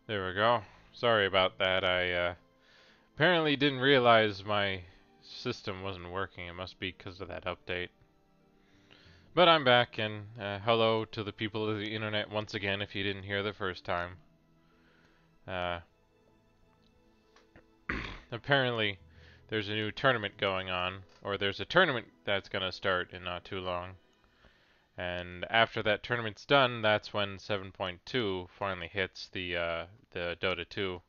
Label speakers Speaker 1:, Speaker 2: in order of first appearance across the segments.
Speaker 1: There we go. Sorry about that. I apparently didn't realize my system wasn't working. It must be because of that update. But I'm back, and hello to the people of the internet once again if you didn't hear the first time. Uh, Apparently, there's a new tournament going on, or there's a tournament that's going to start in not too long. And after that tournament's done, that's when 7.2 finally hits the Dota 2.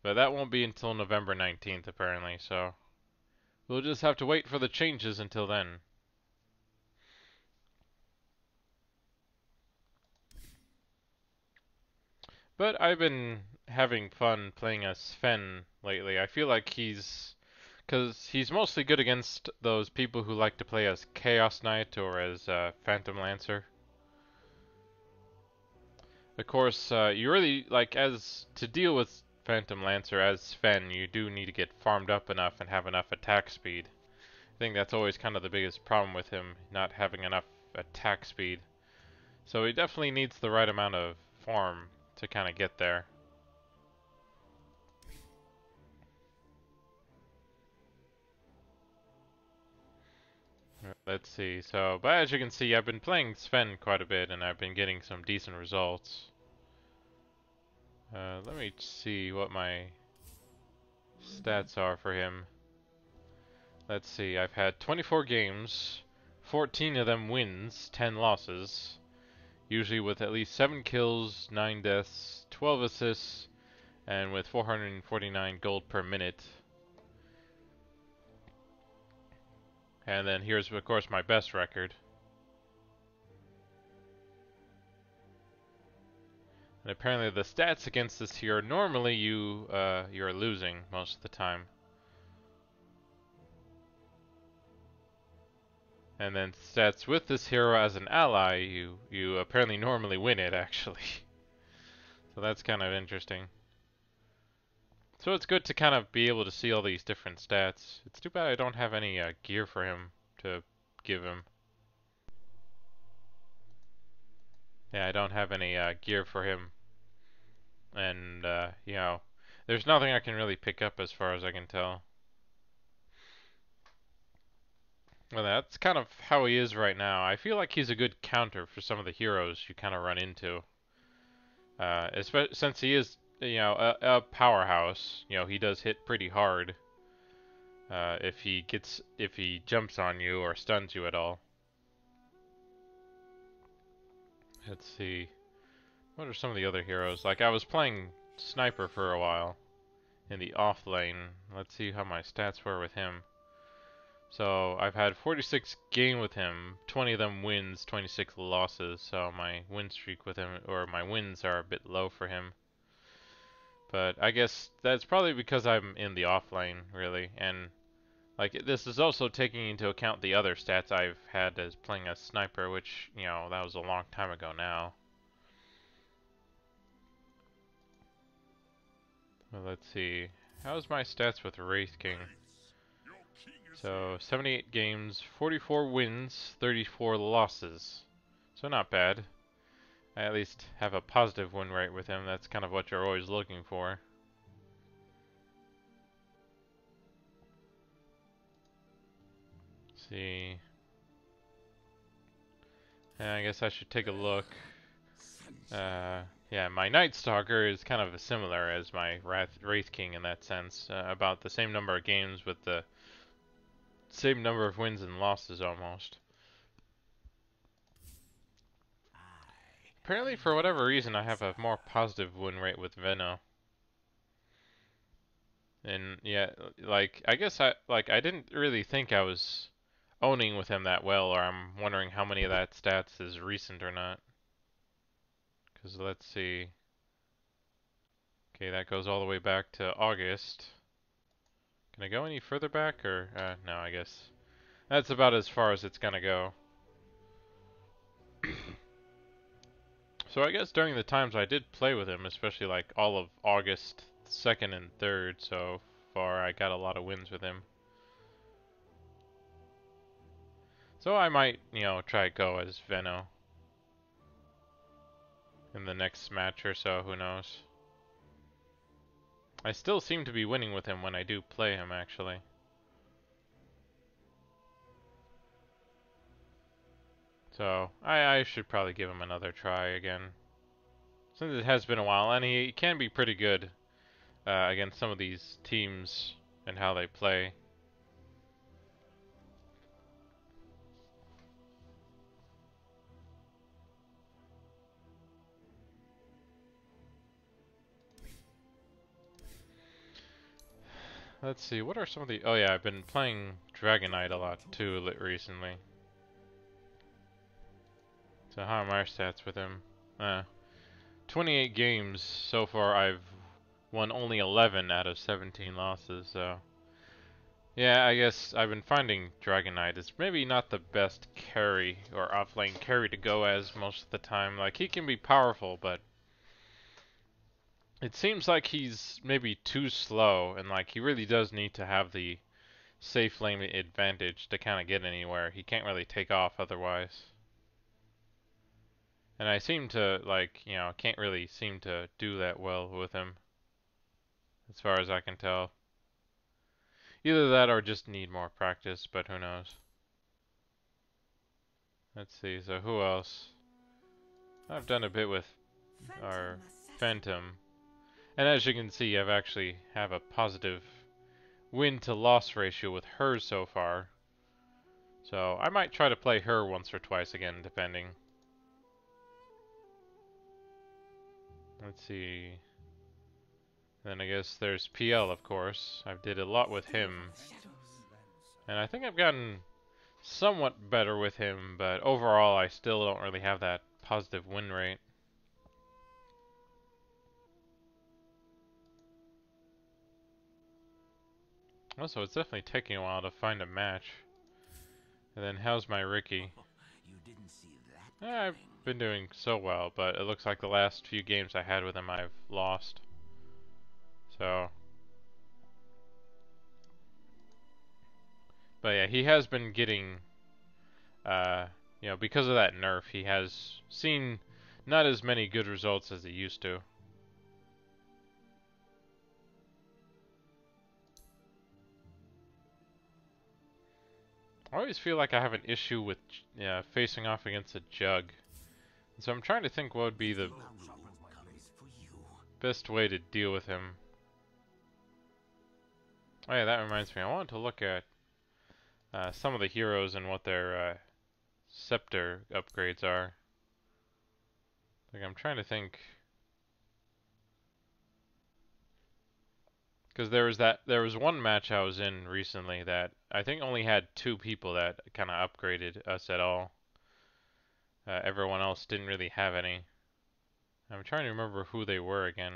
Speaker 1: But that won't be until November 19th apparently, so we'll just have to wait for the changes until then. But I've been having fun playing as Sven lately. I feel like because he's mostly good against those people who like to play as Chaos Knight or as Phantom Lancer. Of course, you really like as to deal with Phantom Lancer as Sven, you do need to get farmed up enough and have enough attack speed. I think that's always kind of the biggest problem with him, not having enough attack speed. So he definitely needs the right amount of farm to kind of get there. Let's see. So, but as you can see, I've been playing Sven quite a bit, and I've been getting some decent results. Let me see what my stats are for him. Let's see. I've had 24 games, 14 of them wins, 10 losses. Usually with at least 7 kills, 9 deaths, 12 assists, and with 449 gold per minute. And then here's, of course, my best record. And apparently the stats against this hero, normally you're losing most of the time. And then stats with this hero as an ally, you apparently normally win it actually. So that's kind of interesting. So it's good to kind of be able to see all these different stats. It's too bad I don't have any gear for him to give him. Yeah, I don't have any gear for him. And, there's nothing I can really pick up as far as I can tell. Well, that's kind of how he is right now. I feel like he's a good counter for some of the heroes you kind of run into. Since he is, a powerhouse, he does hit pretty hard. If he jumps on you or stuns you at all. Let's see. What are some of the other heroes? Like, I was playing Sniper for a while in the off lane. Let's see how my stats were with him. So, I've had 46 game with him, 20 of them wins, 26 losses. So, my win streak with him, or my wins are a bit low for him. But I guess that's probably because I'm in the off lane, really. And, like, this is also taking into account the other stats I've had as playing as Sniper, which, that was a long time ago now. Well, let's see. How's my stats with Wraith King? So, 78 games, 44 wins, 34 losses. So not bad. I at least have a positive win rate with him. That's kind of what you're always looking for. Let's see. And I guess I should take a look. Yeah, my Night Stalker is kind of similar as my Wraith King in that sense. About the same number of games with the same number of wins and losses almost. Apparently, for whatever reason, I have a more positive win rate with Veno. And yeah, like I guess I didn't really think I was owning with him that well, or I'm wondering how many of that stats is recent or not. Because let's see. Okay, that goes all the way back to August. Can I go any further back, or no? I guess that's about as far as it's gonna go. So I guess during the times I did play with him, especially like all of August 2nd and 3rd so far, I got a lot of wins with him. So I might, try go as Veno in the next match or so, who knows. I still seem to be winning with him when I do play him, actually. So, I should probably give him another try again. Since it has been a while, and he can be pretty good against some of these teams and how they play. Let's see, what are some of the... Oh yeah, I've been playing Dragon Knight a lot too recently. So how are my stats with him? 28 games so far. I've won only 11 out of 17 losses, so... Yeah, I guess I've been finding Dragon Knight is maybe not the best carry or offlane carry to go as most of the time. Like, he can be powerful, but it seems like he's maybe too slow, and like he really does need to have the safe lane advantage to kind of get anywhere. He can't really take off otherwise. And I seem to, like, you know, can't really seem to do that well with him, as far as I can tell. Either that or just need more practice, but who knows. Let's see, so who else? I've done a bit with our Phantom. And as you can see, I've actually have a positive win to loss ratio with her so far. So I might try to play her once or twice again, depending. Let's see. Then I guess there's PL, of course. I've did a lot with him. And I think I've gotten somewhat better with him, but overall I still don't really have that positive win rate. Also, it's definitely taking a while to find a match. And then how's my Ricky? I've been doing so well, but it looks like the last few games I had with him I've lost. So... But yeah, he has been getting, you know, because of that nerf, he has seen not as many good results as he used to. I always feel like I have an issue with facing off against a Jug. So I'm trying to think what would be the best way to deal with him. Oh yeah, that reminds me. I wanted to look at some of the heroes and what their scepter upgrades are. Like, I'm trying to think. Because there was one match I was in recently that I think only had 2 people that kind of upgraded us at all. Everyone else didn't really have any. I'm trying to remember who they were again.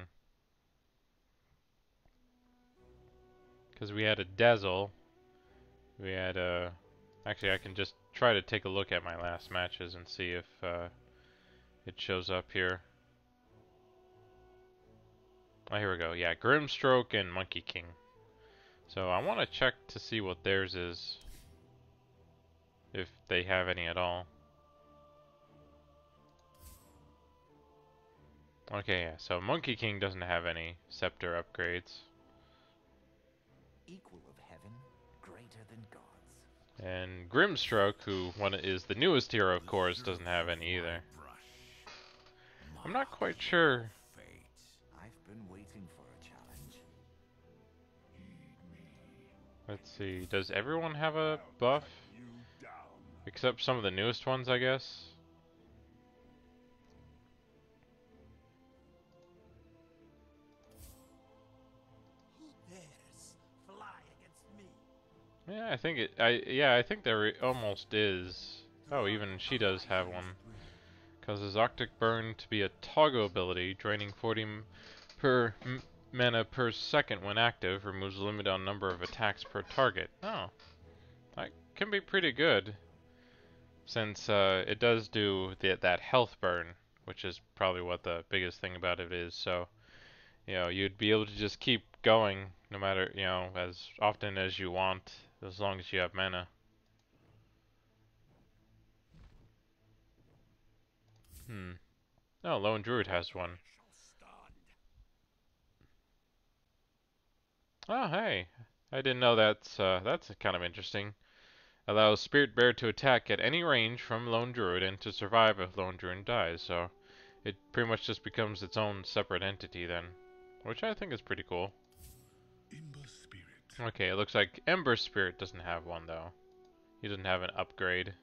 Speaker 1: Because we had a Dazzle. We had a... Actually, I can just try to take a look at my last matches and see if it shows up here. Oh, here we go. Yeah, Grimstroke and Monkey King. So I want to check to see what theirs is. If they have any at all. Okay, yeah, so Monkey King doesn't have any scepter upgrades.
Speaker 2: Equal of heaven, greater than gods.
Speaker 1: And Grimstroke, who is the newest hero, of course, doesn't have any either. I'm not quite sure.
Speaker 2: I've been waiting for a challenge.
Speaker 1: Let's see, does everyone have a buff? Except some of the newest ones, I guess? Yeah, I think I think there almost is. Oh, even she does have one. Causes Arctic Burn to be a toggle ability, draining 40 mana per second when active, removes a limit on number of attacks per target. Oh, that can be pretty good. Since it does do that health burn, which is probably what the biggest thing about it is. So, you know, you'd be able to just keep going no matter, you know, as often as you want, as long as you have mana. Oh, Lone Druid has one. Oh, hey. I didn't know that's kind of interesting. Allows Spirit Bear to attack at any range from Lone Druid and to survive if Lone Druid dies, so it pretty much just becomes its own separate entity then, which I think is pretty cool.
Speaker 3: Ember Spirit.
Speaker 1: Okay, it looks like Ember Spirit doesn't have one though. He doesn't have an upgrade.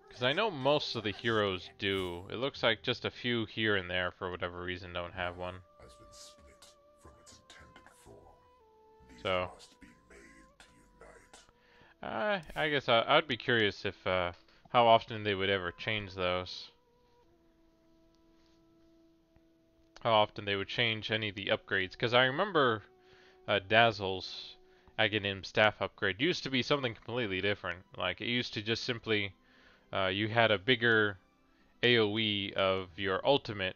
Speaker 1: Because I know most of the heroes do. It looks like just a few here and there for whatever reason don't have one.
Speaker 3: Has been split from its intended form. These
Speaker 1: So,
Speaker 3: must be made to unite.
Speaker 1: I guess I'd be curious if how often they would ever change those. How often they would change any of the upgrades. Because I remember Dazzle's Aghanim staff upgrade used to be something completely different. Like, it used to just simply, you had a bigger AoE of your ultimate,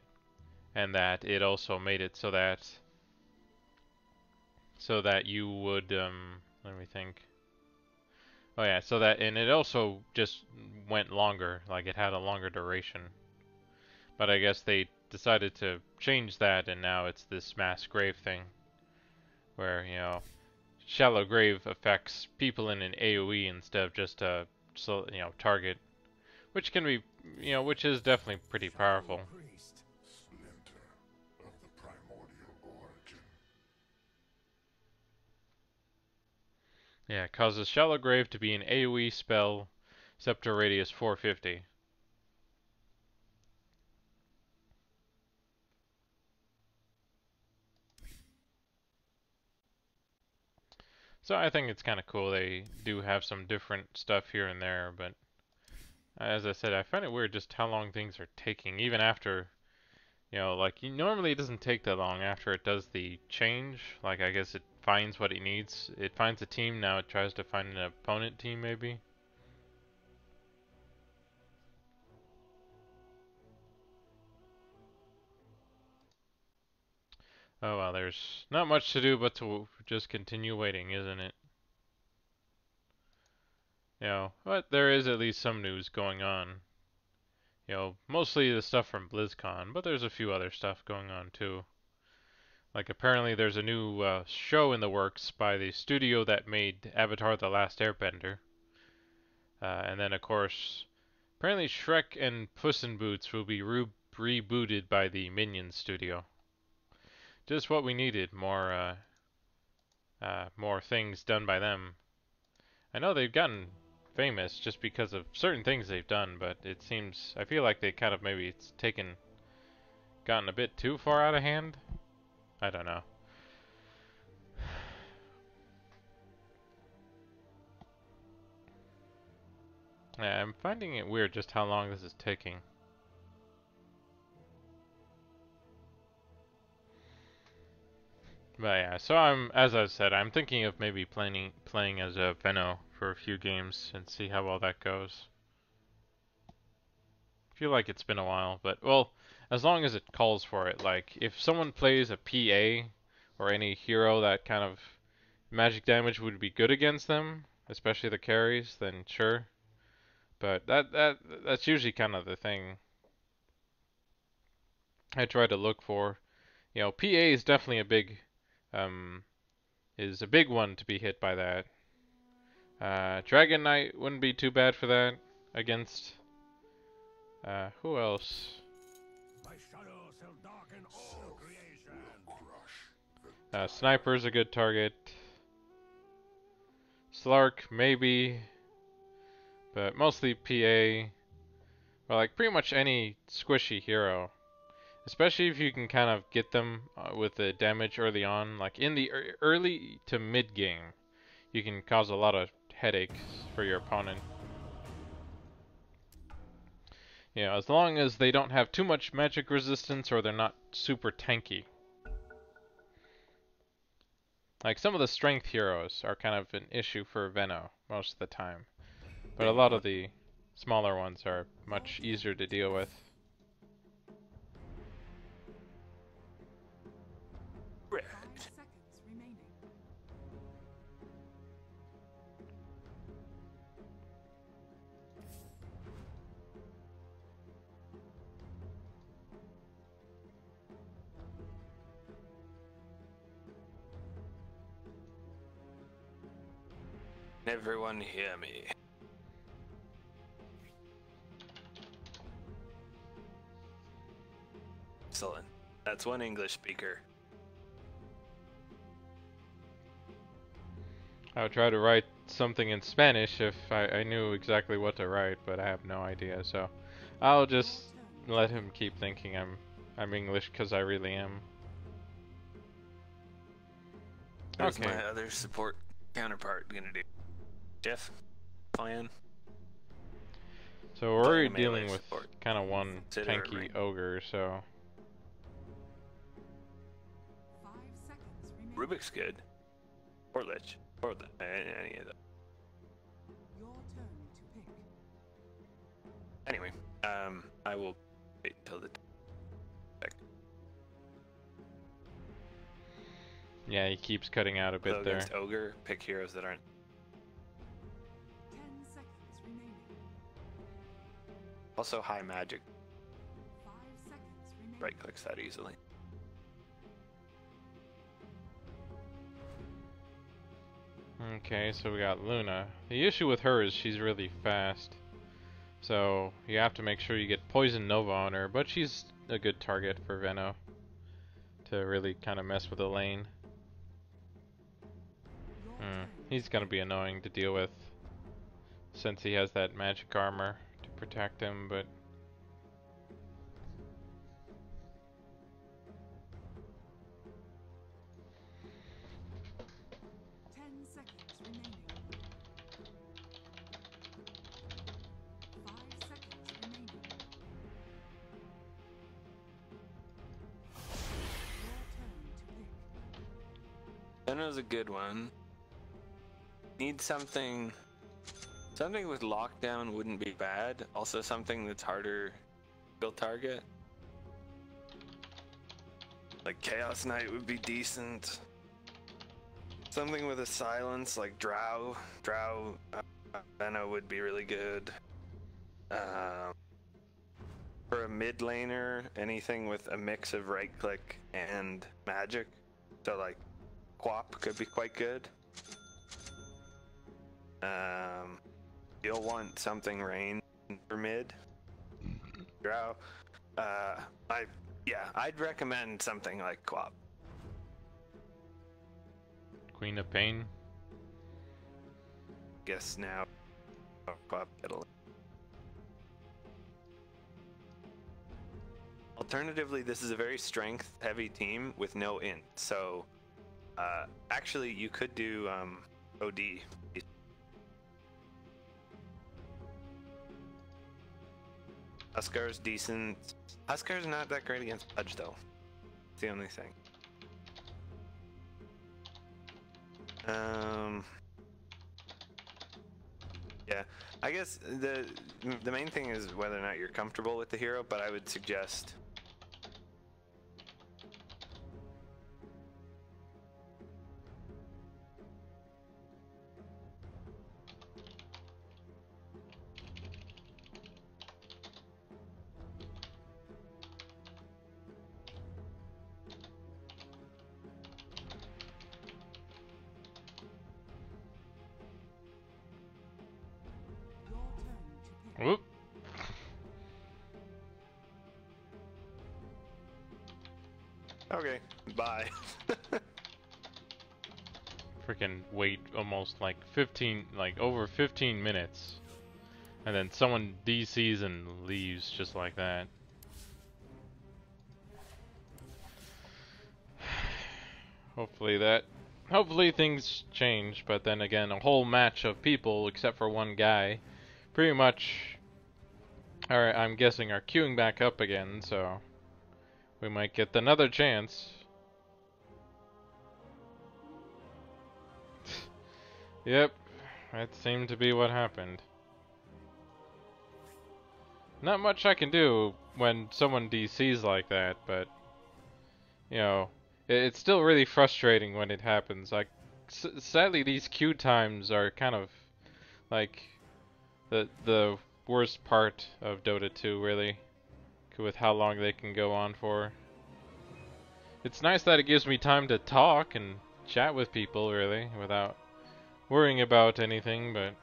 Speaker 1: and that it also made it so that you would, let me think. Oh yeah, so that, and it also just went longer, like it had a longer duration. But I guess they decided to change that, and now it's this mass grave thing, where, you know, shallow grave affects people in an AoE instead of just a, target, which can be, which is definitely pretty powerful.
Speaker 3: Splinter of the primordial origin.
Speaker 1: Yeah, it causes shallow grave to be an AoE spell, scepter radius 450. So I think it's kind of cool. They do have some different stuff here and there, but as I said, I find it weird just how long things are taking, even after, like normally it doesn't take that long after it does the change. Like I guess it finds what it needs. It finds a team, now it tries to find an opponent team maybe. Oh well, there's not much to do but to just continue waiting, isn't it? But there is at least some news going on. Mostly the stuff from BlizzCon, but there's a few other stuff going on too. Like apparently there's a new show in the works by the studio that made Avatar: The Last Airbender. And then of course, apparently Shrek and Puss in Boots will be rebooted by the Minions studio. Just what we needed, more things done by them. I know they've gotten famous just because of certain things they've done, but I feel like they kind of maybe gotten a bit too far out of hand. I don't know. Yeah, I'm finding it weird just how long this is taking. But yeah, so as I said, I'm thinking of maybe playing as a Venno for a few games and see how well that goes. I feel like it's been a while, but well, as long as it calls for it. Like if someone plays a PA or any hero that kind of magic damage would be good against them, especially the carries, then sure. But that's usually kind of the thing I try to look for. PA is definitely um, a big one to be hit by that. Dragon Knight wouldn't be too bad for that against. Who else?
Speaker 3: My shadow shall darken all creation.
Speaker 1: Sniper's a good target. Slark maybe, but mostly PA. Or like pretty much any squishy hero. Especially if you can kind of get them with the damage early on, like in the early to mid game, you can cause a lot of headaches for your opponent. As long as they don't have too much magic resistance or they're not super tanky. Like some of the strength heroes are kind of an issue for Venno most of the time, but a lot of the smaller ones are much easier to deal with.
Speaker 4: 5 seconds remaining.
Speaker 5: Everyone hear me. Excellent. That's one English speaker.
Speaker 1: I would try to write something in Spanish if I knew exactly what to write, but I have no idea, so I'll just let him keep thinking I'm English because I really am.
Speaker 5: What's
Speaker 1: Okay.
Speaker 5: my other support counterpart gonna do? Jeff? Plan?
Speaker 1: So we're
Speaker 5: Playing
Speaker 1: already
Speaker 5: a melee
Speaker 1: dealing with
Speaker 5: support.
Speaker 1: kind of one
Speaker 5: Consider it
Speaker 1: tanky
Speaker 5: ring.
Speaker 1: ogre, so
Speaker 4: 5 seconds remaining.
Speaker 5: Rubik's good. Or Lich. Or any of them.
Speaker 4: Your turn to pick.
Speaker 5: Anyway, I will wait until the
Speaker 1: yeah, he keeps cutting out a bit
Speaker 5: so
Speaker 1: there.
Speaker 5: against Ogre, pick heroes that aren't
Speaker 4: 10 seconds remaining.
Speaker 5: also high magic.
Speaker 4: 5 seconds remaining.
Speaker 5: Right clicks that easily.
Speaker 1: Okay, so we got Luna. The issue with her is she's really fast. So you have to make sure you get Poison Nova on her, but she's a good target for Venno to really kind of mess with the lane.
Speaker 4: Your turn.
Speaker 1: He's gonna be annoying to deal with since he has that magic armor to protect him, but
Speaker 4: 10 seconds remaining. 5 seconds remaining. Your turn to pick.
Speaker 5: Venno's a good one. Need something with lockdown wouldn't be bad. Also something that's harder to kill target. Like Chaos Knight would be decent. Something with a silence like Drow. Venno would be really good. For a mid laner, anything with a mix of right click and magic. So like Quap could be quite good. You'll want something rain for mid. Drow. I'd recommend something like Quap.
Speaker 1: Queen of Pain.
Speaker 5: Guess now Quap Italy. Alternatively, this is a very strength heavy team with no int. So actually you could do OD. Huskar's decent. Huskar's not that great against Pudge though. It's the only thing. Yeah, I guess the main thing is whether or not you're comfortable with the hero, but I would suggest
Speaker 4: Your turn to pick.
Speaker 1: Whoop.
Speaker 5: okay, bye.
Speaker 1: Freaking wait almost like over 15 minutes. And then someone DCs and leaves just like that. Hopefully things change, but then again, a whole match of people except for one guy pretty much I'm guessing are queuing back up again, so we might get another chance. Yep, that seemed to be what happened. Not much I can do when someone DCs like that, but you know, it's still really frustrating when it happens. Like, sadly, these queue times are kind of like the worst part of Dota 2, really, with how long they can go on for. It's nice that it gives me time to talk and chat with people, really, without worrying about anything, but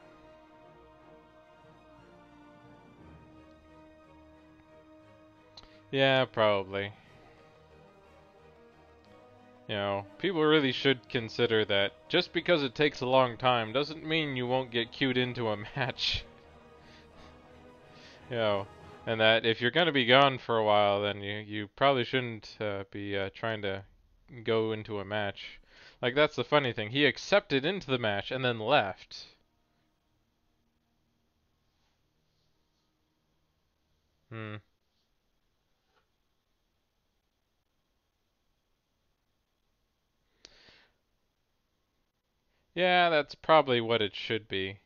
Speaker 1: yeah, probably. You know, people really should consider that just because it takes a long time doesn't mean you won't get queued into a match. You know, and that if you're gonna be gone for a while, then you probably shouldn't be trying to go into a match. Like, that's the funny thing. He accepted into the match and then left. Hmm. Yeah, that's probably what it should be.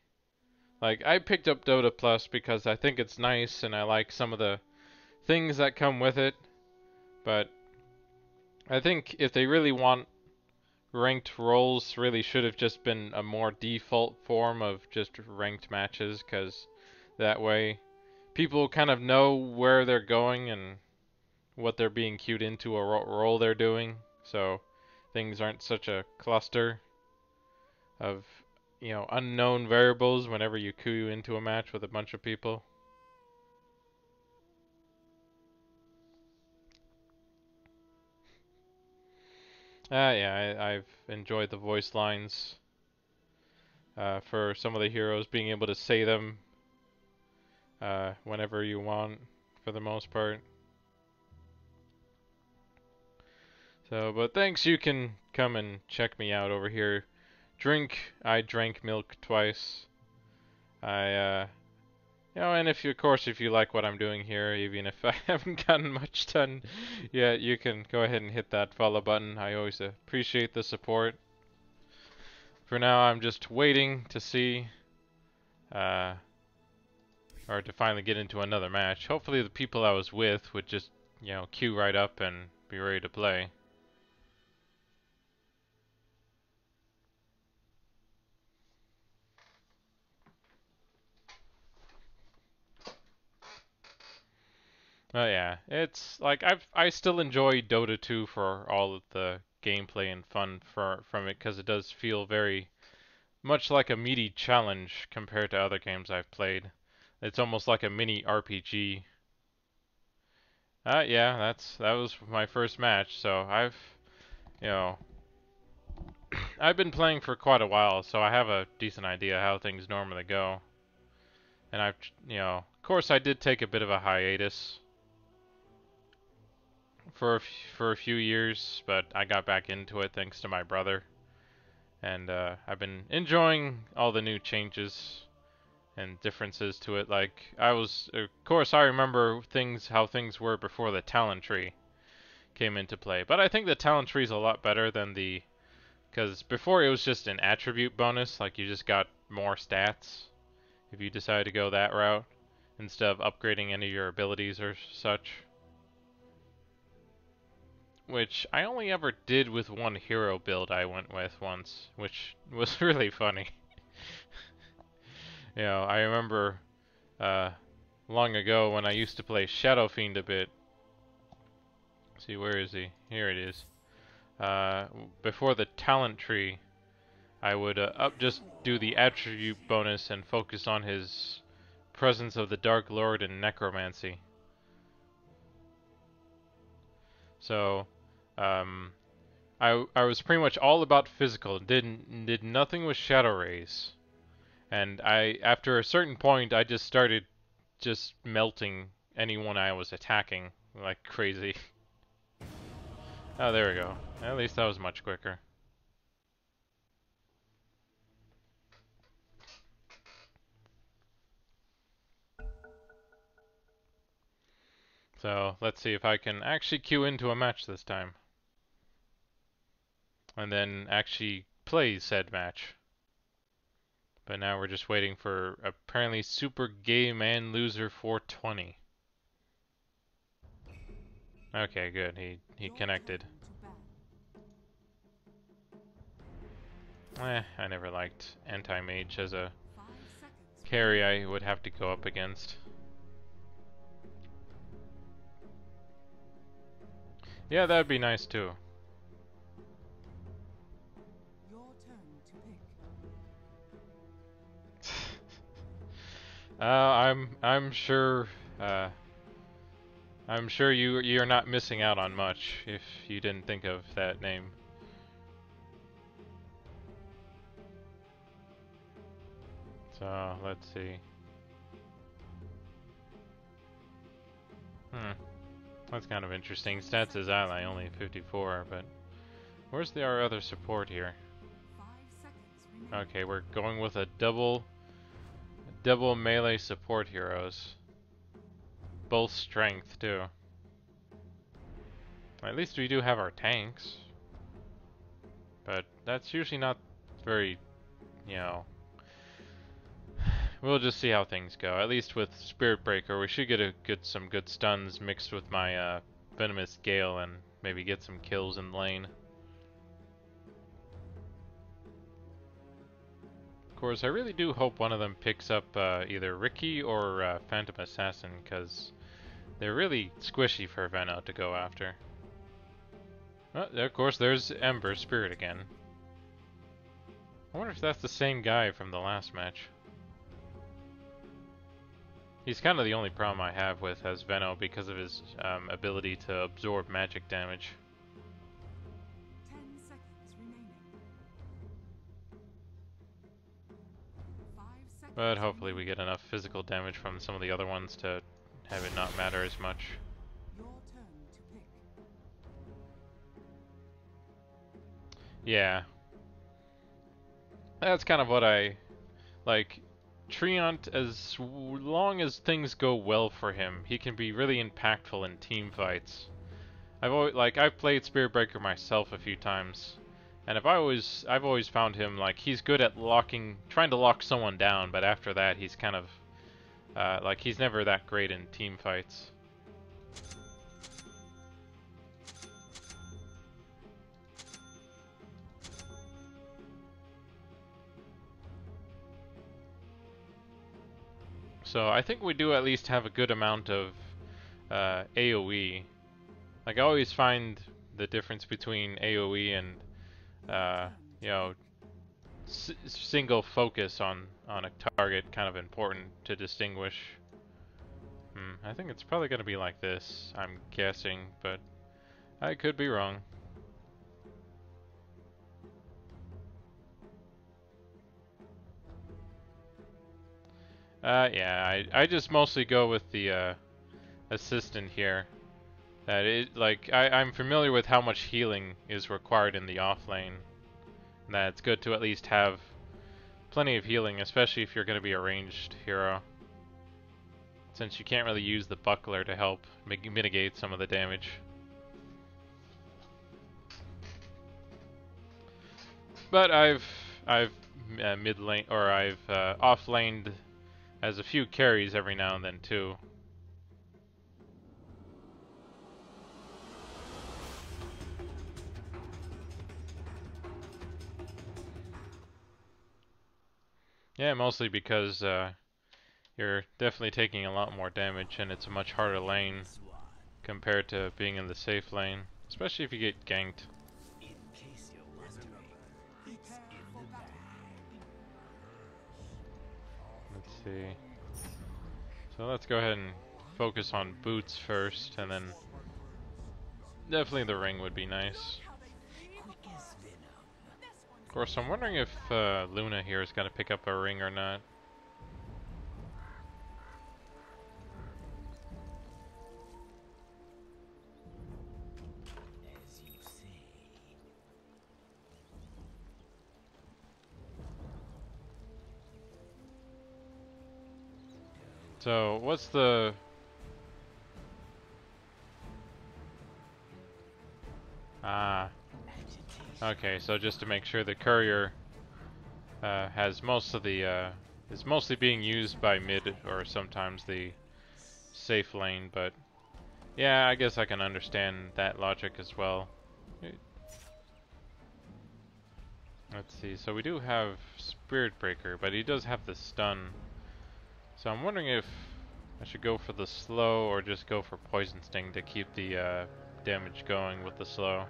Speaker 1: Like, I picked up Dota Plus because I think it's nice and I like some of the things that come with it, but I think if they really want ranked roles, really should have just been a more default form of just ranked matches, because that way people kind of know where they're going and what they're being queued into, a role they're doing, so things aren't such a cluster of, you know, unknown variables whenever you queue into a match with a bunch of people. Yeah, I've enjoyed the voice lines for some of the heroes, being able to say them whenever you want, for the most part. So, but thanks, you can come and check me out over here. I drank milk twice. You know, and of course, if you like what I'm doing here, even if I haven't gotten much done yet, you can go ahead and hit that follow button. I always appreciate the support. For now, I'm just waiting to see, or to finally get into another match. Hopefully the people I was with would just, you know, queue right up and be ready to play. Oh yeah, it's like I still enjoy Dota 2 for all of the gameplay and fun from it, because it does feel very much like a meaty challenge compared to other games I've played. It's almost like a mini RPG. Yeah, that was my first match, so you know, I've been playing for quite a while, so I have a decent idea how things normally go. And you know, of course I did take a bit of a hiatus for a few years, but I got back into it thanks to my brother. And I've been enjoying all the new changes and differences to it. Like, of course I remember how things were before the talent tree came into play. But I think the talent tree is a lot better than because before it was just an attribute bonus, like you just got more stats if you decided to go that route instead of upgrading any of your abilities or such. Which I only ever did with one hero build I went with once, which was really funny. You know, I remember long ago when I used to play Shadow Fiend a bit. Let's see, where is he? Here it is. Before the talent tree, I would just do the attribute bonus and focus on his Presence of the Dark Lord and Necromancy. So, I was pretty much all about physical. Did nothing with Shadow Rays, and after a certain point I just started just melting anyone I was attacking like crazy. Oh, there we go. At least that was much quicker. So let's see if I can actually queue into a match this time. And then actually play said match. But now we're just waiting for apparently Super Gay Man Loser 420. Okay, good. He connected. I never liked Anti-Mage as a carry I would have to go up against. Yeah, that'd be nice too.
Speaker 4: Your turn to pick.
Speaker 1: I'm sure. I'm sure you're not missing out on much if you didn't think of that name. So let's see. That's kind of interesting. Stats is ally only 54, but where's our other support here?
Speaker 4: 5 seconds remaining.
Speaker 1: Okay, we're going with a double melee support heroes. Both strength too. At least we do have our tanks. But that's usually not very, you know. We'll just see how things go. At least with Spirit Breaker, we should get some good stuns mixed with my Venomous Gale and maybe get some kills in lane. Of course, I really do hope one of them picks up either Ricky or Phantom Assassin, because they're really squishy for Veno to go after. Oh, of course, there's Ember Spirit again. I wonder if that's the same guy from the last match. He's kind of the only problem I have with as Veno because of his ability to absorb magic damage.
Speaker 4: 10 seconds remaining. 5 seconds.
Speaker 1: But hopefully we get enough physical damage from some of the other ones to have it not matter as much.
Speaker 4: Your turn to pick.
Speaker 1: Yeah. That's kind of what I like. Treant, as long as things go well for him, he can be really impactful in team fights. I've played Spirit Breaker myself a few times, and I've always found him like he's good at trying to lock someone down, but after that he's kind of like he's never that great in team fights. So I think we do at least have a good amount of AoE. Like I always find the difference between AoE and you know, single focus on a target kind of important to distinguish. I think it's probably going to be like this, I'm guessing, but I could be wrong. Yeah, I just mostly go with the assistant here. I'm familiar with how much healing is required in the off lane. That it's good to at least have plenty of healing, especially if you're going to be a ranged hero. Since you can't really use the buckler to help mitigate some of the damage. But I've mid lane or I've off laned as a few carries every now and then too. Yeah, mostly because you're definitely taking a lot more damage and it's a much harder lane compared to being in the safe lane, especially if you get ganked. Let's see. So let's go ahead and focus on boots first, and then definitely the ring would be nice. Of course, I'm wondering if Luna here is going to pick up a ring or not. So, what's the... Okay, so just to make sure the courier has most of the... is mostly being used by mid or sometimes the safe lane, but... Yeah, I guess I can understand that logic as well. Let's see, so we do have Spirit Breaker, but he does have the stun. So I'm wondering if I should go for the slow or just go for Poison Sting to keep the damage going with the slow.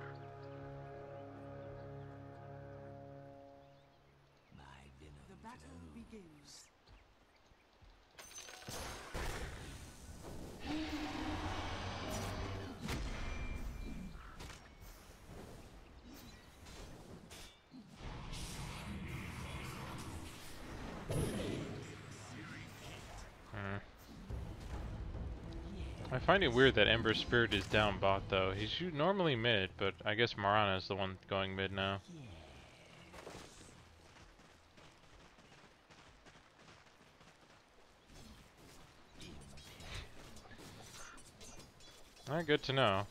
Speaker 4: The battle begins.
Speaker 1: I find it weird that Ember Spirit is down bot though. He's normally mid, but I guess Marana is the one going mid now. Alright, good to know.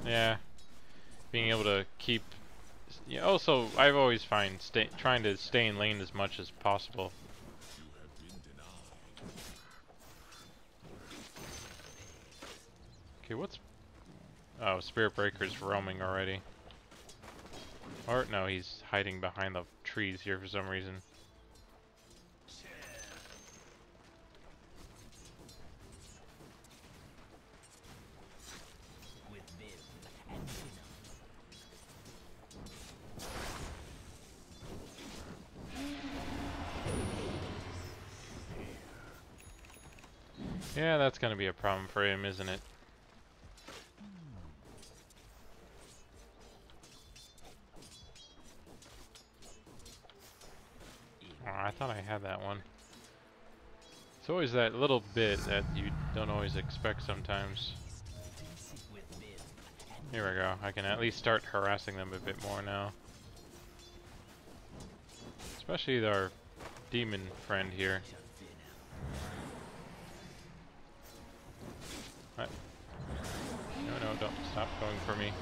Speaker 1: Yeah, being able to keep. Yeah. Also, I've always find trying to stay in lane as much as possible. Okay, what's... Oh, Spirit Breaker's roaming already. Or, no, he's hiding behind the trees here for some reason. Yeah, that's gonna be a problem for him, isn't it? Oh, I thought I had that one. It's always that little bit that you don't always expect sometimes. Here we go. I can at least start harassing them a bit more now. Especially our demon friend here. What? No, no, don't stop going for me.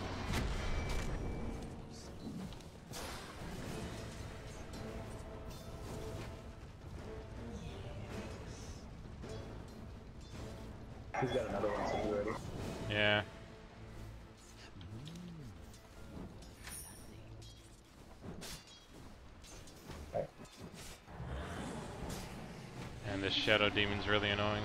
Speaker 6: He's got another one, so be ready.
Speaker 1: Yeah.
Speaker 6: Okay.
Speaker 1: And this shadow demon's really annoying.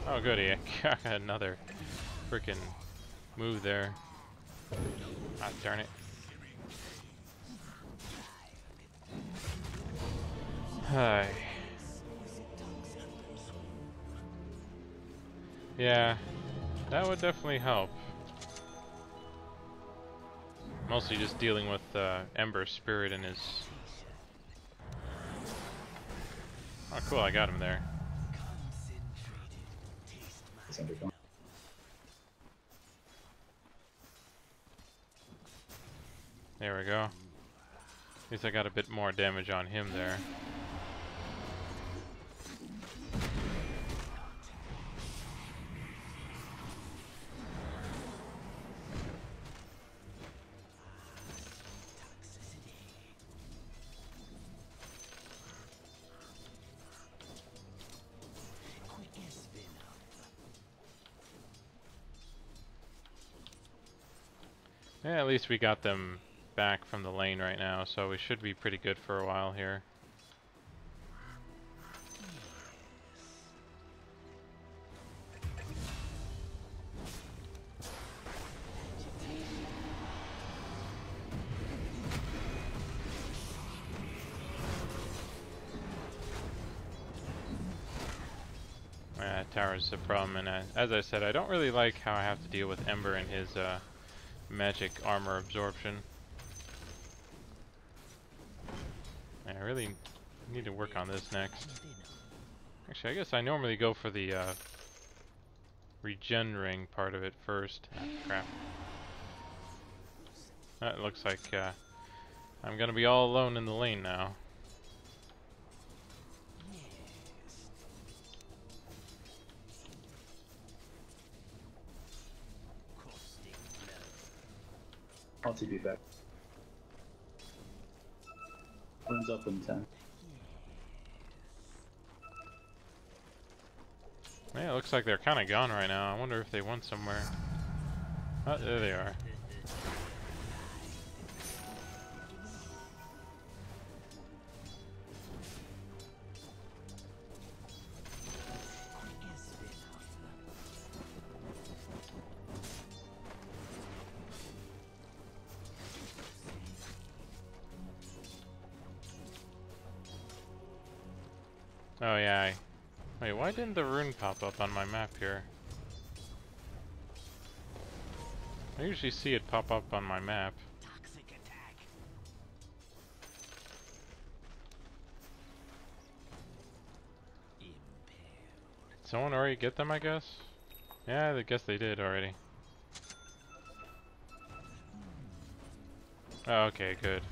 Speaker 1: Oh goody, I got another freaking move there. Ah, darn it. Hi. Yeah, that would definitely help. Mostly just dealing with Ember Spirit and his... Oh cool, I got him there. There we go. At least I got a bit more damage on him there. Yeah, at least we got them back from the lane right now, so we should be pretty good for a while here. Yeah, tower's the problem, and as I said, I don't really like how I have to deal with Ember and his magic armor absorption. I really need to work on this next. Actually, I guess I normally go for the regen ring part of it first. Ah, crap. That looks like I'm gonna be all alone in the lane now.
Speaker 6: I'll TP back. Runs up in 10.
Speaker 1: Yeah, it looks like they're kind of gone right now. I wonder if they went somewhere. Oh, there they are. Oh yeah. Wait, why didn't the rune pop up on my map here? I usually see it pop up on my map.
Speaker 2: Toxic attack. Impaled.
Speaker 1: Did someone already get them, I guess? Yeah, I guess they did already. Oh, okay, good.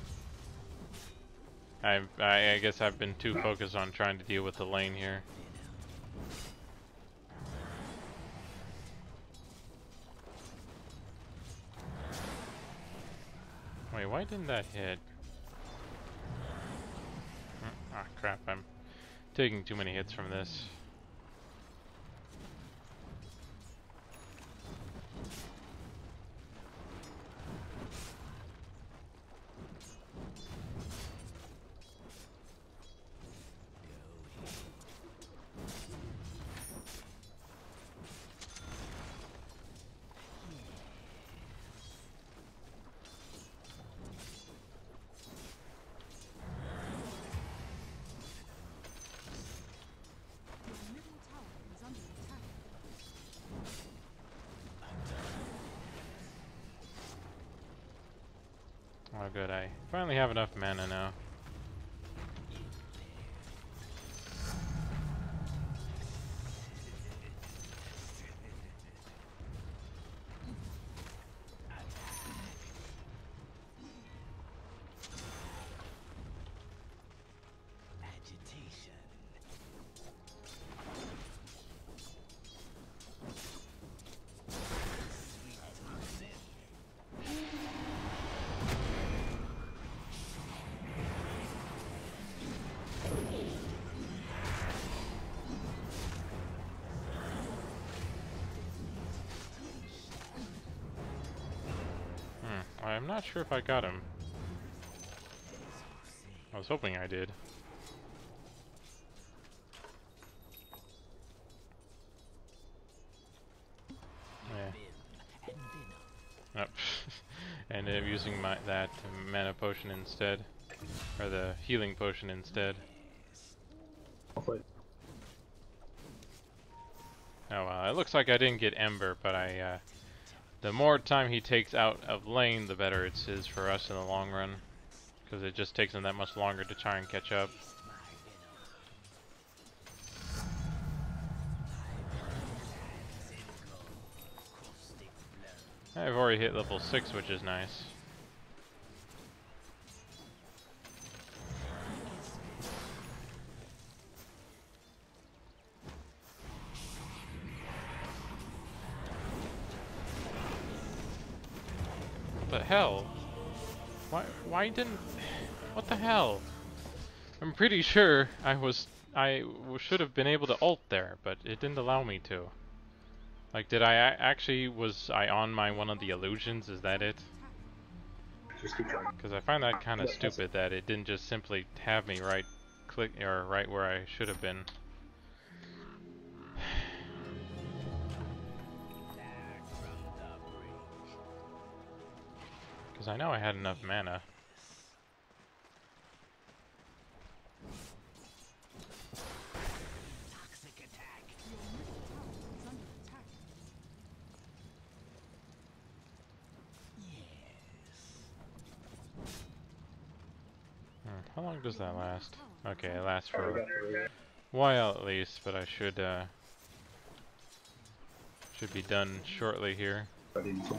Speaker 1: I guess I've been too focused on trying to deal with the lane here. Wait, why didn't that hit? Ah, crap, I'm taking too many hits from this.
Speaker 4: Your middle tower is under attack.
Speaker 1: Oh good, I finally have enough mana now.
Speaker 2: Agitation.
Speaker 1: I'm not sure if I got him. I was hoping I did. Yeah. Oh. Ended up using that mana potion instead. Or the healing potion instead.
Speaker 6: Hopefully.
Speaker 1: Oh well, it looks like I didn't get Ember, but the more time he takes out of lane, the better it is for us in the long run. Because it just takes him that much longer to try and catch up. I've already hit level 6, which is nice. What the hell? Why didn't... What the hell? I'm pretty sure I should have been able to ult there, but it didn't allow me to. Like, did was I on one of the illusions? Is that it?
Speaker 6: Just keep trying.
Speaker 1: Because I find that kind of
Speaker 6: Yeah, that's
Speaker 1: stupid that it didn't just simply have me right where I should have been. Because I know I had enough mana.
Speaker 2: Toxic attack.
Speaker 4: Your middle tower is under attack.
Speaker 1: How long does that last? Okay, it lasts
Speaker 6: Alright, we
Speaker 1: for
Speaker 6: got three.
Speaker 1: a while at least, but I should be done shortly here.
Speaker 6: Ready to-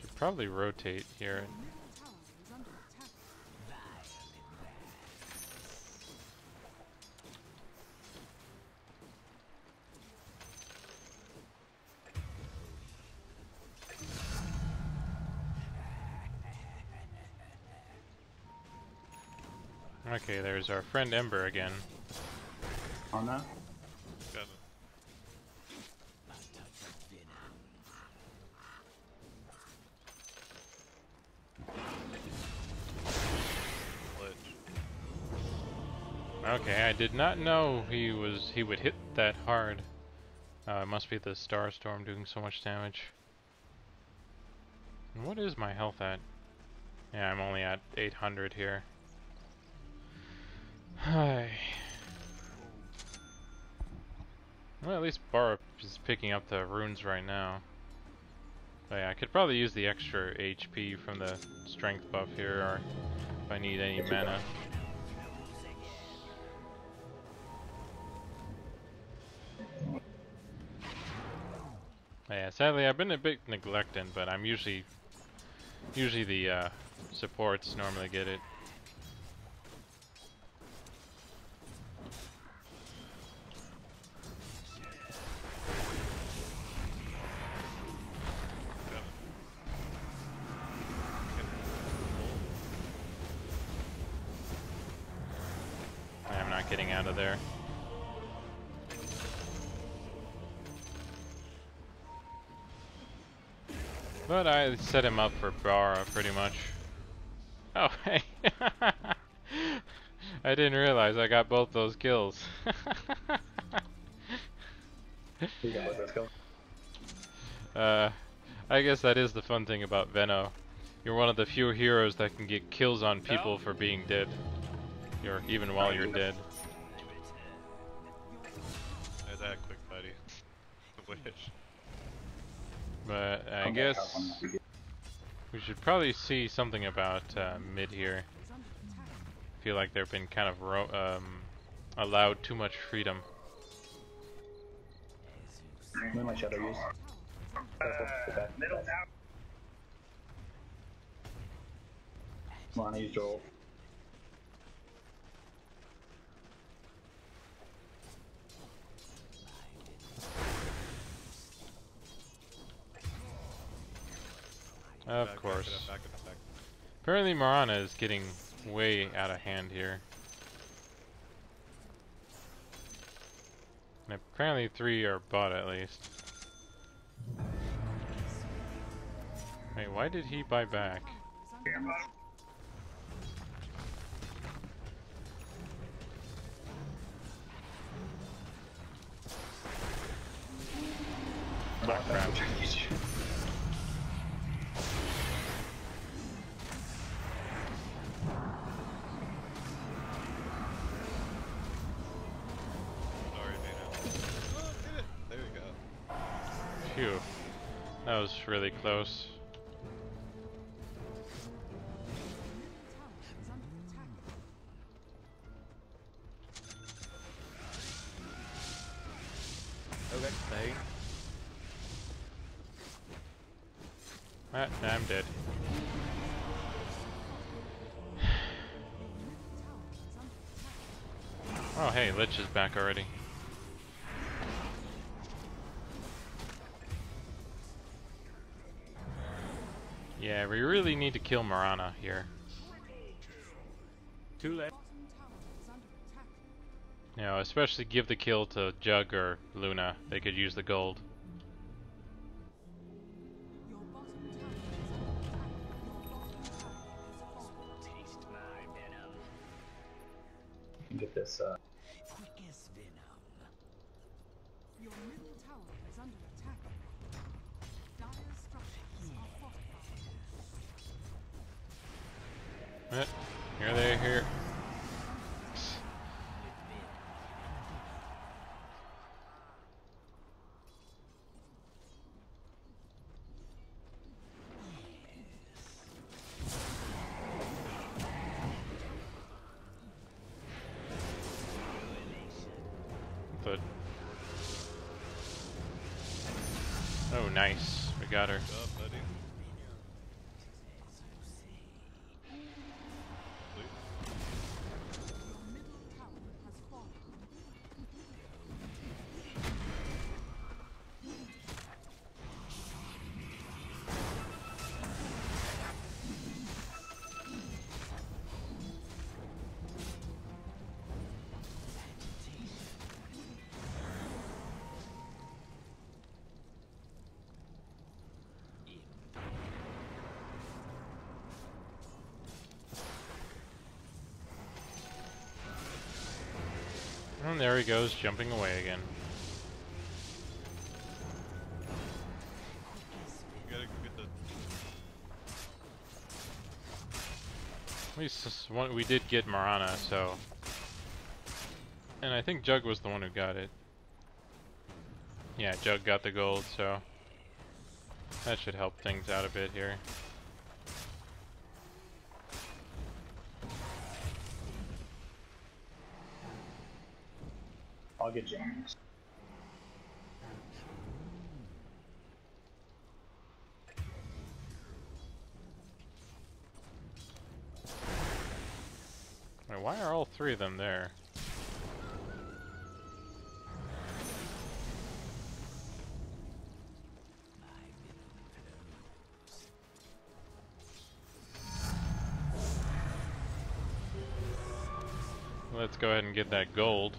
Speaker 1: Should probably rotate here.
Speaker 4: Your middle tower is under attack.
Speaker 1: Okay, there's our friend Ember again.
Speaker 6: On that?
Speaker 1: Got it. Okay, I did not know he would hit that hard. It must be the Star Storm doing so much damage. And what is my health at? Yeah, I'm only at 800 here. Hi. Well, at least Barup is picking up the runes right now. But yeah, I could probably use the extra HP from the strength buff here, or if I need any mana. Yeah, sadly I've been a bit neglected, but I'm usually the supports normally get it. I'm not getting out of there. But I set him up for Bara pretty much. Oh, hey! I didn't realize I got both those kills. I guess that is the fun thing about Venno. You're one of the few heroes that can get kills on people for being dead. Even while you're dead.
Speaker 7: There's that quick buddy. Wish.
Speaker 1: But I guess we should probably see something about mid here. I feel like they've been kind of allowed too much freedom.
Speaker 6: My shadow use. Middle tower. Come on, use Joel.
Speaker 1: Of course. Apparently Marana is getting way out of hand here. And apparently 3 are bot at least. Wait, why did he buy back? Oh, crap. Phew. That was really close.
Speaker 7: Okay, stay.
Speaker 1: I'm dead. Oh hey, Lich is back already. Yeah, we really need to kill Marana here.
Speaker 7: Too late.
Speaker 1: You know, especially give the kill to Jug or Luna. They could use the gold.
Speaker 2: Taste my venom.
Speaker 6: Get this.
Speaker 2: Quickest venom.
Speaker 4: Your middle tower is under attack. Dire structures are fortified.
Speaker 1: Here they here. But oh, nice, we got her.
Speaker 7: Good job, buddy.
Speaker 4: Your middle tower has fallen.
Speaker 1: And there he goes, jumping away again.
Speaker 7: You gotta go get the.
Speaker 1: At least we did get Marana, so. And I think Jug was the one who got it. Yeah, Jug got the gold, so. That should help things out a bit here.
Speaker 6: I'll get James.
Speaker 1: Wait, why are all three of them there? Let's go ahead and get that gold.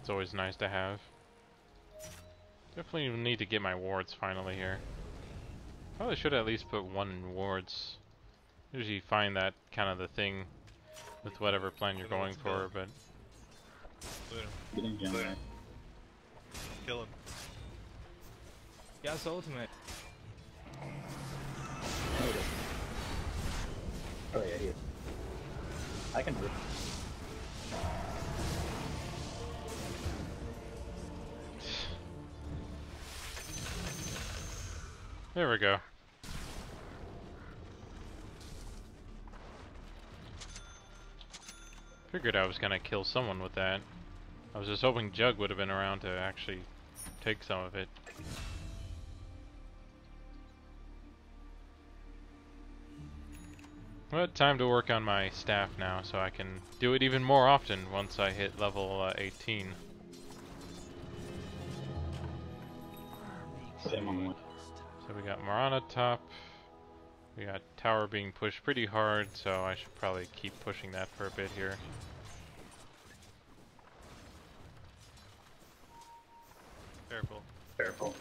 Speaker 1: It's always nice to have. Definitely need to get my wards finally here. Probably should at least put one in wards. Usually find that kind of the thing with whatever plan you're going for, but
Speaker 7: Loot him.
Speaker 6: Getting Gemini.
Speaker 7: Kill him.
Speaker 8: Gas ultimate.
Speaker 6: No, he doesn't. Oh yeah, he is. I can do it.
Speaker 1: there we go. Figured I was gonna kill someone with that. I was just hoping Jug would have been around to actually take some of it. But time to work on my staff now so I can do it even more often once I hit level 18.
Speaker 6: Same on one.
Speaker 1: So we got Marana top. We got tower being pushed pretty hard, so I should probably keep pushing that for a bit here.
Speaker 7: Careful.
Speaker 6: Careful.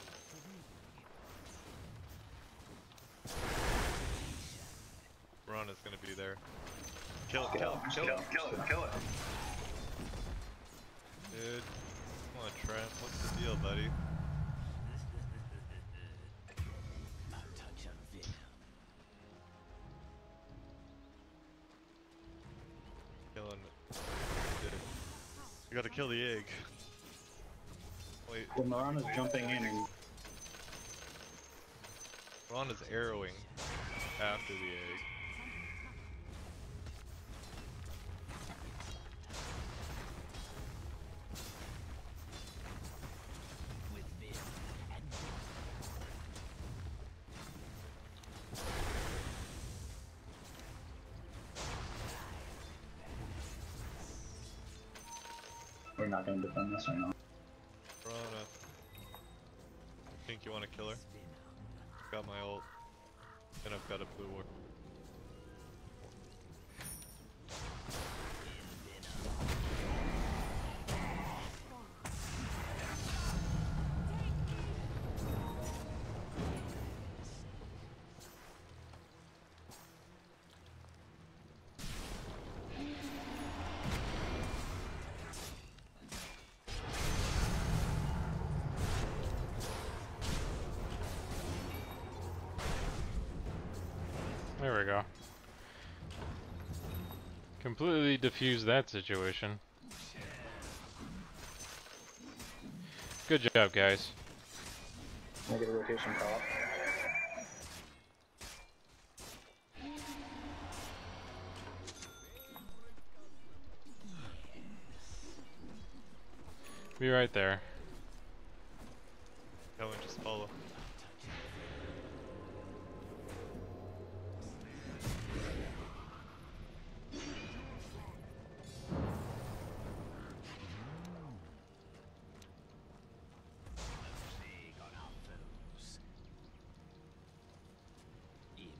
Speaker 7: Ron is gonna be there. Kill him, kill him, kill him, kill him, kill him. Dude, come on, Trent. What's the deal, buddy?
Speaker 2: A touch of venom.
Speaker 7: Killing. Dude. You gotta kill the egg. Wait,
Speaker 6: Well, Marana's jumping in and
Speaker 7: Ron is arrowing after the egg.
Speaker 2: With venom and
Speaker 6: we're not gonna defend this right now.
Speaker 7: Rona. Think you wanna kill her? Got my ult. And I've got a blue ward.
Speaker 1: There we go. Completely diffused that situation. Good job, guys.
Speaker 6: Can I get a rotation top?
Speaker 1: Be right there.
Speaker 7: Go and just follow.
Speaker 2: plague on our foes. Impaled.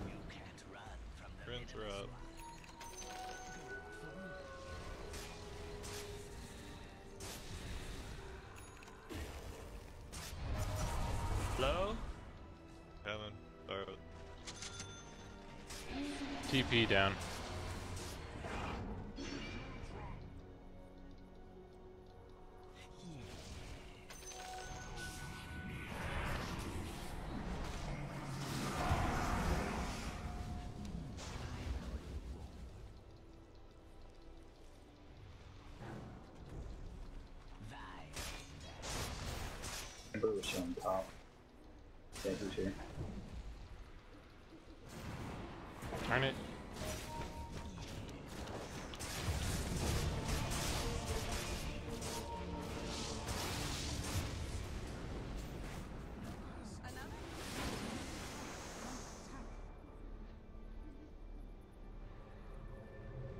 Speaker 2: You can't run from the
Speaker 7: Friends are
Speaker 2: venomous
Speaker 7: up.
Speaker 8: Hello?
Speaker 7: Kevin. Sorry.
Speaker 1: TP down.
Speaker 6: push on top. Yeah, who's here?
Speaker 1: Darn it.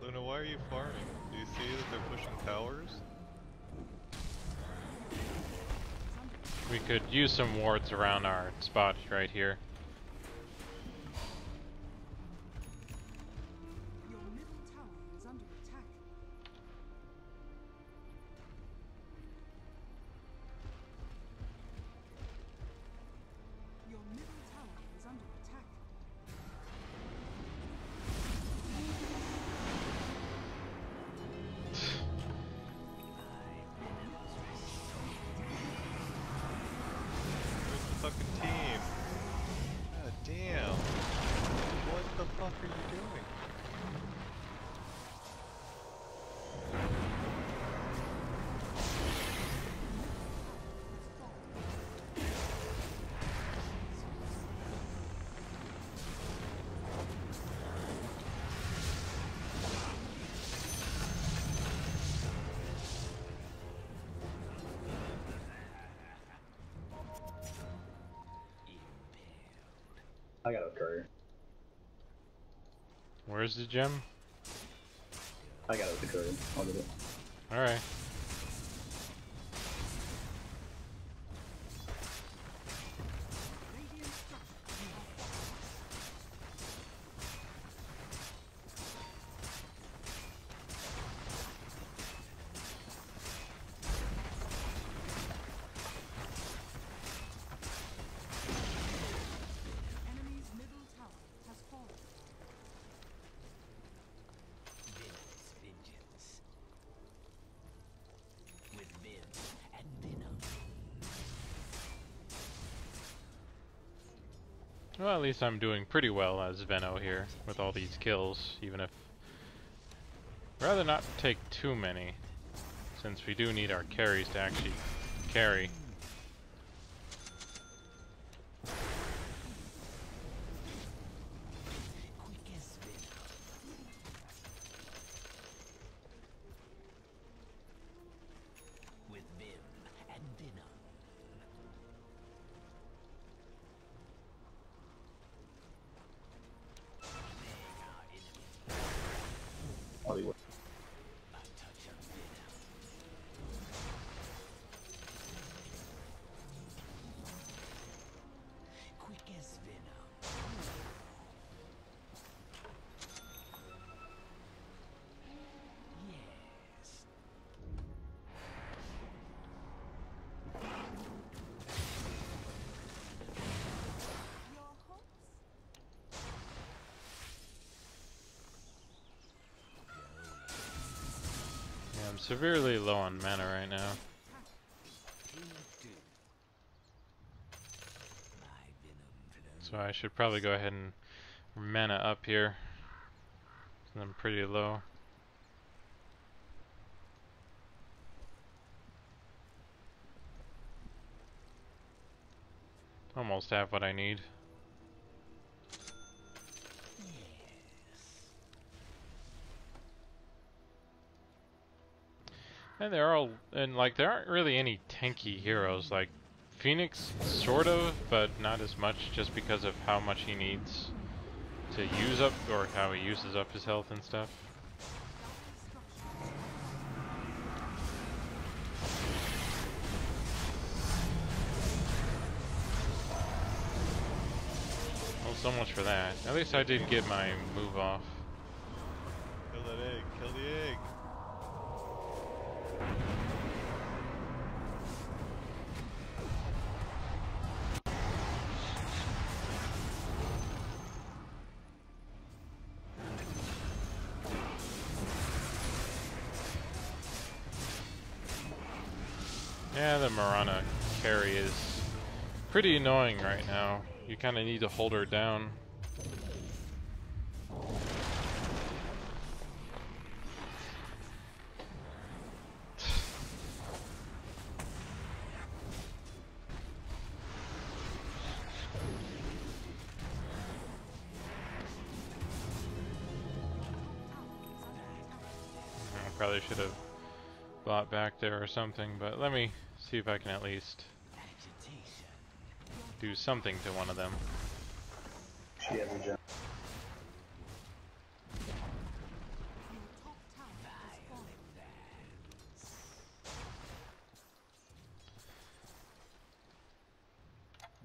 Speaker 7: Luna, why are you farming? Do you see that they're pushing towers?
Speaker 1: We could use some wards around our spot right here.
Speaker 4: Your middle tower is under attack. Your middle tower is under attack.
Speaker 7: Where's the fucking team? God damn. What the fuck are you doing?
Speaker 6: I got a courier.
Speaker 1: Where's the gem?
Speaker 6: I got a courier. I'll get it.
Speaker 1: Alright.
Speaker 4: Radiant structures are enemy's middle tower has fallen.
Speaker 2: Venom's vengeance. With vim and venom.
Speaker 1: Well, at least I'm doing pretty well as Veno here with all these kills, even if rather not take too many, since we do need our carries to actually carry.
Speaker 2: Quick as venom. With vim and venom. Laying our enemies
Speaker 6: I'll be with
Speaker 2: a touch of venom. Quick as venom. Yes.
Speaker 4: Your hopes
Speaker 1: Yeah, I'm severely low on mana right now.
Speaker 2: King do. My venom flows.
Speaker 1: So I should probably go ahead and mana up here. I'm pretty low. Almost have what I need. And there aren't really any tanky heroes. Like Phoenix, sort of, but not as much, just because of how much he needs to use up, or how he uses up his health and stuff. Well, so much for that. At least I did get my move off.
Speaker 7: Kill that egg, kill the egg.
Speaker 1: Yeah, the Mirana carry is pretty annoying right now. You kind of need to hold her down. probably should have bought back there or something, but let me see if I can at least
Speaker 2: Agitation.
Speaker 1: do something to one of them.
Speaker 6: She has a jump.
Speaker 4: Your top tower has fallen.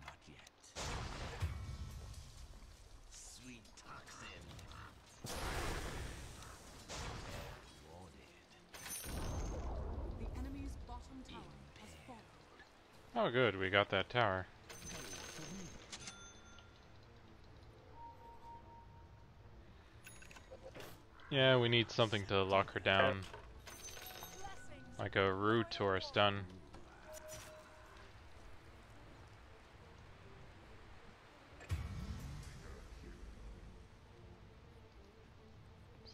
Speaker 2: Not yet. Sweet toxin. Rewarded.
Speaker 4: The enemy's bottom tower has fallen.
Speaker 1: Oh good, we got that tower. Yeah, we need something to lock her down. Like a root or a stun.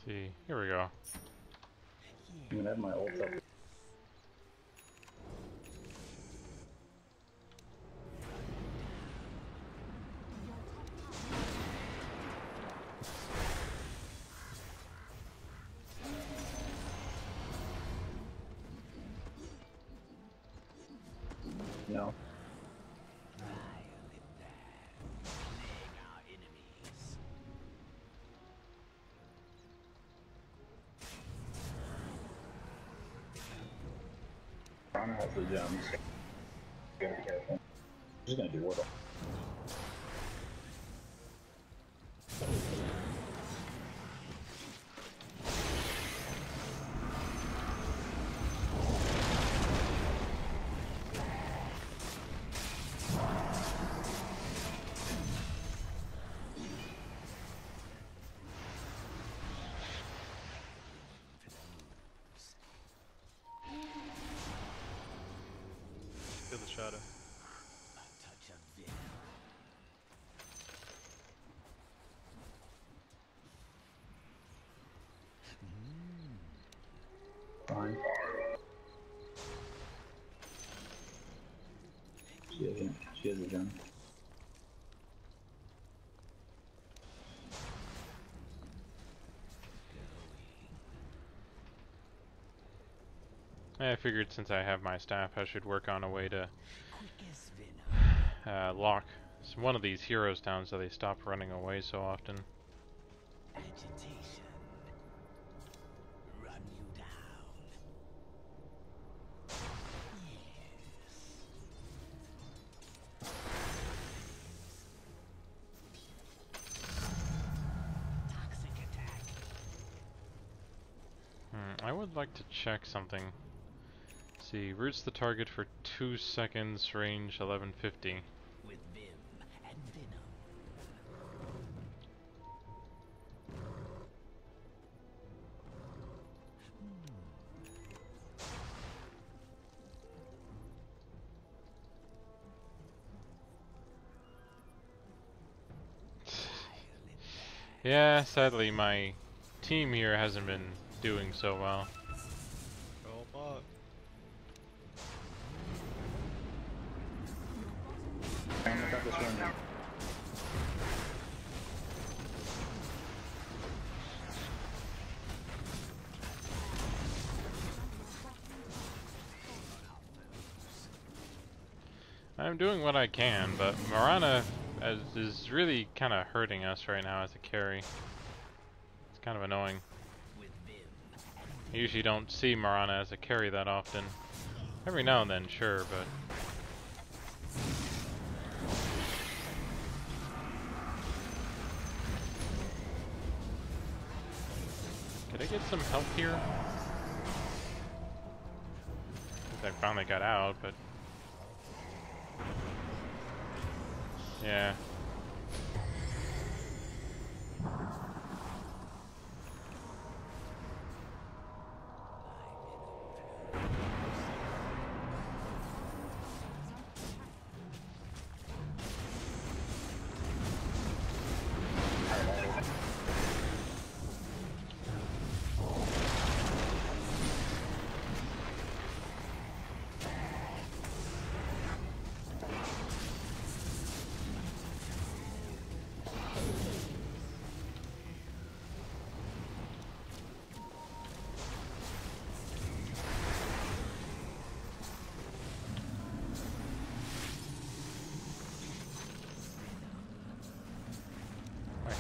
Speaker 1: See, here we go.
Speaker 6: I'm gonna have my ult up. No.
Speaker 2: Violet there. Plague our enemies.
Speaker 6: Rana has the gems. Gotta be careful. She's gonna do Wordle.
Speaker 7: Feel the shadow.
Speaker 2: A touch of venom.
Speaker 6: Fine. She has a gem.
Speaker 1: I figured since I have my staff, I should work on a way to
Speaker 2: Quick as venom.
Speaker 1: lock one of these heroes down so they stop running away so often.
Speaker 2: Agitation. Run you down. Yes. Toxic attack.
Speaker 1: I would like to check something. See, roots the target for 2 seconds, range 1150.
Speaker 2: With vim and venom.
Speaker 1: Yeah, sadly my team here hasn't been doing so well.
Speaker 7: Oh, bot.
Speaker 6: I'm gonna cut this one now.
Speaker 1: I'm doing what I can, but Mirana is really kind of hurting us right now as a carry. It's kind of annoying.
Speaker 2: With vim
Speaker 1: I usually don't see Mirana as a carry that often. Every now and then, sure, but... Could I get some help here? I finally got out, but... Yeah.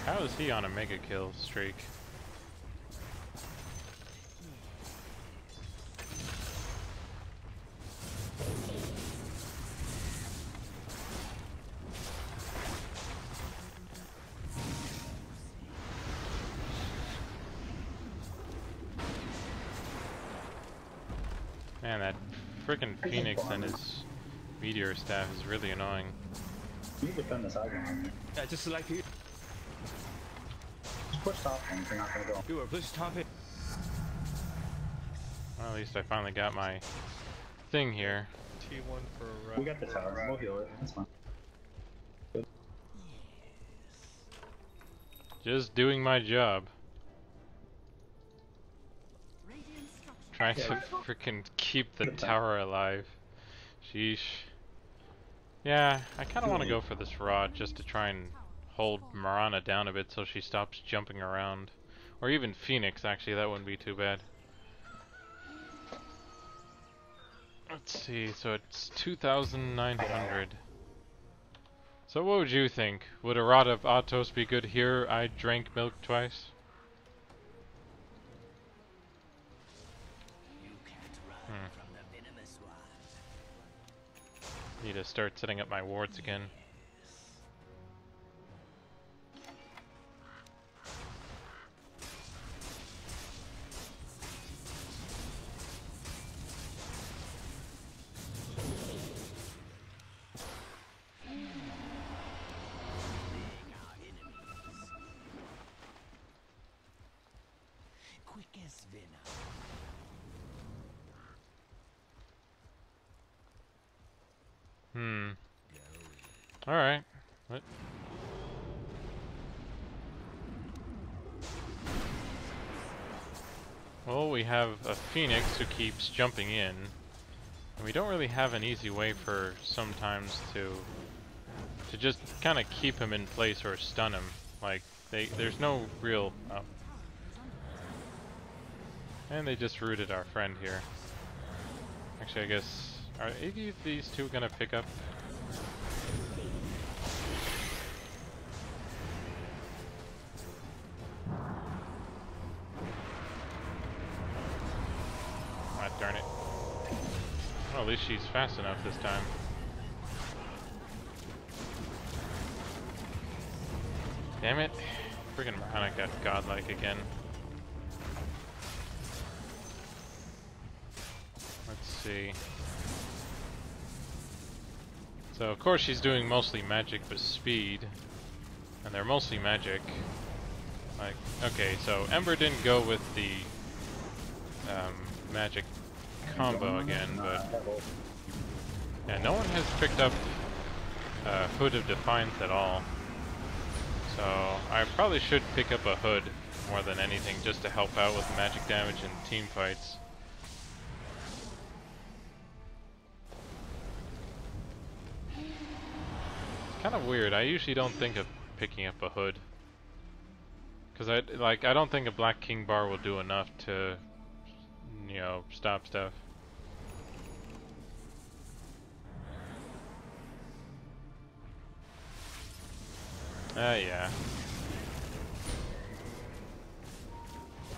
Speaker 1: How is he on a mega kill streak? Man, that frickin' Phoenix and his meteor staff is really annoying.
Speaker 6: You can defend this icon.
Speaker 8: Yeah, just like you.
Speaker 6: Just push top him if you're not gonna go.
Speaker 8: You were push top it.
Speaker 1: Well, at least I finally got my thing here.
Speaker 7: T1 for a wrap.
Speaker 6: We got the tower. We'll heal it. That's fine.
Speaker 1: Just doing my job.
Speaker 4: Radiant structure.
Speaker 1: Trying to frickin' keep the tower alive. Sheesh. Yeah, I kinda wanna go for this rod just to try and hold Mirana down a bit so she stops jumping around. Or even Phoenix, actually, that wouldn't be too bad. Let's see, so it's 2,900. So what would you think? Would a rod of Atos be good here? I drank milk twice.
Speaker 2: You can't run from the venomous one.
Speaker 1: Need to start setting up my wards again.
Speaker 2: Quick as venom.
Speaker 1: Alright. What? Well, we have a Phoenix who keeps jumping in. And we don't really have an easy way for sometimes to just kind of keep him in place or stun him. Like, there's no real... Oh. And they just rooted our friend here. Actually, I guess... Are either of these two gonna pick up? Ah, darn it. Well, at least she's fast enough this time. Damn it. Friggin' Mirana got godlike again. Let's see. So of course she's doing mostly magic with speed. And they're mostly magic. Like, okay, so Ember didn't go with the magic combo again, but yeah, no one has picked up Hood of Defiance at all. So I probably should pick up a Hood more than anything, just to help out with magic damage in team fights. It's kind of weird. I usually don't think of picking up a Hood, because I don't think a Black King bar will do enough to, you know, stop stuff. Yeah.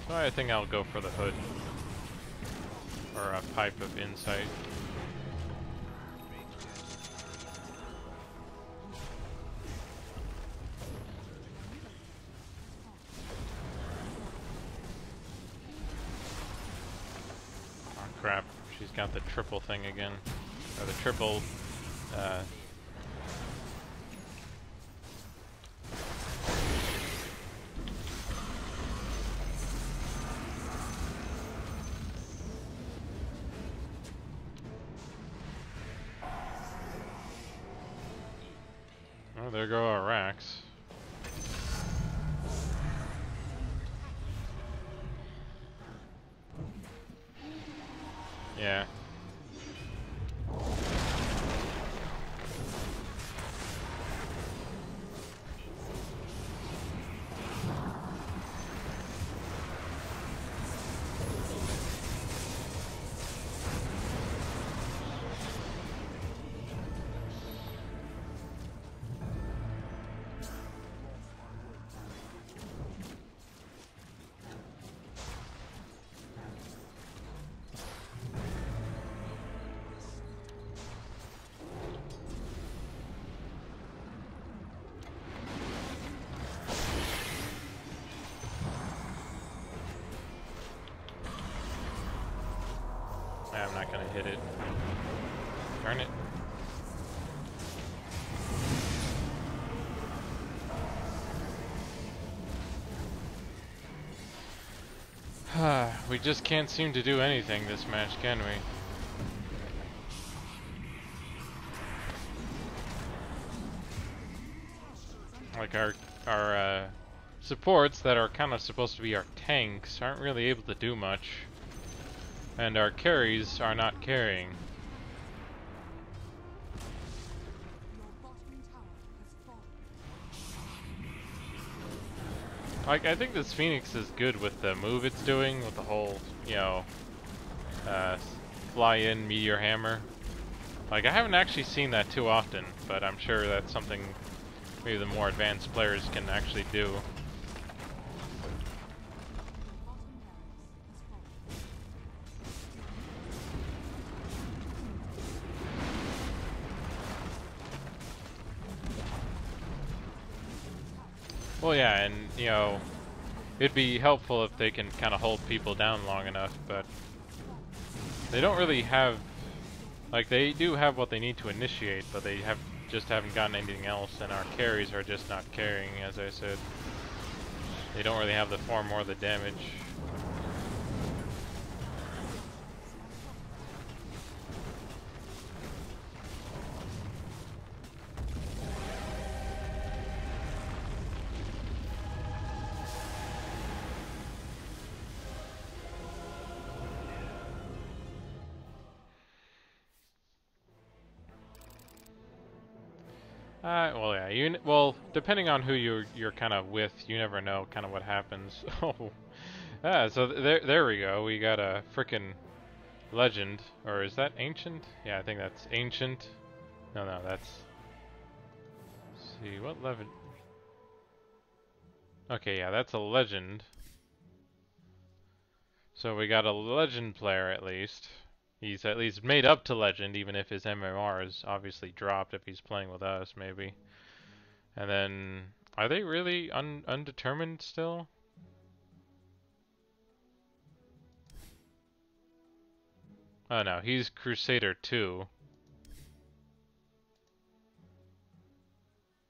Speaker 1: So I think I'll go for the Hood. Or a Pipe of Insight. Oh crap, she's got the triple thing again. Or the triple, oh, there go our racks. Yeah. hit it. Darn it. We just can't seem to do anything this match, can we? Like our supports that are kind of supposed to be our tanks aren't really able to do much, and our carries are not carrying.
Speaker 4: Your bottom tower has fallen.
Speaker 1: Like, I think this Phoenix is good with the move it's doing, with the whole, you know, fly in meteor hammer. Like, I haven't actually seen that too often, but I'm sure that's something maybe the more advanced players can actually do. Well, yeah, and, you know, it'd be helpful if they can kind of hold people down long enough, but they don't really have, like, they do have what they need to initiate, but they just haven't gotten anything else, and our carries are just not carrying, as I said. They don't really have the form or the damage. Well, yeah, well, depending on who you're kind of with, you never know kind of what happens. Oh, so there we go. We got a frickin' legend, or is that ancient? Yeah, I think that's ancient. No, that's. Let's see what legend. Okay, yeah, that's a legend. So we got a legend player at least. He's at least made up to legend, even if his MMR is obviously dropped if he's playing with us, maybe. And then, are they really undetermined still? Oh no, he's Crusader 2.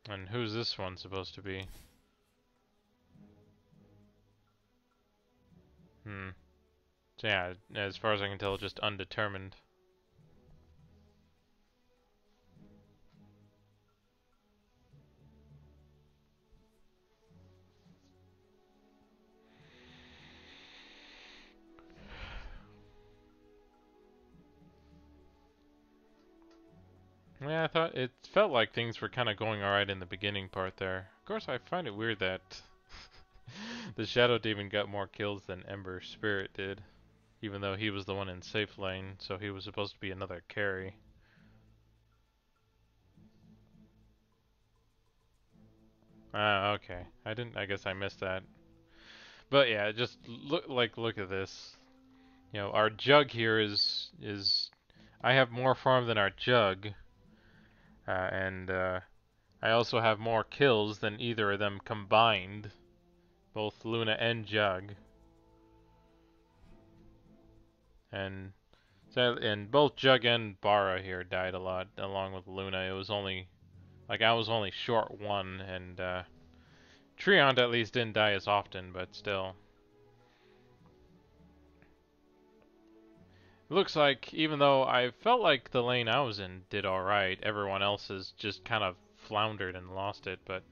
Speaker 1: And who's this one supposed to be? So yeah, as far as I can tell, just undetermined. Yeah, I thought it felt like things were kind of going alright in the beginning part there. Of course, I find it weird that the Shadow Demon got more kills than Ember Spirit did, even though he was the one in safe lane, so he was supposed to be another carry. Ah, okay. I guess I missed that. But yeah, just look at this. You know, our Jug here is I have more farm than our Jug. And I also have more kills than either of them combined. Both Luna and Jug. And both Jug and Bara here died a lot along with Luna. It was only like I was only short one, and Treant at least didn't die as often, but still. It looks like even though I felt like the lane I was in did alright, everyone else has just kind of floundered and lost it, but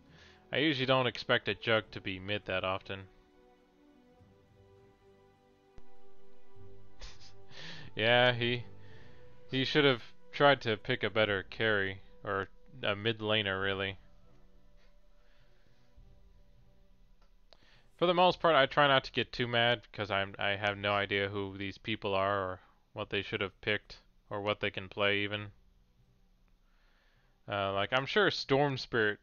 Speaker 1: I usually don't expect a Jug to be mid that often. Yeah, he should have tried to pick a better carry, or a mid laner really. For the most part, I try not to get too mad because I have no idea who these people are or what they should have picked or what they can play even. Like I'm sure Storm Spirit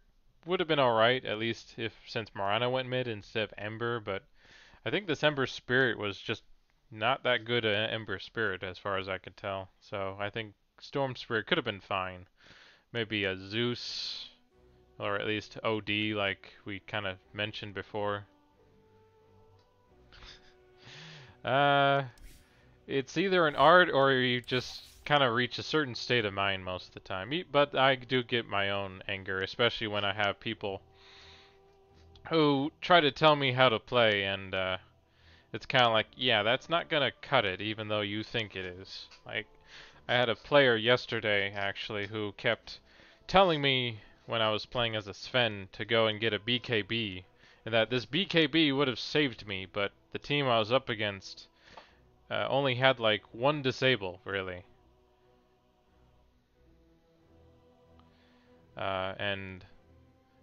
Speaker 1: would have been alright, at least since Mirana went mid instead of Ember, but I think this Ember Spirit was just not that good an Ember Spirit as far as I could tell. So I think Storm Spirit could have been fine. Maybe a Zeus, or at least OD like we kind of mentioned before. It's either an art or you just kind of reach a certain state of mind most of the time. But I do get my own anger, especially when I have people who try to tell me how to play, and it's kind of like, yeah, that's not gonna cut it, even though you think it is. Like, I had a player yesterday, actually, who kept telling me when I was playing as a Sven to go and get a BKB, and that this BKB would have saved me, but the team I was up against only had like one disable, really. And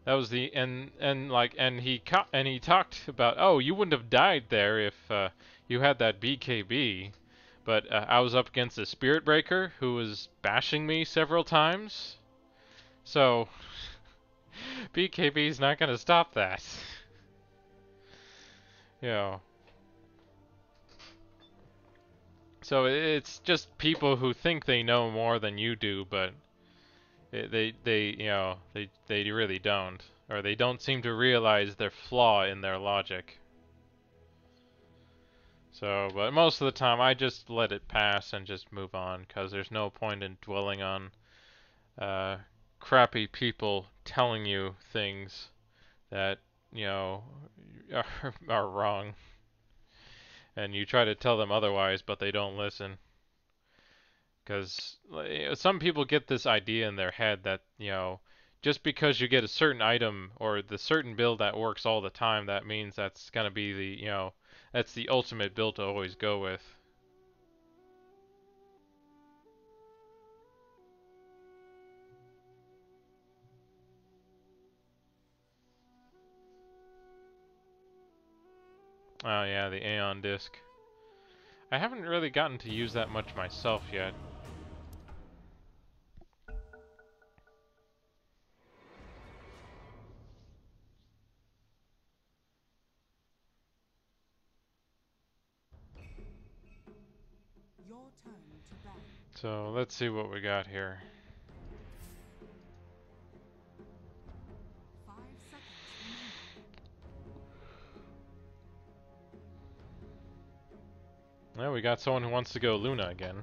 Speaker 1: that was the and he talked about, oh, you wouldn't have died there if you had that BKB, but I was up against a Spirit Breaker who was bashing me several times, so BKB is not gonna stop that. You know. So it's just people who think they know more than you do, but they really don't, or they don't seem to realize their flaw in their logic. So, but most of the time I just let it pass and just move on, because there's no point in dwelling on crappy people telling you things that, you know, are wrong. And you try to tell them otherwise, but they don't listen. Because some people get this idea in their head that, you know, just because you get a certain item or the certain build that works all the time, that means that's going to be the, you know, that's the ultimate build to always go with. Oh yeah, the Aeon Disc. I haven't really gotten to use that much myself yet.
Speaker 4: Your turn to bat.
Speaker 1: So let's see what we got here.
Speaker 4: 5 seconds remaining.
Speaker 1: Well, we got someone who wants to go Luna again.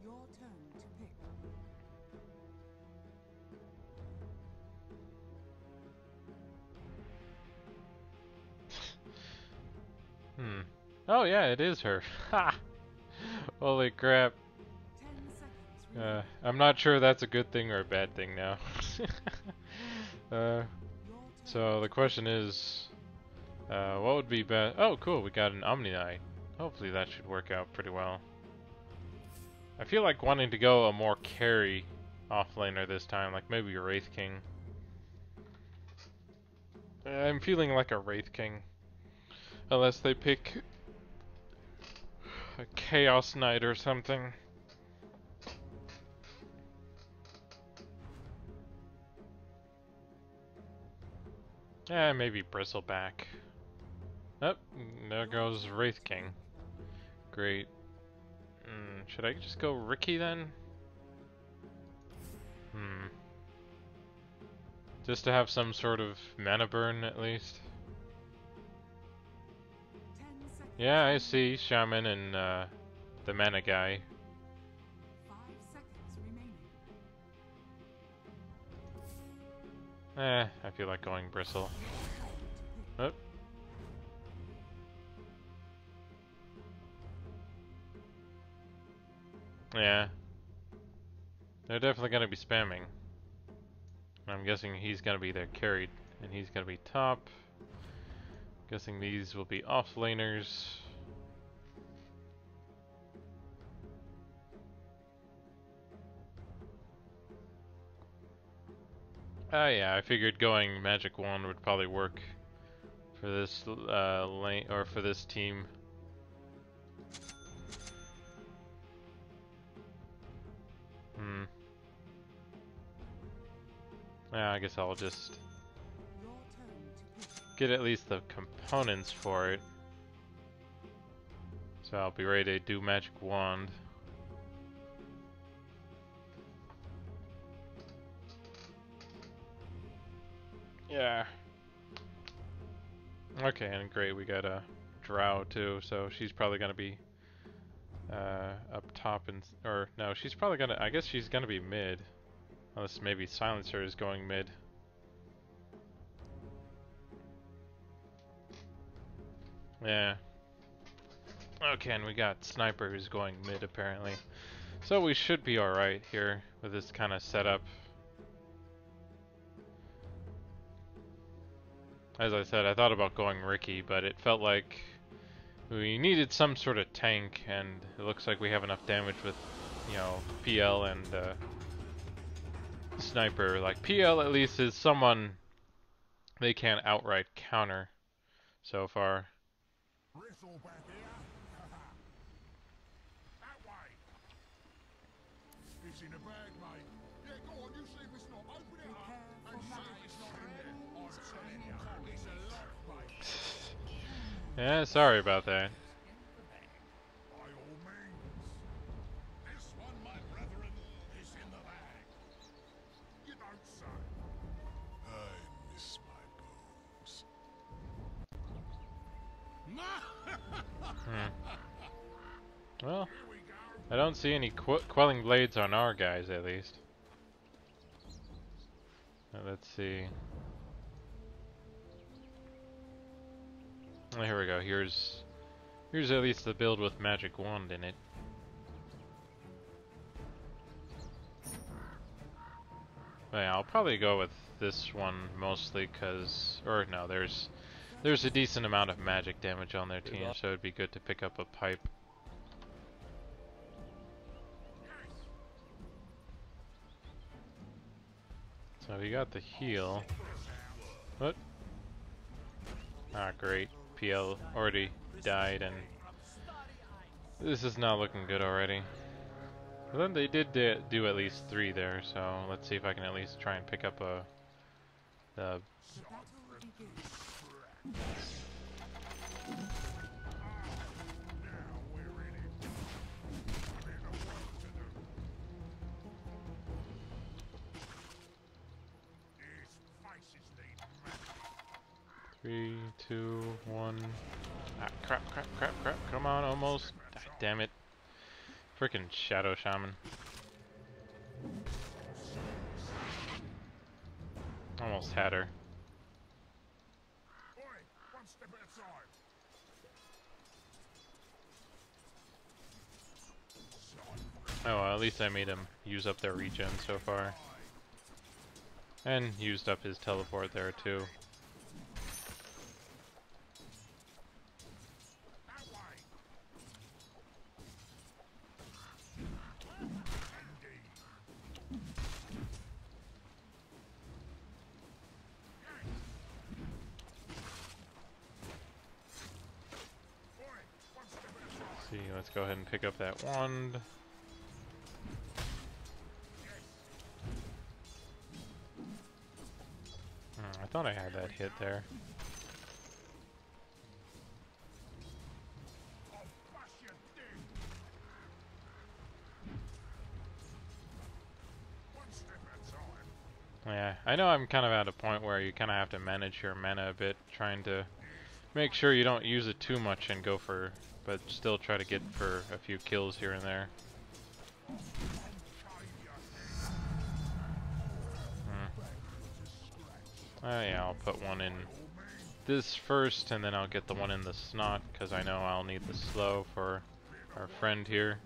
Speaker 4: Your turn to pick.
Speaker 1: Oh yeah, it is her. Ha! Holy crap.
Speaker 4: 10 seconds remaining.
Speaker 1: I'm not sure that's a good thing or a bad thing now.
Speaker 4: Your turn.
Speaker 1: So the question is, what would be best? Oh, cool, we got an Omni Knight. Hopefully that should work out pretty well. I feel like wanting to go a more carry offlaner this time, like maybe a Wraith King. I'm feeling like a Wraith King. Unless they pick a Chaos Knight or something. Maybe Bristleback. Oh, there goes Wraith King. Great. Should I just go Ricky then? Just to have some sort of mana burn at least.
Speaker 4: 10 seconds.
Speaker 1: Yeah, I see Shaman and the mana guy.
Speaker 4: 5 seconds remaining.
Speaker 1: I feel like going Bristle. Oh. Yeah. They're definitely gonna be spamming. I'm guessing he's gonna be there carried, and he's gonna be top. Guessing these will be offlaners. Yeah, I figured going Magic Wand would probably work for this lane or for this team. Yeah, I guess I'll just
Speaker 4: Your turn to pick.
Speaker 1: get at least the components for it. So I'll be ready to do Magic Wand. Yeah. Okay, and great, we got a Drow too, so she's probably gonna be up top and or no, she's probably gonna. I guess she's gonna be mid, unless maybe Silencer is going mid. Yeah. Okay, and we got Sniper who's going mid apparently, so we should be all right here with this kind of setup. As I said, I thought about going Riki, but it felt like we needed some sort of tank, and it looks like we have enough damage with, you know, PL and Sniper. Like, PL at least is someone they can't outright counter so far.
Speaker 3: Bristle back here. That way. It's in a bag, mate. Yeah, go on, you see if it's not. Open it up and see if it's not in there. I'm telling you, it's a lot, mate.
Speaker 1: Yeah, sorry about that.
Speaker 3: By all means. This one, my brethren, is in the bag. You don't say. I miss my bones.
Speaker 1: Well, I don't see any quelling blades on our guys, at least. Let's see. Oh, here we go. Here's at least the build with magic wand in it. But yeah, I'll probably go with this one mostly because, or no, there's a decent amount of magic damage on their team, so it'd be good to pick up a pipe. So we got the heal. What? Ah, great. PL already died, and this is not looking good already. But then they did do at least 3 there, so let's see if I can at least try and pick up a the.
Speaker 4: The battle begins.
Speaker 1: 3, 2, 1. Ah, crap. Come on, almost. Ah, damn it. Frickin' Shadow Shaman. Almost had her.
Speaker 3: Oi, one step at a time.
Speaker 1: Oh, well, at least I made him use up their regen so far. And used up his teleport there too. See, let's go ahead and pick up that wand. I thought I had that hit there. Yeah, I know I'm kind of at a point where you kind of have to manage your mana a bit, trying to make sure you don't use it too much and go for, but still try to get for a few kills here and there. Oh yeah, I'll put one in this first, and then I'll get the one in the snot, because I know I'll need the slow for our friend here.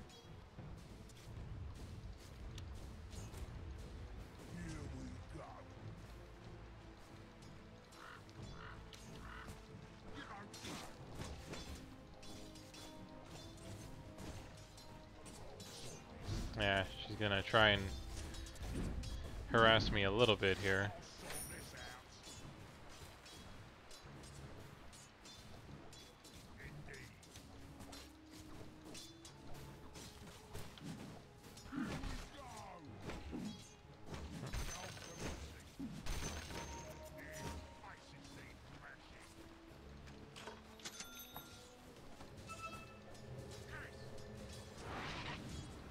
Speaker 1: Yeah, she's gonna try and harass me a little bit here.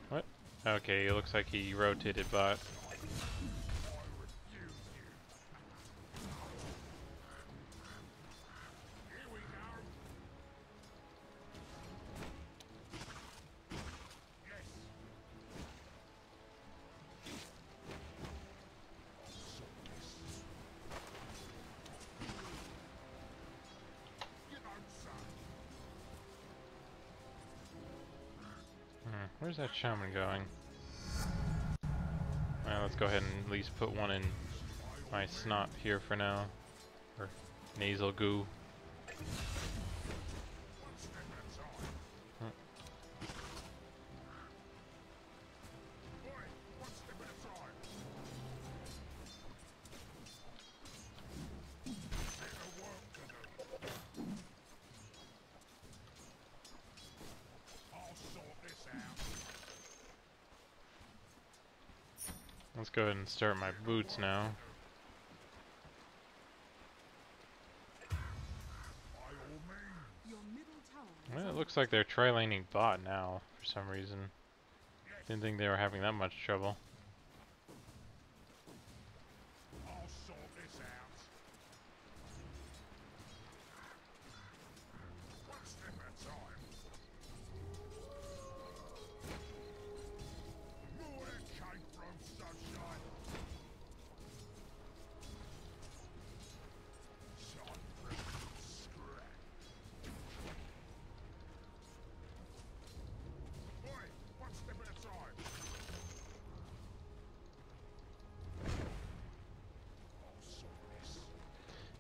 Speaker 1: What? Okay, it looks like he rotated bot. Where's that shaman going? Well, let's go ahead and at least put one in my snot here for now. Or nasal goo. Let's go ahead and start my boots now.
Speaker 4: Your middle tower is
Speaker 1: Well, it looks like they're tri-laning bot now for some reason. Didn't think they were having that much trouble.
Speaker 3: I'll sort this out. One step at a time. Nowhere came from sunshine. Shine through scrap. Oi, one step at a time. I'll sort this.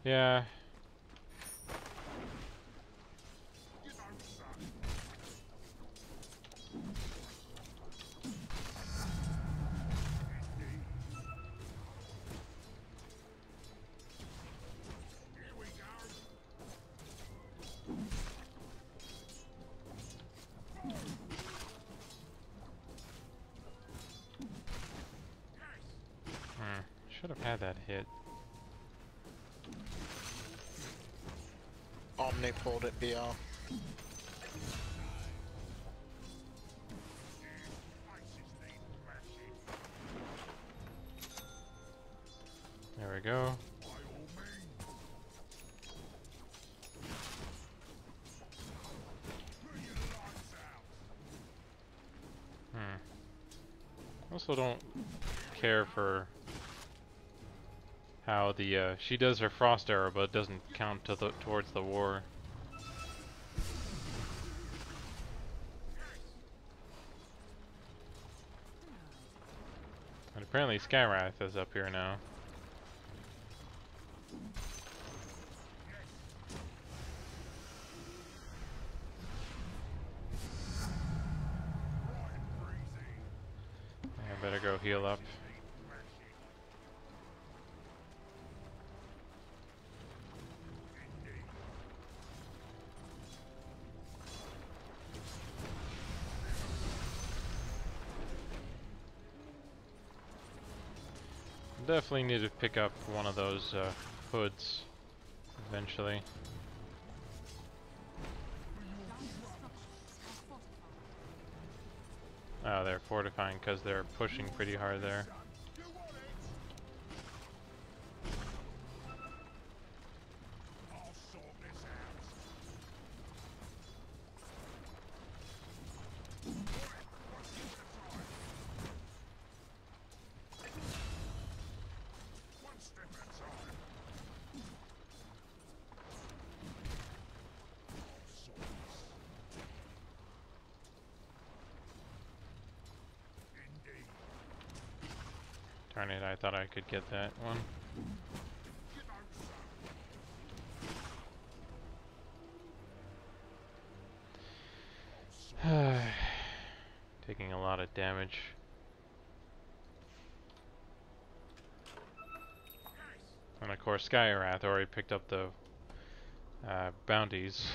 Speaker 1: Yeah,
Speaker 3: You don't say. Here we go.
Speaker 1: should have had that hit.
Speaker 9: Omni pulled it BR.
Speaker 3: Faces need mashing.
Speaker 1: There we go.
Speaker 3: By all means. Put your lights out.
Speaker 1: Also don't care for how the she does her frost arrow, but it doesn't count to towards the war. And apparently Skywrath is up here now. I better go heal up. Definitely need to pick up one of those hoods eventually. Oh, they're fortifying because they're pushing pretty hard there.
Speaker 3: You want it? I'll sort this out. One step at a time. I'll sort this. Indeed.
Speaker 1: Darn it, I thought I could get that one.
Speaker 3: You don't say.
Speaker 1: Taking a lot of damage. And of course Skywrath already picked up the bounties.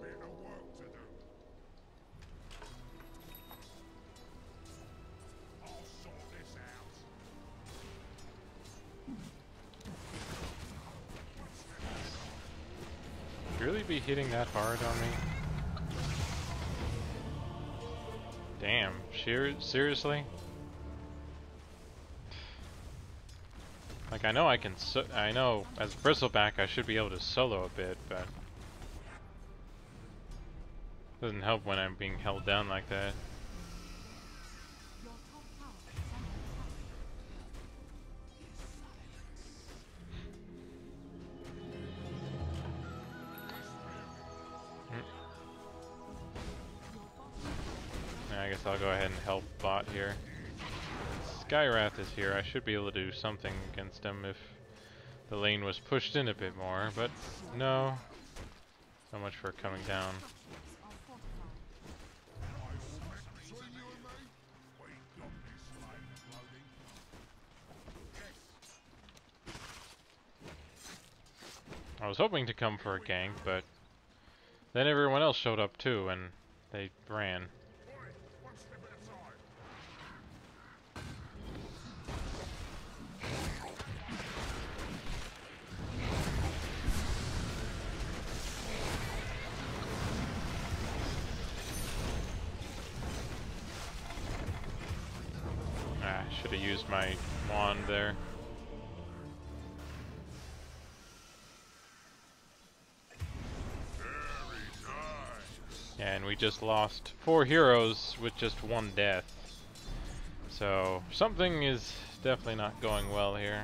Speaker 3: Bit of work to do. I'll sort this out.
Speaker 1: Really be hitting that hard on me? Damn, seriously? Like I know I can I know as Bristleback I should be able to solo a bit, but doesn't help when I'm being held down like that.
Speaker 4: your top tower is under attack.
Speaker 1: I guess I'll go ahead and help bot here. Skywrath is here. I should be able to do something against him if the lane was pushed in a bit more, but no. So much for coming down. I was hoping to come for a gank, but then everyone else showed up too, and they ran. Should have used my wand there. And we just lost 4 heroes with just 1 death. So something is definitely not going well here.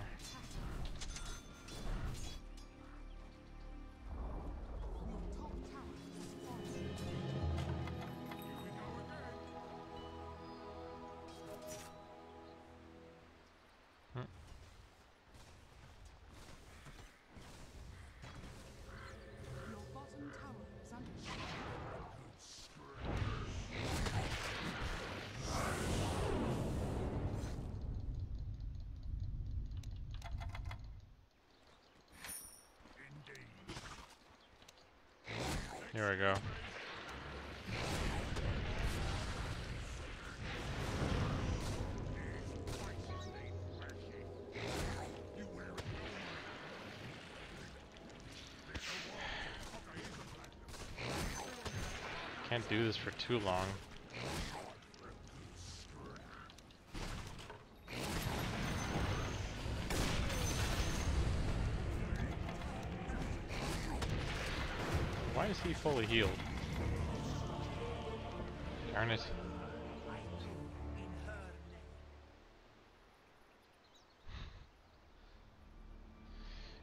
Speaker 1: Here we go. Can't do this for too long. Why is he fully healed? Darn it.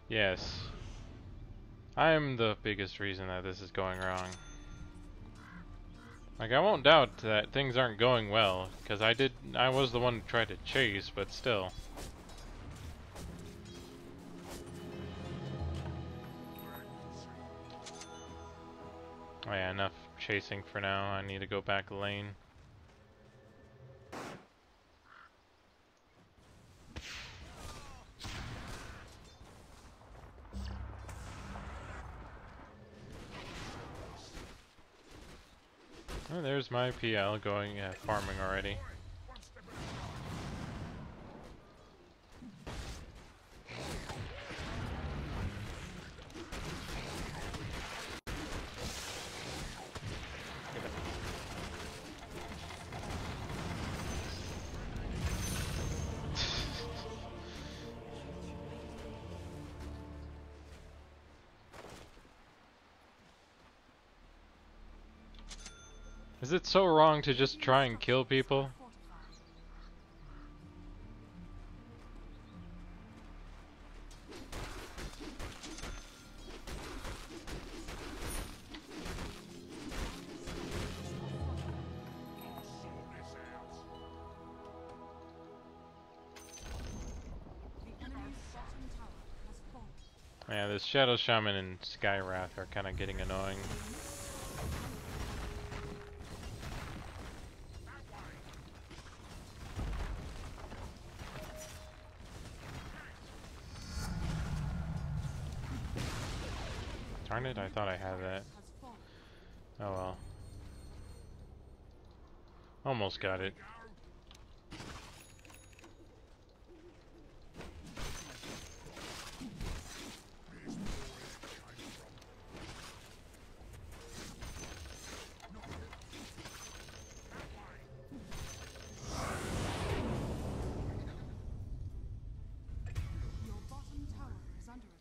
Speaker 1: Yes. I'm the biggest reason that this is going wrong. Like, I won't doubt that things aren't going well, because I was the one who tried to chase, but still. Oh yeah, enough chasing for now. I need to go back lane. Oh, there's my PL going farming already. Is it so wrong to just try and kill people? Yeah, this Shadow Shaman and Skywrath are kind of getting annoying. Darn it, I thought I had that. Oh well. Almost got it.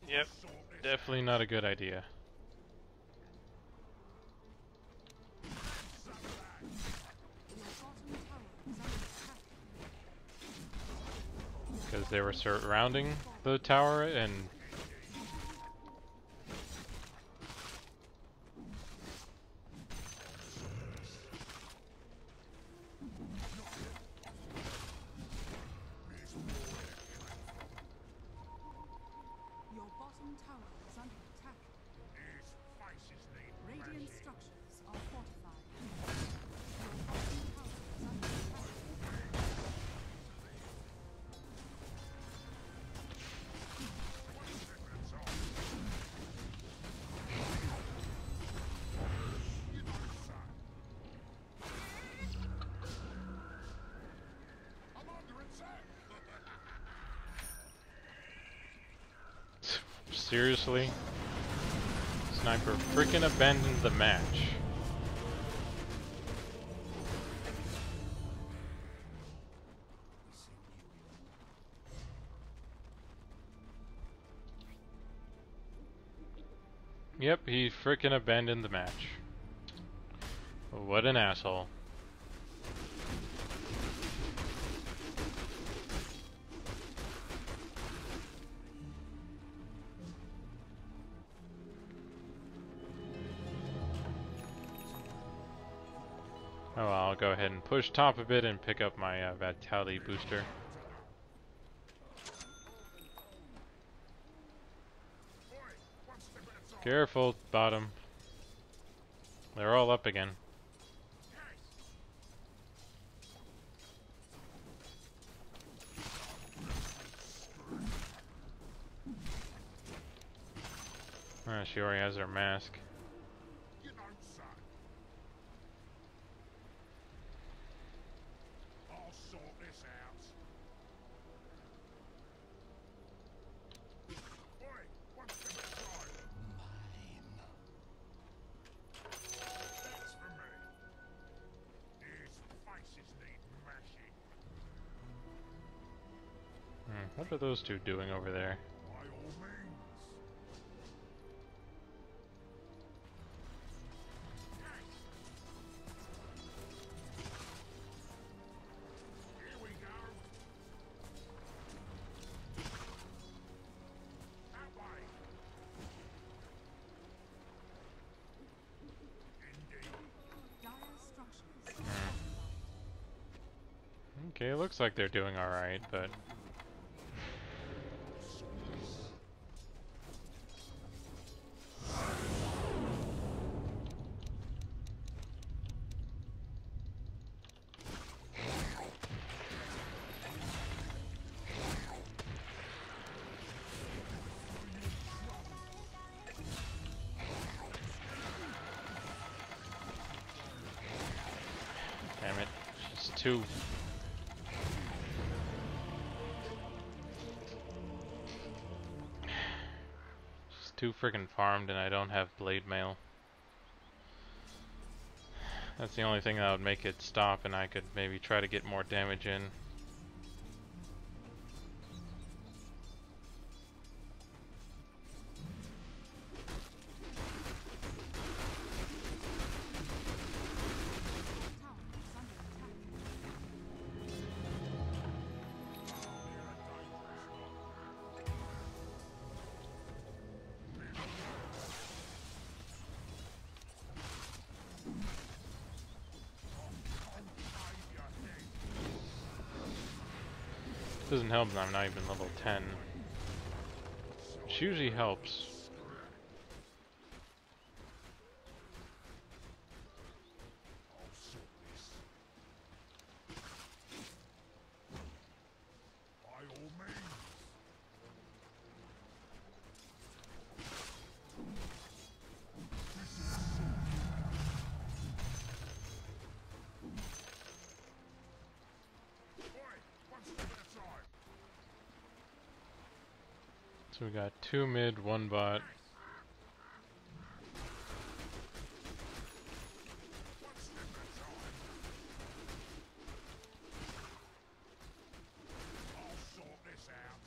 Speaker 1: Yep, definitely not a good idea. Because they were surrounding the tower and seriously? Sniper freaking abandoned the match. Yep, he freaking abandoned the match. What an asshole. Oh well, I'll go ahead and push top a bit and pick up my Vitality booster. Careful, bottom. They're all up again. She already has her mask.
Speaker 3: You don't say. I'll sort this out. Oi, one step aside. That's for me. These faces need mashing.
Speaker 1: What are those two doing over there?
Speaker 3: By all means. Here we go. That way. Indeed.
Speaker 4: Dire structures.
Speaker 1: Okay, it looks like they're doing alright, but... Damn it, she's too... She's too freaking farmed and I don't have blade mail. That's the only thing that would make it stop and I could maybe try to get more damage in. Doesn't help that I'm not even level 10. Which usually helps.
Speaker 3: By all means. Oi, one step aside.
Speaker 1: So we got 2 mid, 1 bot.
Speaker 3: One step aside. I'll sort this out.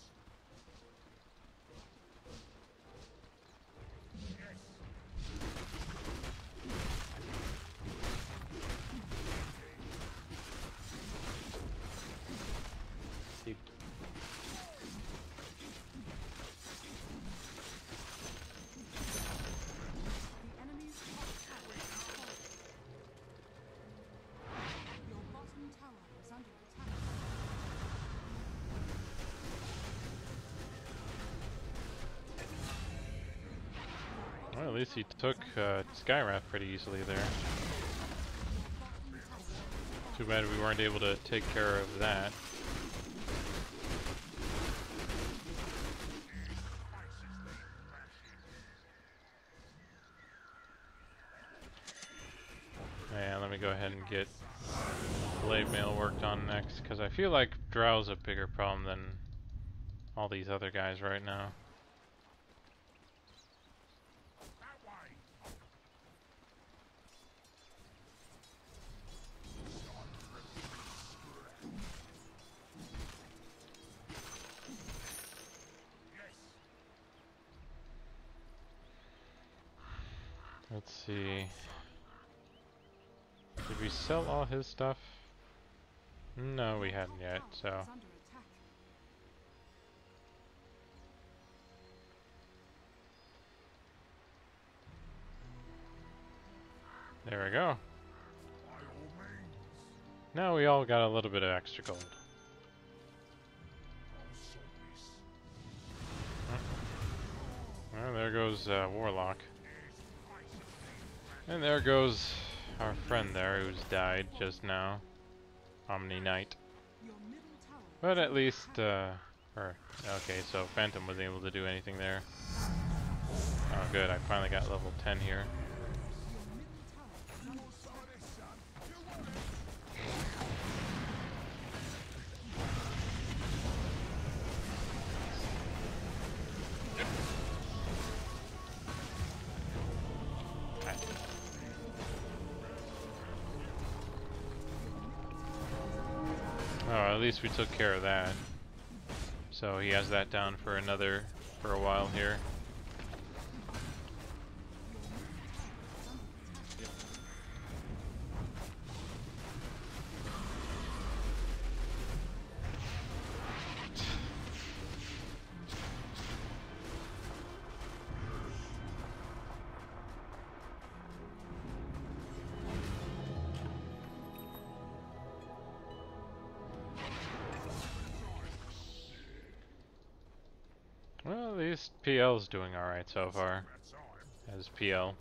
Speaker 3: Yes.
Speaker 4: The enemy's top tower is falling. Your bottom tower is under attack.
Speaker 1: Well, at least he took Skywrath pretty easily there. Too bad we weren't able to take care of that. Yeah, let me go ahead and get blade mail worked on next, because I feel like Drow's a bigger problem than all these other guys right now. see. Did we sell all his stuff? No, we hadn't yet, so.
Speaker 4: Is under attack.
Speaker 1: There we go.
Speaker 3: By all means.
Speaker 1: Now we all got a little bit of extra gold.
Speaker 3: I'll sort this.
Speaker 1: Well, there goes Warlock.
Speaker 3: There's faces being
Speaker 1: And there goes our friend there who's died just now. Omni Knight.
Speaker 4: Your middle tower.
Speaker 1: But at least, okay, so Phantom wasn't able to do anything there. Oh good, I finally got level 10 here.
Speaker 4: Your middle tower is under
Speaker 1: Oh, at least we took care of that. So he has that down for a while here. Well, at least PL's doing alright so far.
Speaker 3: that time.
Speaker 1: As PL.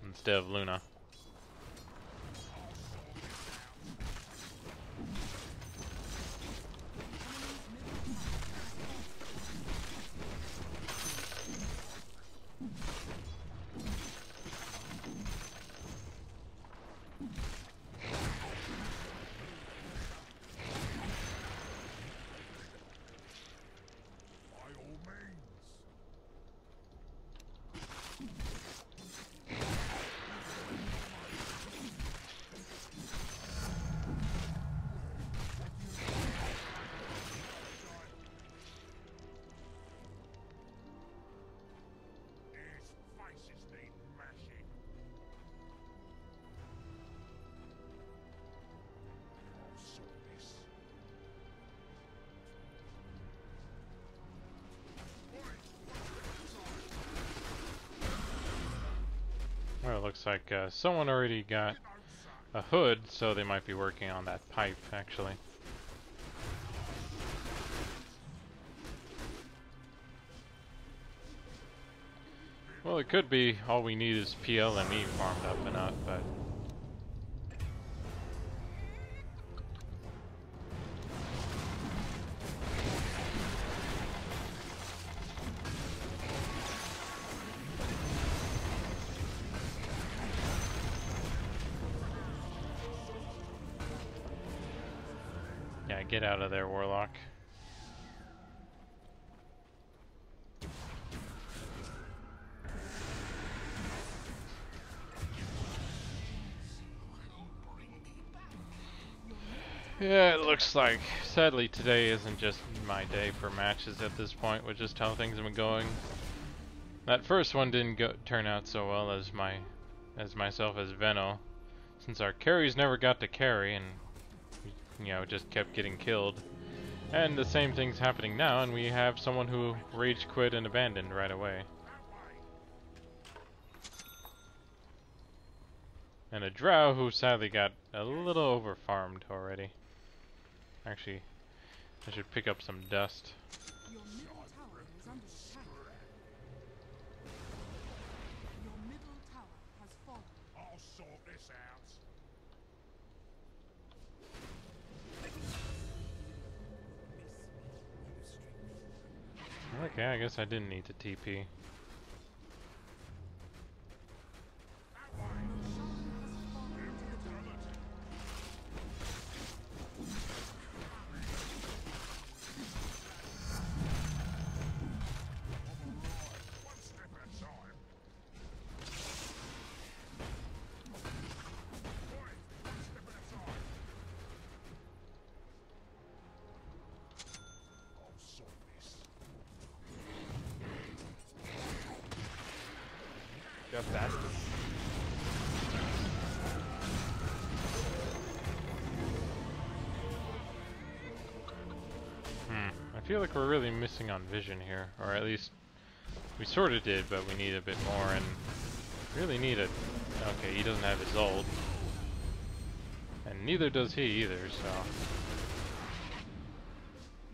Speaker 1: Instead of Luna.
Speaker 3: By all means. There's faces need mashing. I'll sort this.
Speaker 1: Well, it looks like someone already got a hood, so they might be working on that pipe, actually. Well, it could be all we need is PL and me farmed up enough, but... Yeah, get out of there, Warlock. Yeah, it looks like, sadly, today isn't just my day for matches at this point, with just how things have been going. That first one didn't turn out so well as myself as Veno, since our carries never got to carry and, you know, just kept getting killed. And the same thing's happening now, and we have someone who rage quit and abandoned right away. And a drow who sadly got a little over farmed already. Actually, I should pick up some dust.
Speaker 4: Your middle tower is under attack. Your middle tower has fallen.
Speaker 3: I'll sort this out.
Speaker 1: Okay, I guess I didn't need to TP.
Speaker 3: One step at a time. Right, one step at a time. I'll sort this.
Speaker 7: You have fastest?
Speaker 1: feel like we're really missing on vision here, or at least we sort of did, but we need a bit more, and really need a... Okay, he doesn't have his ult. And neither does he either, so...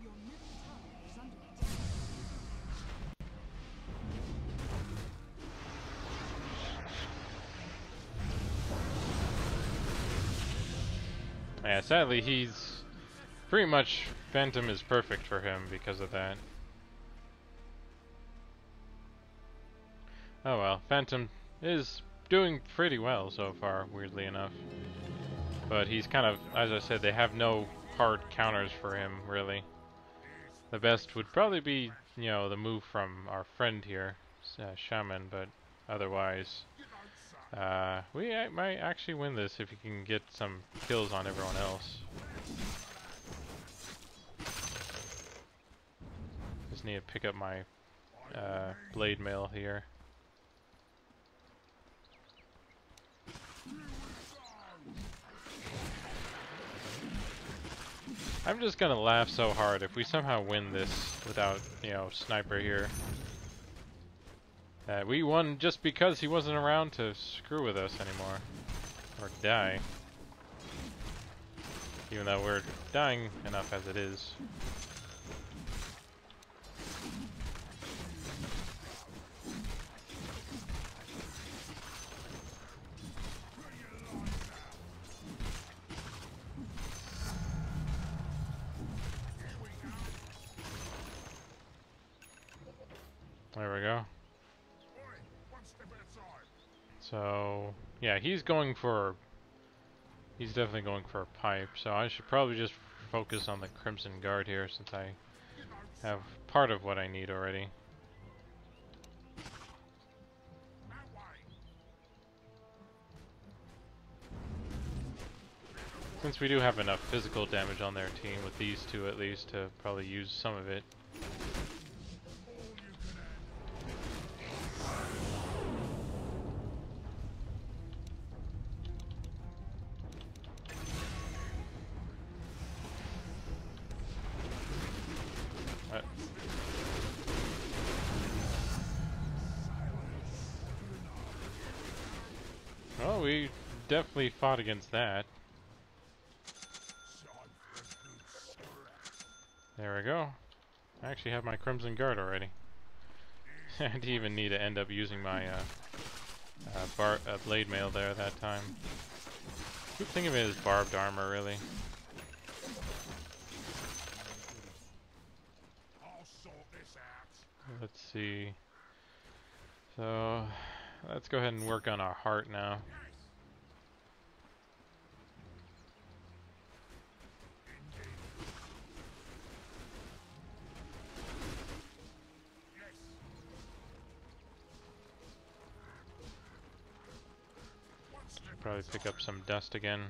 Speaker 4: Your middle tower is under attack.
Speaker 1: Yeah, sadly he's... Pretty much Phantom is perfect for him because of that. Oh well, Phantom is doing pretty well so far, weirdly enough. But he's kind of, as I said, they have no hard counters for him, really. The best would probably be, you know, the move from our friend here, Shaman, but otherwise, we might actually win this if we can get some kills on everyone else. Just need to pick up my blade mail here. I'm just gonna laugh so hard if we somehow win this without, you know, Sniper here. We won just because he wasn't around to screw with us anymore. Or die. Even though we're dying enough as it is. There we go. So, yeah, he's definitely going for a pipe, so I should probably just focus on the Crimson Guard here since I have part of what I need already. Since we do have enough physical damage on their team with these two at least to probably use some of it. Well, we definitely fought against that. There we go. I actually have my Crimson Guard already. I didn't even need to end up using my blade mail there that time. I keep thinking of it as barbed armor, really. Let's see. So, let's go ahead and work on our heart now. Probably pick up some dust again.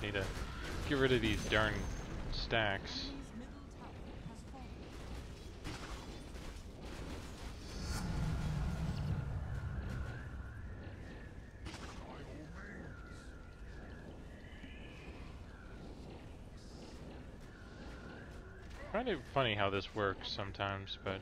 Speaker 1: Need to get rid of these darn stacks. Kind of funny how this works sometimes, but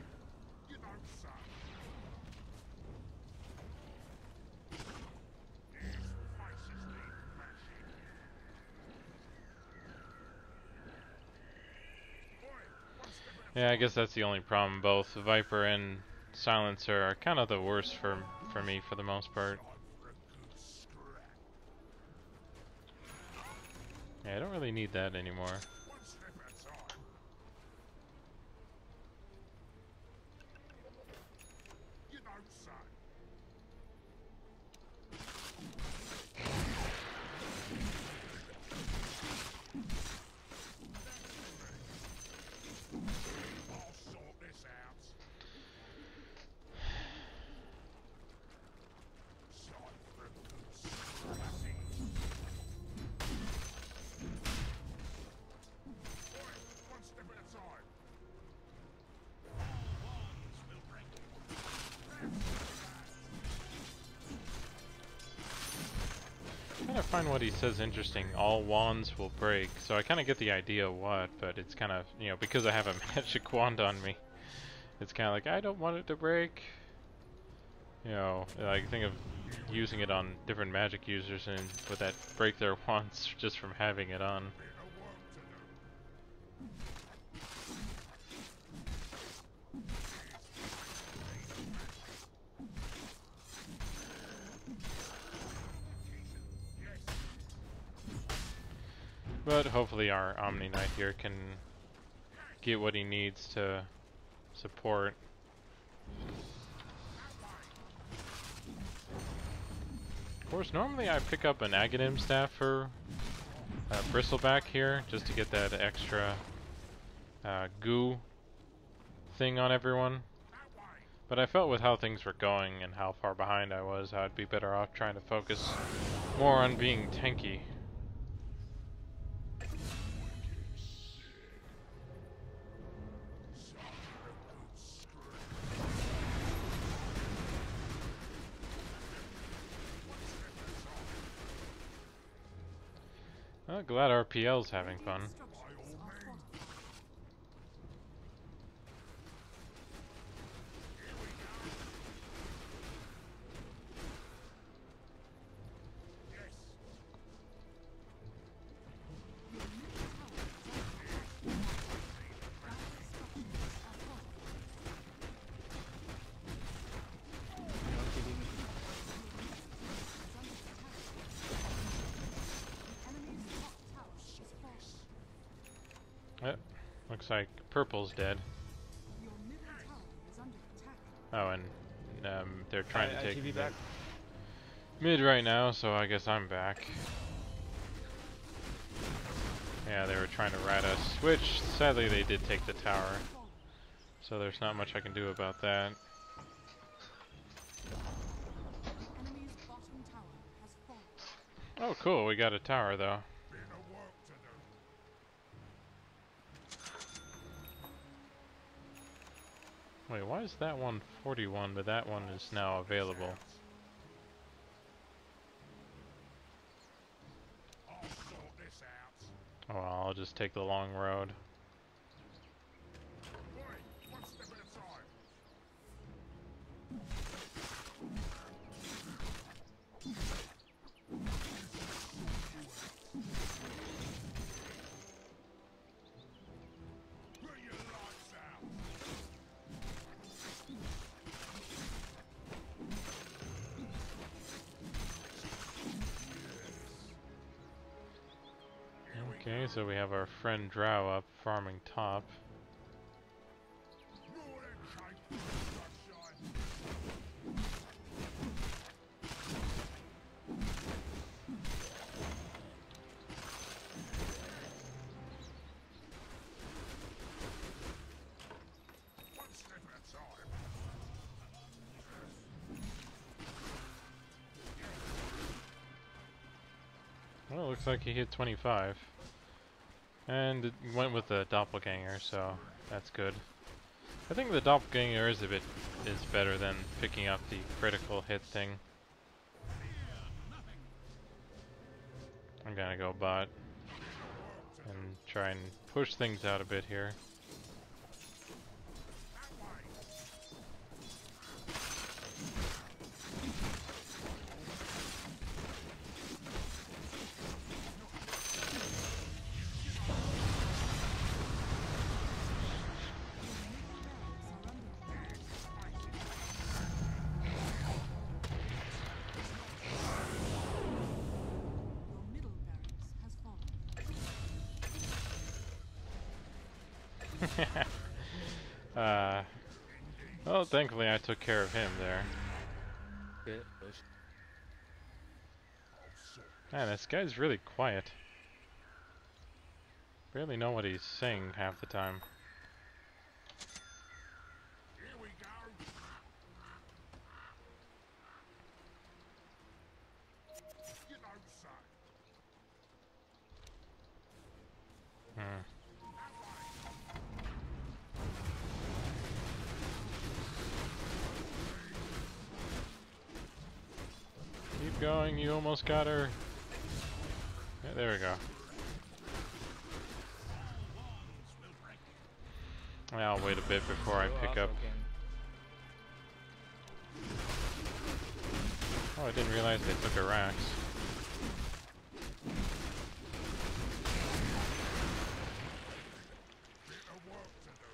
Speaker 1: yeah, I guess that's the only problem. Both Viper and Silencer are kind of the worst for me for the most part. Yeah, I don't really need that anymore.
Speaker 3: One step at a time. You don't say. I'll sort this out. Cypher conspiracy. Oi, one step at a time. All wands will break.
Speaker 1: I kind of find what he says interesting. All wands will break. So I kind of get the idea of what, but it's kind of, you know, because I have a magic wand on me, it's kind of like, I don't want it to break. You know, like think of using it on different magic users and would that break their wands just from having it on.
Speaker 3: Bit of work to do. Yes.
Speaker 1: But hopefully our Omni Knight here can get what he needs to support. Of course, normally I pick up an Aghanim staff for Bristleback here, just to get that extra goo thing on everyone. But I felt with how things were going and how far behind I was, I'd be better off trying to focus more on being tanky. Well, glad RPL's having fun.
Speaker 4: Structures are fortified.
Speaker 3: Yes.
Speaker 4: Your middle tower is under attack. Dire structures are fortified. Enemy's top tower is falling.
Speaker 1: Looks like purple's dead.
Speaker 4: Your middle tower is under attack.
Speaker 1: Oh, and they're trying to take
Speaker 8: ITV back.
Speaker 1: mid right now, so I guess I'm back. Yeah, they were trying to rat us, which sadly they did take the tower,
Speaker 4: Falling.
Speaker 1: so there's not much I can do about that.
Speaker 4: Enemy's bottom tower has fallen.
Speaker 1: Oh, cool, we got a tower though.
Speaker 3: Bit of work to do.
Speaker 1: Wait, why is that one 41, but that one is now available?
Speaker 3: I'll sort this out.
Speaker 1: Oh, well, I'll just take the long road.
Speaker 3: Oi, one step at a time. Put your lights out.
Speaker 1: Okay, so we have our friend Drow up farming top.
Speaker 3: More than cake, sunshine. One step at a time.
Speaker 1: Well, it looks like he hit 25. And it went with the doppelganger, so that's good. I think the doppelganger is better than picking up the critical hit thing. I'm gonna go bot and try and push things out a bit here.
Speaker 4: Your middle barracks has fallen.
Speaker 1: Well, thankfully I took care of him there.
Speaker 8: Good push.
Speaker 1: Man, this guy's really quiet. Barely know what he's saying half the time.
Speaker 3: Here we go. You don't say.
Speaker 1: Hmm. Keep going, you almost got her. Yeah, there we go. I'll wait a bit before I pick up. Oh, I didn't realize they took a Rax.
Speaker 3: Bit of work to do.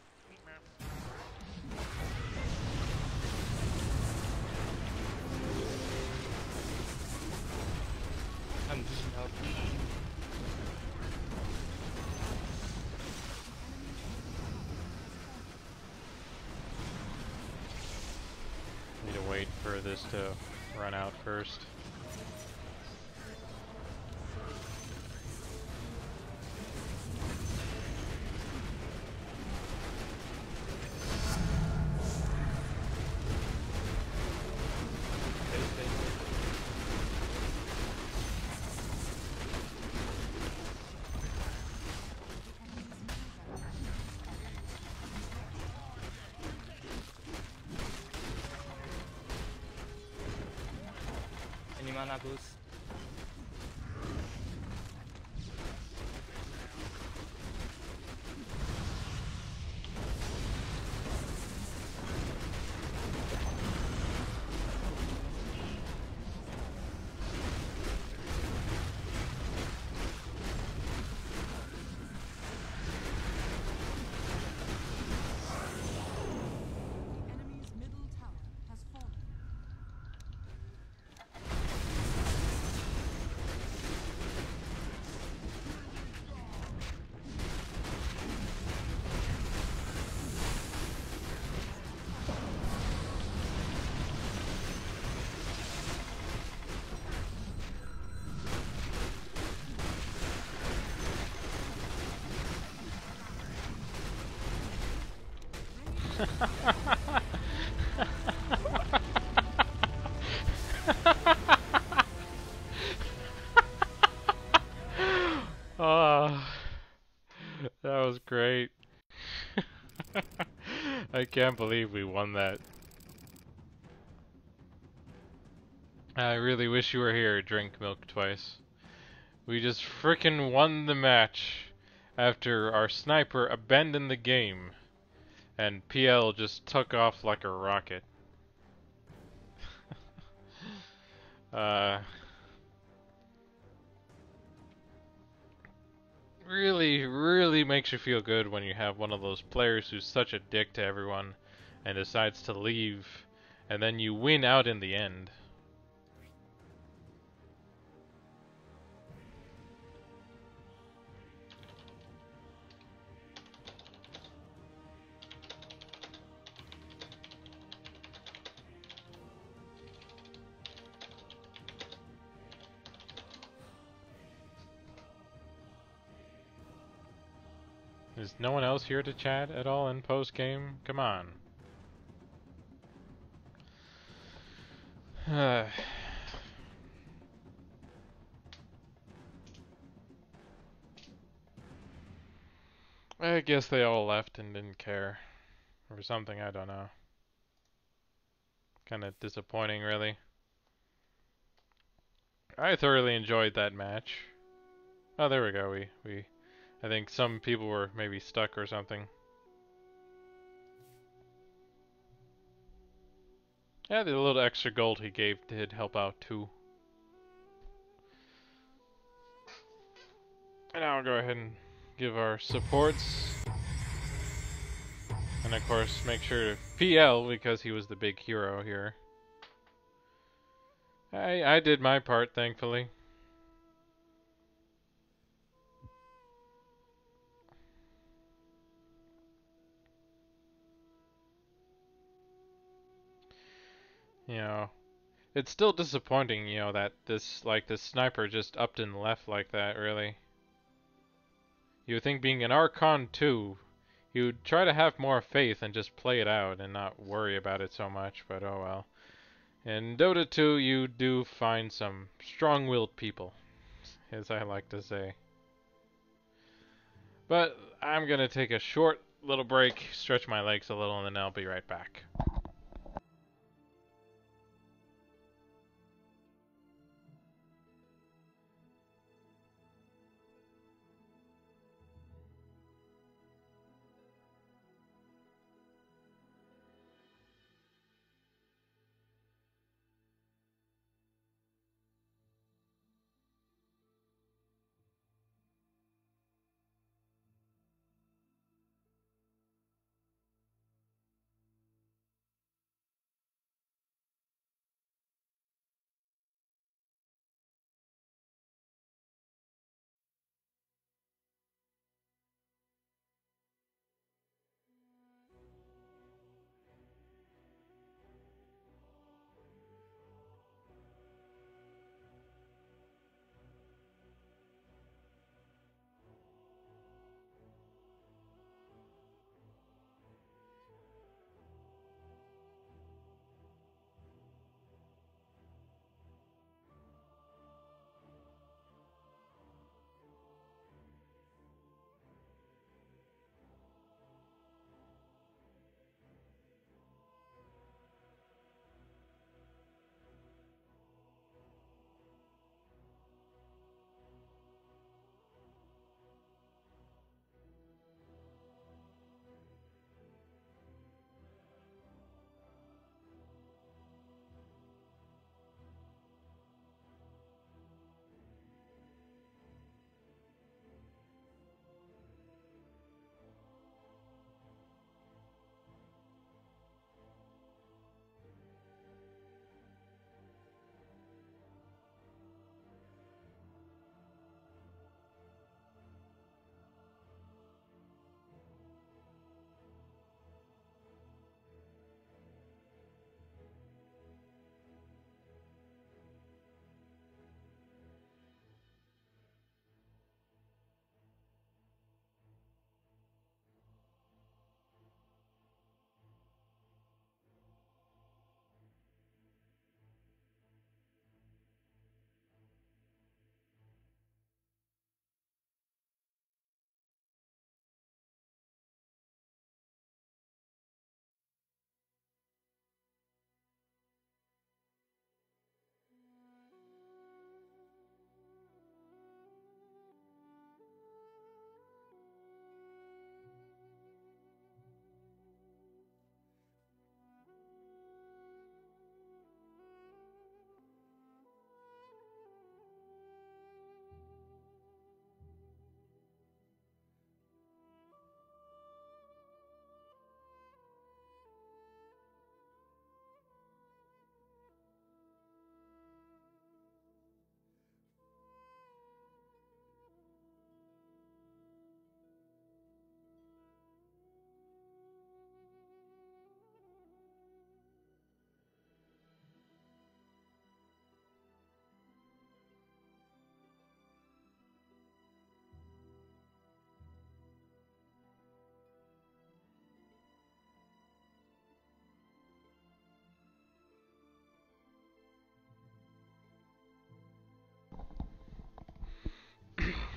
Speaker 8: I'm just out.
Speaker 1: Need to wait for this to run out first.
Speaker 8: Any mana boost?
Speaker 4: The enemy's middle tower has fallen.
Speaker 1: Oh, that was great. I can't believe we won that. I really wish you were here, Drink Milk Twice. We just frickin' won the match after our sniper abandoned the game and PL just took off like a rocket. Really makes you feel good when you have one of those players who's such a dick to everyone and decides to leave, and then you win out in the end. Is no one else here to chat at all in post-game? Come on. I guess they all left and didn't care. Or something, I don't know. Kinda disappointing, really. I thoroughly enjoyed that match. Oh, there we go. I think some people were maybe stuck or something. Yeah, the little extra gold he gave did help out too. And now I'll go ahead and give our supports. And of course, make sure to PL because he was the big hero here. I did my part, thankfully. You know, it's still disappointing, you know, that this sniper just upped and left like that, really. You would think being an Archon 2, you'd try to have more faith and just play it out and not worry about it so much, but oh well. In Dota 2, you do find some strong-willed people, as I like to say. But I'm gonna take a short little break, stretch my legs a little, and then I'll be right back.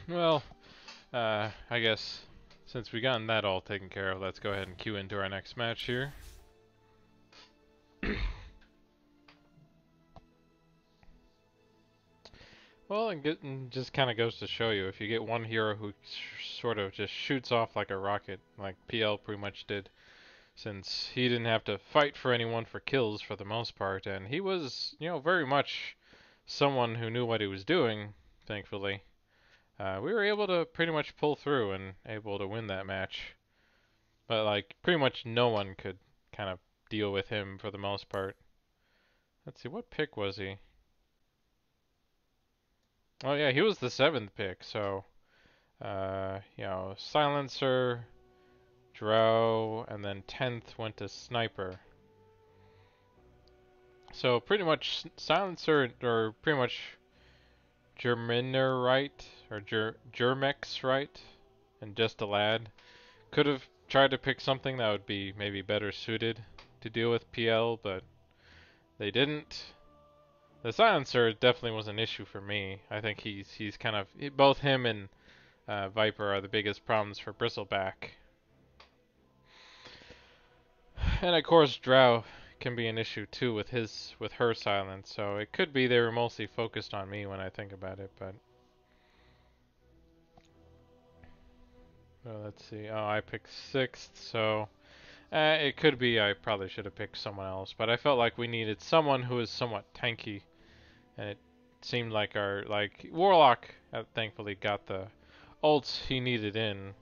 Speaker 1: Well, I guess since we gotten that all taken care of, let's go ahead and queue into our next match here. Well, and just kind of goes to show you, if you get one hero who sort of just shoots off like a rocket, like PL pretty much did, since he didn't have to fight for anyone for kills for the most part, and he was, you know, very much someone who knew what he was doing, thankfully. We were able to pretty much pull through and able to win that match. But like pretty much no one could kind of deal with him for the most part. Let's see, what pick was he? Oh yeah, he was the 7th pick, so you know, Silencer, Drow, and then 10th went to Sniper. So pretty much Silencer, or pretty much Germiner right, or Germex right, and Just a Lad. Could have tried to pick something that would be maybe better suited to deal with PL, but they didn't. The Silencer definitely was an issue for me. I think he's kind of, both him and Viper are the biggest problems for Bristleback. And of course Drow can be an issue too with her silence, so it could be they were mostly focused on me when I think about it, but let's see. Oh, I picked 6th, so it could be I probably should have picked someone else, but I felt like we needed someone who is somewhat tanky, and it seemed like our Warlock thankfully got the ults he needed in.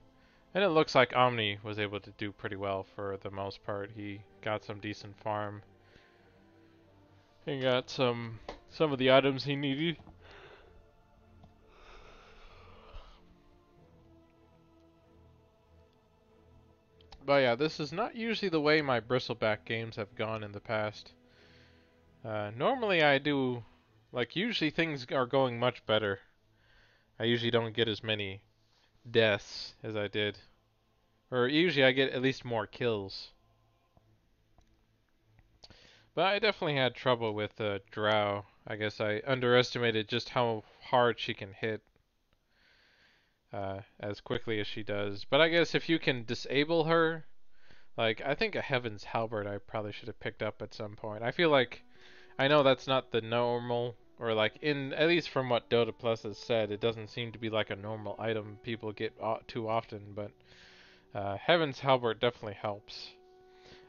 Speaker 1: And it looks like Omni was able to do pretty well for the most part. He got some decent farm. He got some of the items he needed. But yeah, this is not usually the way my Bristleback games have gone in the past. Normally I do, usually things are going much better. I usually don't get as many deaths as I did. Or usually I get at least more kills. But I definitely had trouble with Drow. I guess I underestimated just how hard she can hit as quickly as she does. But I guess if you can disable her, I think a Heaven's Halberd I probably should have picked up at some point. I feel like, I know that's not the normal, or at least from what Dota Plus has said, it doesn't seem to be like a normal item people get too often, but Heaven's Halberd definitely helps.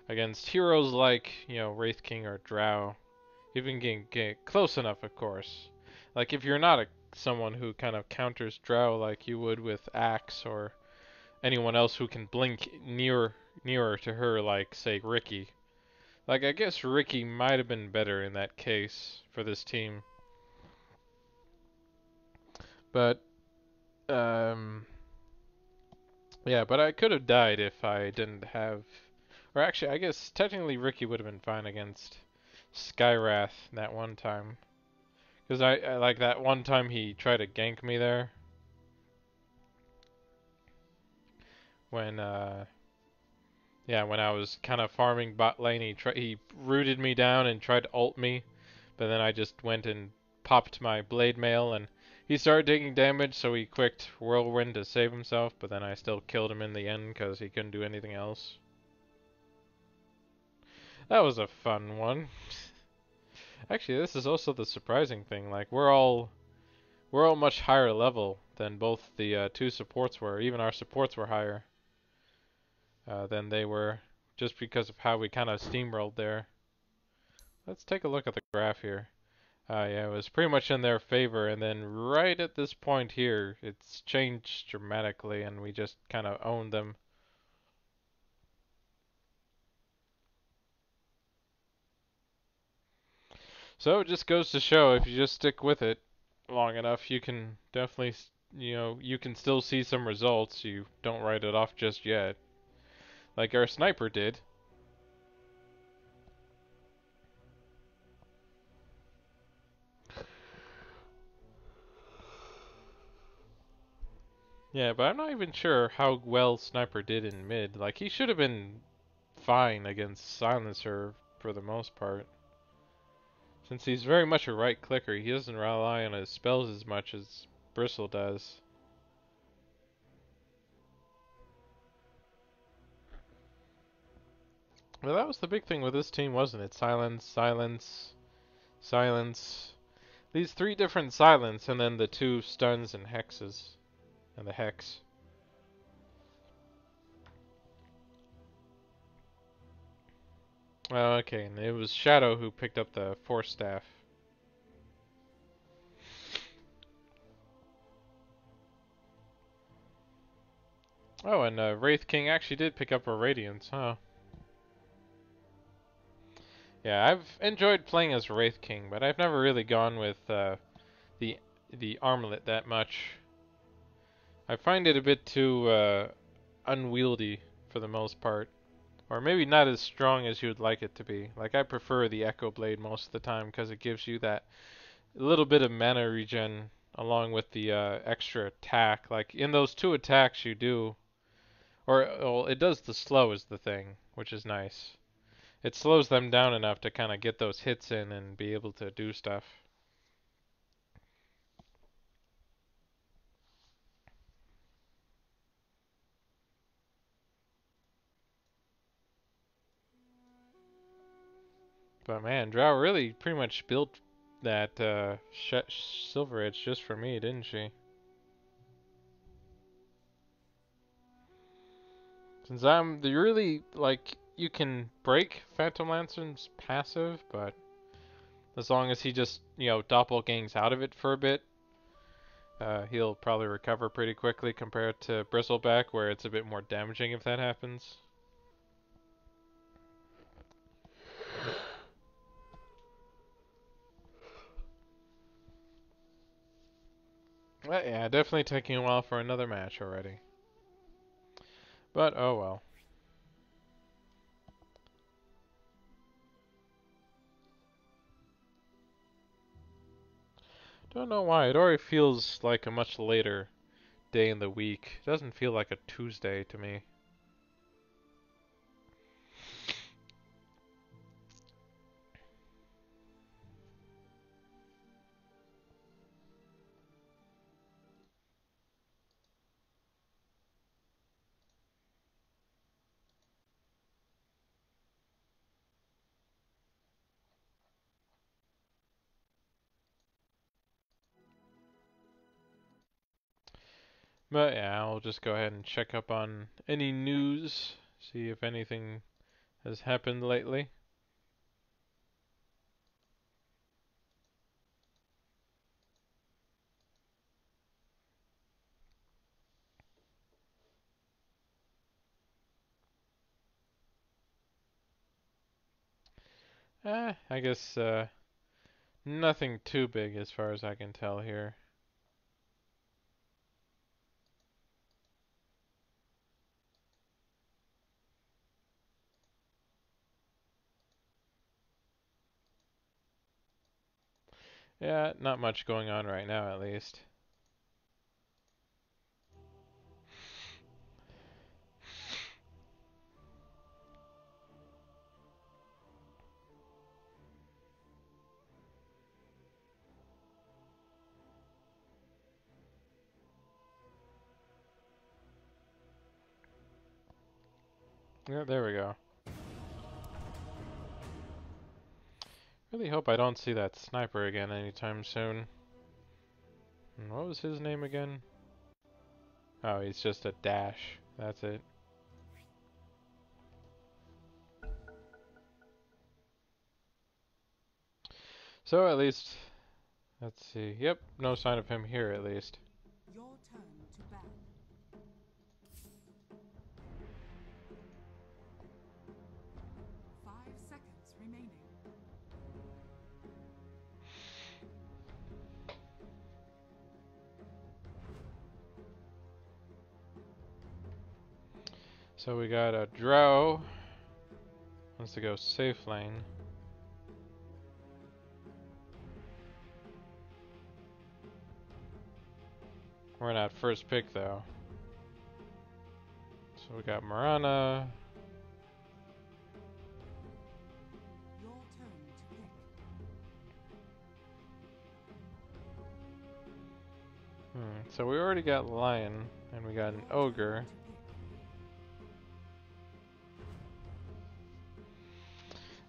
Speaker 1: Against heroes like, Wraith King or Drow, if you can get close enough, of course. If you're not someone who kind of counters Drow like you would with Axe, or anyone else who can blink nearer to her, say, Riki. I guess Riki might have been better in that case for this team. But, yeah, but I could have died if I didn't have... Or actually, I guess technically Riki would have been fine against Skywrath that one time. Because I like that one time he tried to gank me there. When, when I was kind of farming bot lane, he rooted me down and tried to ult me. But then I just went and popped my blade mail, and he started taking damage, so he quicked Whirlwind to save himself. But then I still killed him in the end because he couldn't do anything else. That was a fun one. Actually, this is also the surprising thing. We're all much higher level than both the two supports were. Even our supports were higher than they were, just because of how we kind of steamrolled there. Let's take a look at the graph here. Yeah, it was pretty much in their favor, and then right at this point here, it's changed dramatically, and we just kind of owned them. So it just goes to show, if you just stick with it long enough, you can definitely, you can still see some results. You don't write it off just yet, like our sniper did. Yeah, but I'm not even sure how well Sniper did in mid. He should have been fine against Silencer for the most part. Since he's very much a right clicker, he doesn't rely on his spells as much as Bristle does. Well, that was the big thing with this team, wasn't it? Silence, silence, silence. These 3 different silence, and then the 2 stuns and hexes. And the hex. Oh, okay, and it was Shadow who picked up the Force Staff. Oh, and Wraith King actually did pick up a Radiance, huh? Yeah, I've enjoyed playing as Wraith King, but I've never really gone with the armlet that much. I find it a bit too unwieldy for the most part. Or maybe not as strong as you would like it to be. Like, I prefer the Echo Blade most of the time because it gives you that little bit of mana regen along with the extra attack. Like, in those 2 attacks you do, or well, it does the slow is the thing, which is nice. It slows them down enough to kind of get those hits in and be able to do stuff. But man, Drow really pretty much built that Silver Edge just for me, didn't she? Since I'm the really like you can break Phantom Lancer's passive, but as long as he just doppelgangs out of it for a bit, he'll probably recover pretty quickly compared to Bristleback, where it's a bit more damaging if that happens. But yeah, definitely taking a while for another match already. But oh well. Don't know why, it already feels like a much later day in the week. It doesn't feel like a Tuesday to me. But yeah, I'll just go ahead and check up on any news, see if anything has happened lately. I guess nothing too big as far as I can tell here. Yeah, not much going on right now at least. Yeah, there we go. Really hope I don't see that sniper again anytime soon. And what was his name again? Oh, he's just a dash. That's it. So at least, let's see. Yep, no sign of him here at least.
Speaker 4: Your turn to ban. 5 seconds remaining.
Speaker 1: So we got a Drow. Wants to go safe lane. We're not first pick though. So we got Mirana.
Speaker 4: Your turn to pick.
Speaker 1: So we already got Lion, and we got an Ogre.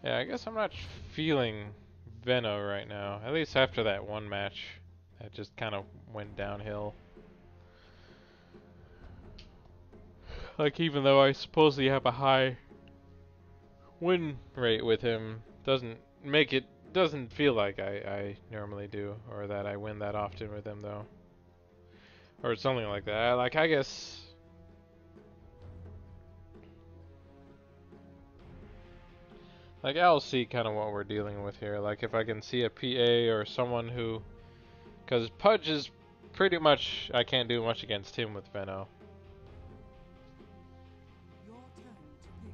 Speaker 1: Yeah, I guess I'm not feeling Veno right now. At least after that one match. That just kind of went downhill. Like, even though I supposedly have a high win rate with him, doesn't feel like I normally do, or that I win that often with him though. Or something like that. Like, I guess like I'll see kind of what we're dealing with here. Like if I can see a PA or someone who, because Pudge is pretty much, I can't do much against him with Veno.
Speaker 4: Your turn to pick.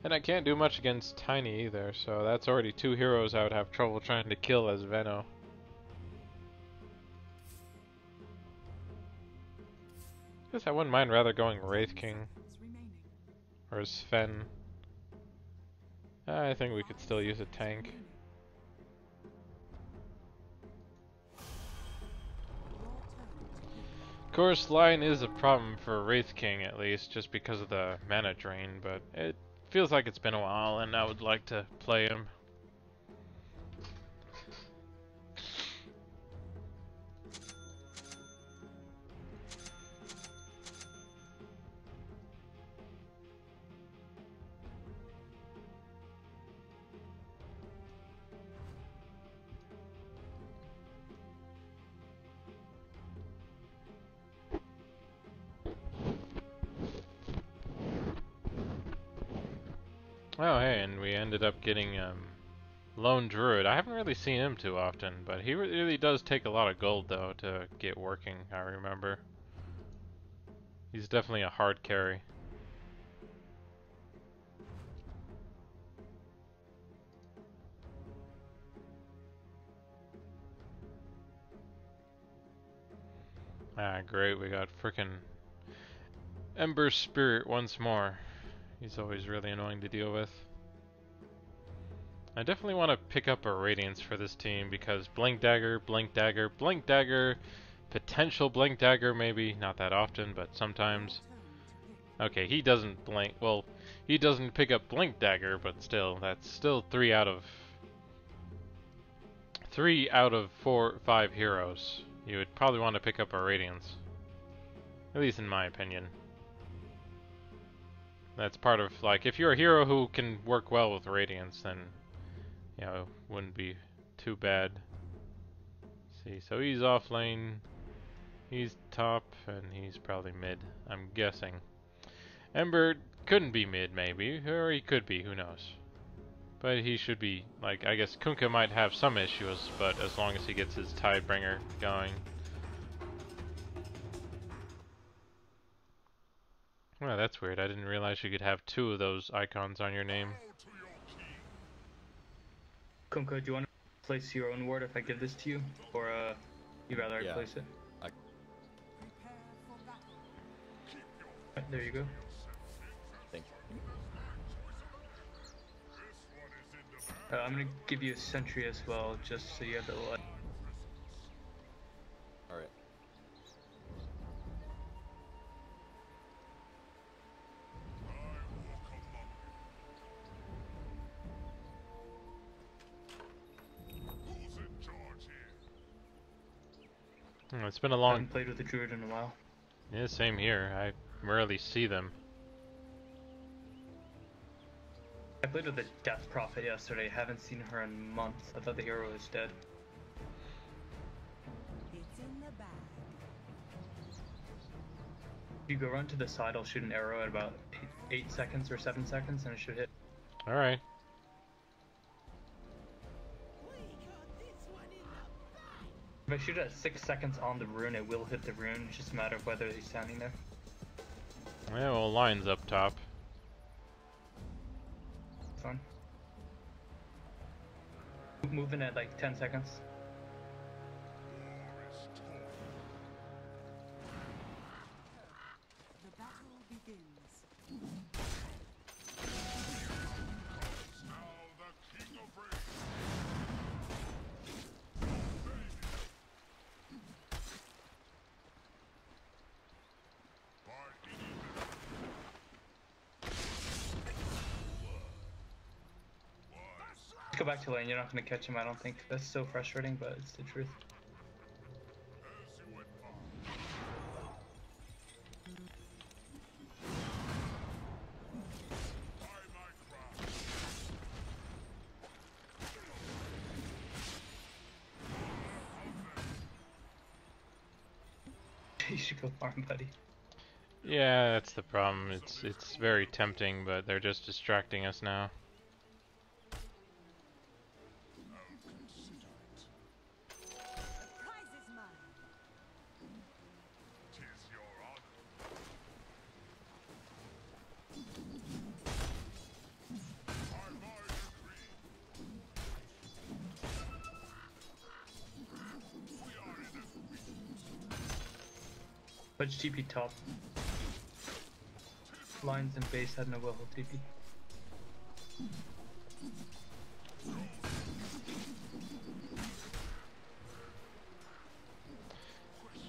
Speaker 1: And I can't do much against Tiny either, so that's already 2 heroes I would have trouble trying to kill as Venno. Guess I wouldn't mind rather going Wraith King
Speaker 4: remaining.
Speaker 1: or Sven. I think we could still use a tank. Of course, line is a problem for Wraith King at least, just because of the mana drain, but it feels like it's been a while and I would like to play him. Oh hey, and we ended up getting Lone Druid. I haven't really seen him too often, but he really does take a lot of gold though to get working, I remember. He's definitely a hard carry. Ah, great, we got frickin' Ember Spirit once more. He's always really annoying to deal with. I definitely want to pick up a Radiance for this team because Blink Dagger, Blink Dagger, Blink Dagger, potential Blink Dagger maybe, not that often, but sometimes. Okay, he doesn't blink, well, he doesn't pick up Blink Dagger, but still, that's still 3 out of 5 heroes. You would probably want to pick up a Radiance. At least in my opinion. That's part of, like, if you're a hero who can work well with Radiance, then, you know, it wouldn't be too bad. See, so he's off lane, he's top, and he's probably mid, I'm guessing. Ember couldn't be mid, maybe, or he could be, who knows. But he should be, like, I guess Kunkka might have some issues, but as long as he gets his Tidebringer going. Oh, that's weird. I didn't realize you could have 2 of those icons on your name.
Speaker 8: Kunkka, do you want to place your own ward if I give this to you? Or, you'd rather I place it? Right, there you go.
Speaker 9: Thank you.
Speaker 8: I'm gonna give you a sentry as well, just so you have the light.
Speaker 9: Alright.
Speaker 1: It's been a
Speaker 8: I
Speaker 1: long...
Speaker 8: haven't played with the druid in a while.
Speaker 1: Yeah, same here. I rarely see them.
Speaker 8: I played with the Death Prophet yesterday, haven't seen her in months. I thought the hero was dead.
Speaker 4: It's in the bag.
Speaker 8: If you go run to the side, I'll shoot an arrow at about 8 seconds or 7 seconds and it should hit.
Speaker 1: Alright.
Speaker 8: If I shoot it at 6 seconds on the rune, it will hit the rune. It's just a matter of whether he's standing there.
Speaker 1: Yeah, well, line's up top.
Speaker 8: Fine. Moving at like 10 seconds.
Speaker 4: The battle begins.
Speaker 3: Now the King of Rain.
Speaker 8: Go back to lane, you're not gonna catch him, I don't think. That's so frustrating, but it's the truth. You should go farm, buddy.
Speaker 1: Yeah, that's the problem. It's very tempting, but they're just distracting us now.
Speaker 4: The prize is mine.
Speaker 3: Tis your honor.
Speaker 8: Fudge TP top. Lines and base had no will hold TP.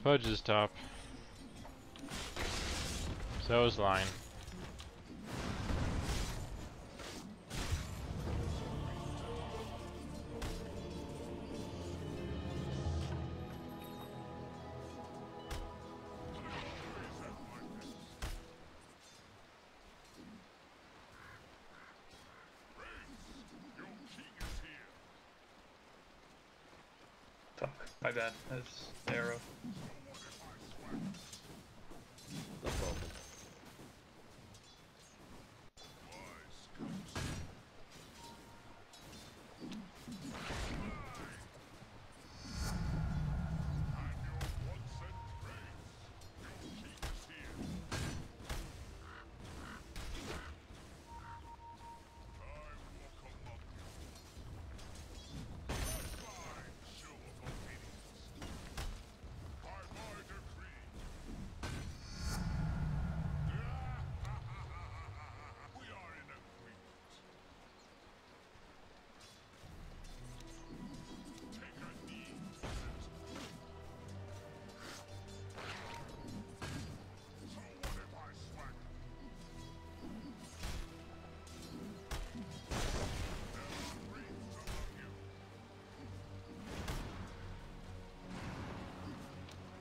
Speaker 1: Fudge is top. So is line.
Speaker 8: Fuck, my bad. That's arrow.
Speaker 10: No problem.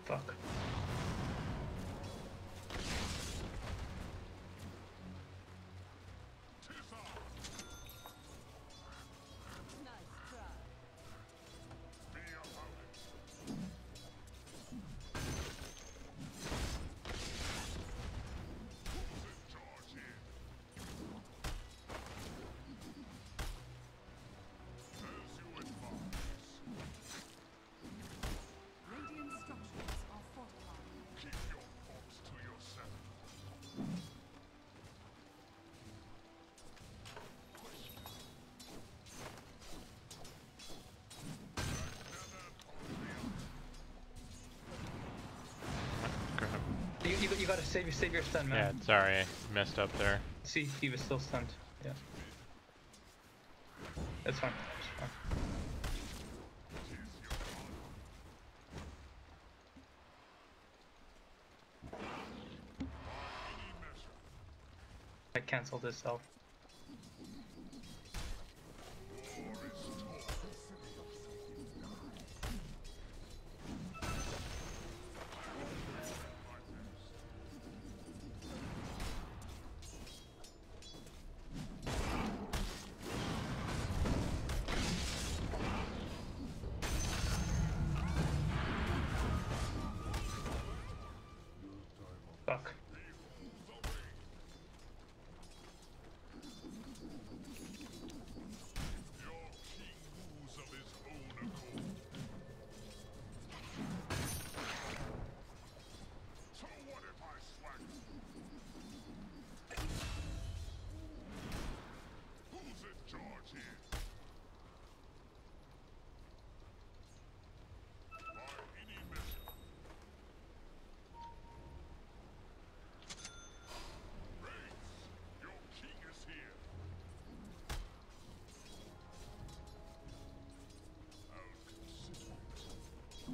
Speaker 8: Fuck.
Speaker 4: Radiant structures are fortified.
Speaker 8: You gotta save your stun,
Speaker 1: Yeah,
Speaker 8: man.
Speaker 1: sorry, I messed up there.
Speaker 8: See, he was still stunned. Yeah. That's fine. That's fine. I cancelled this out. Fuck.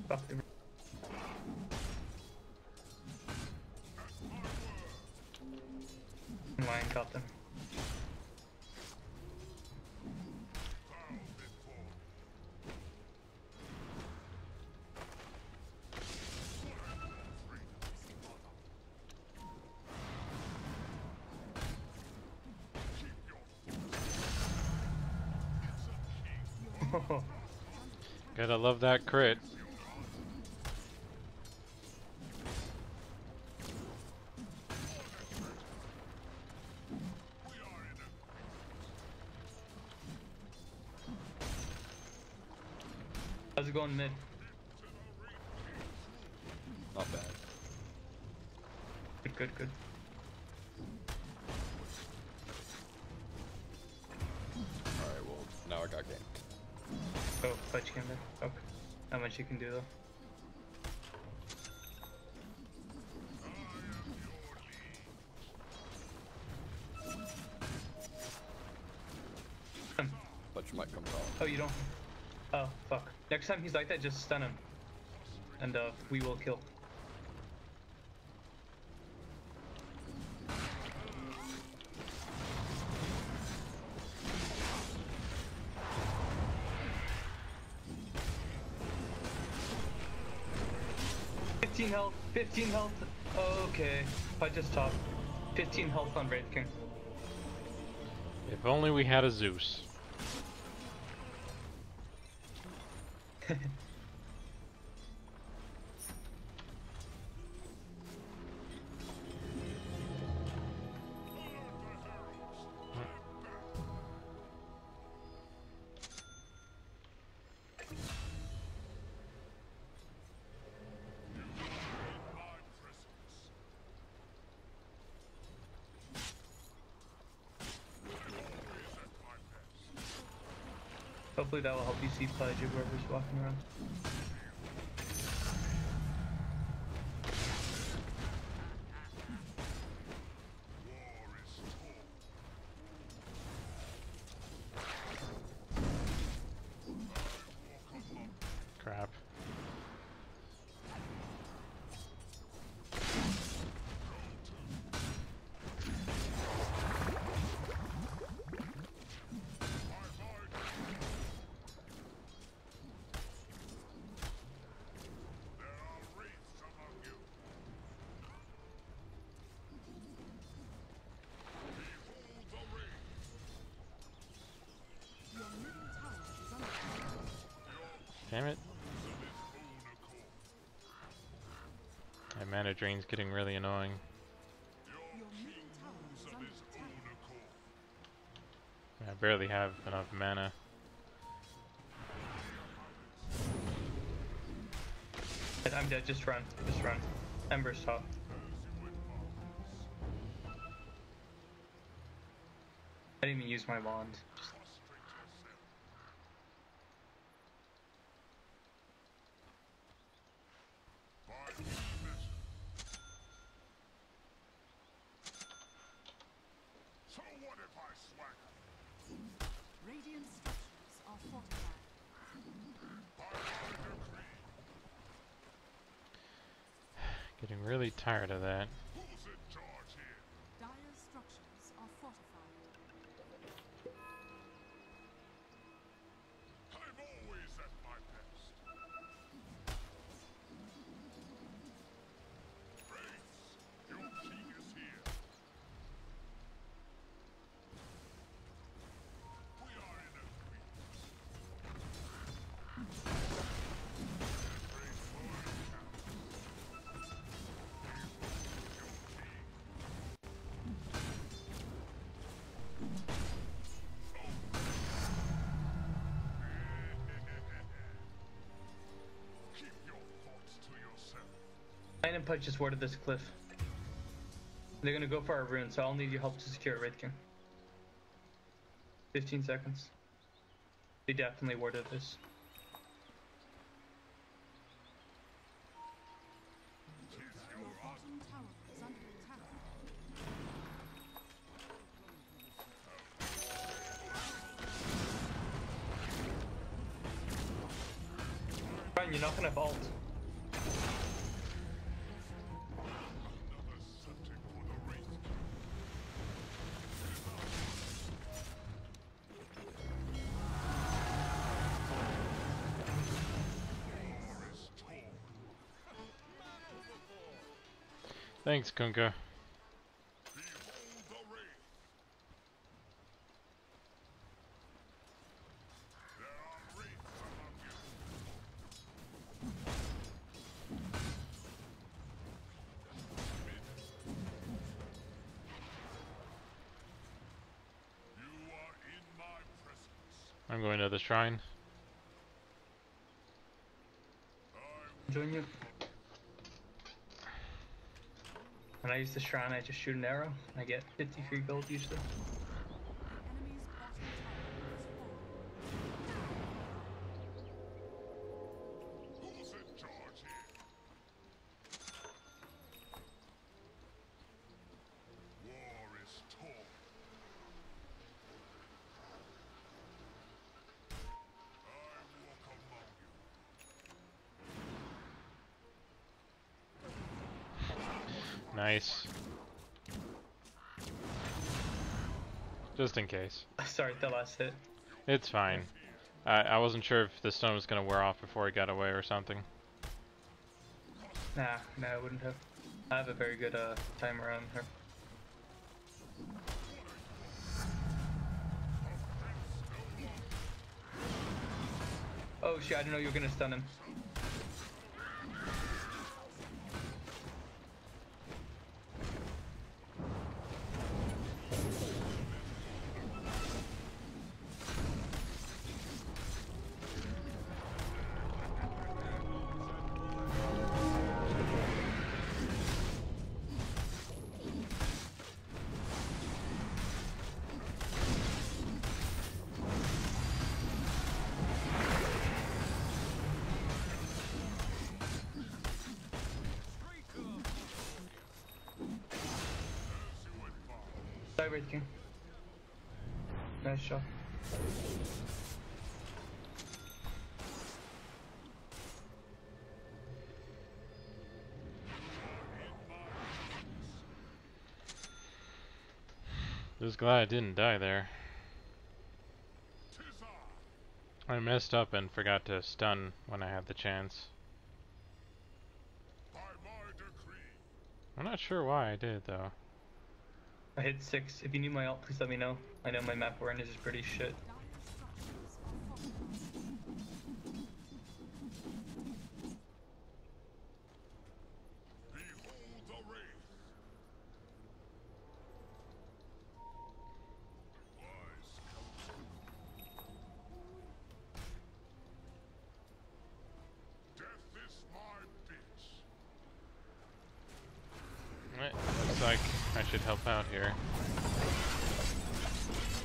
Speaker 8: Fuck the line got them.
Speaker 1: Gotta love that crit.
Speaker 8: How's it going mid?
Speaker 10: Not bad.
Speaker 8: Good, good, good.
Speaker 10: Alright, well, now I got ganked.
Speaker 8: Oh, fudge came in. Okay. Not much you can do though.
Speaker 10: might come top.
Speaker 8: Oh, you don't? Oh, fuck. Next time he's like that, just stun him. And, we will kill. Health, 15 health. Okay, I just top. 15 health on Wraith King.
Speaker 1: If only we had a Zeus.
Speaker 8: Hopefully that will help you see Pledge of whoever's walking around.
Speaker 1: Crap. Damn it. My mana drain's getting really annoying. I barely have enough mana.
Speaker 8: I'm dead, just run. Just run. Ember's top. I didn't even use my wand. Just
Speaker 4: Radiant structures are fortified.
Speaker 1: Getting really tired of that.
Speaker 4: Dire structures are fortified.
Speaker 3: I'm always at my best. Wraiths, your king is here. We are in agreement. Keep your thoughts to yourself.
Speaker 8: Lion and Pudge just warded this cliff. They're gonna go for our rune, so I'll need your help to secure it, Wraith King. 15 seconds. They definitely warded this.
Speaker 4: Your bottom tower is under attack.
Speaker 8: Brian, you're not gonna have ult.
Speaker 3: Another subject for the Wraith. War is torn.
Speaker 1: Thanks, Kunkka.
Speaker 3: Behold the Wraith. There are wraiths among you. You are in my presence.
Speaker 1: I'm going to the shrine.
Speaker 8: Join you. When I use the shrine, I just shoot an arrow. I get 50 free gold usually.
Speaker 4: Enemy's bottom tower is falling.
Speaker 3: Who's in charge here? War is torn.
Speaker 1: Nice. Just in case.
Speaker 8: Sorry, the last hit.
Speaker 1: It's fine. I wasn't sure if the stone was gonna wear off before he got away or something.
Speaker 8: Nah, I wouldn't have. I have a very good time around her. Oh shit, I didn't know you were gonna stun him. Die, Wraith King. Nice shot.
Speaker 1: Just glad I didn't die there. I messed up and forgot to stun when I had the chance.
Speaker 3: By my decree.
Speaker 1: I'm not sure why I did though.
Speaker 8: I hit 6. If you need my ult, please let me know. I know my map awareness is pretty shit.
Speaker 3: Behold the wraith. Wise counsel. Death is my bitch.
Speaker 1: Looks like I should help out here.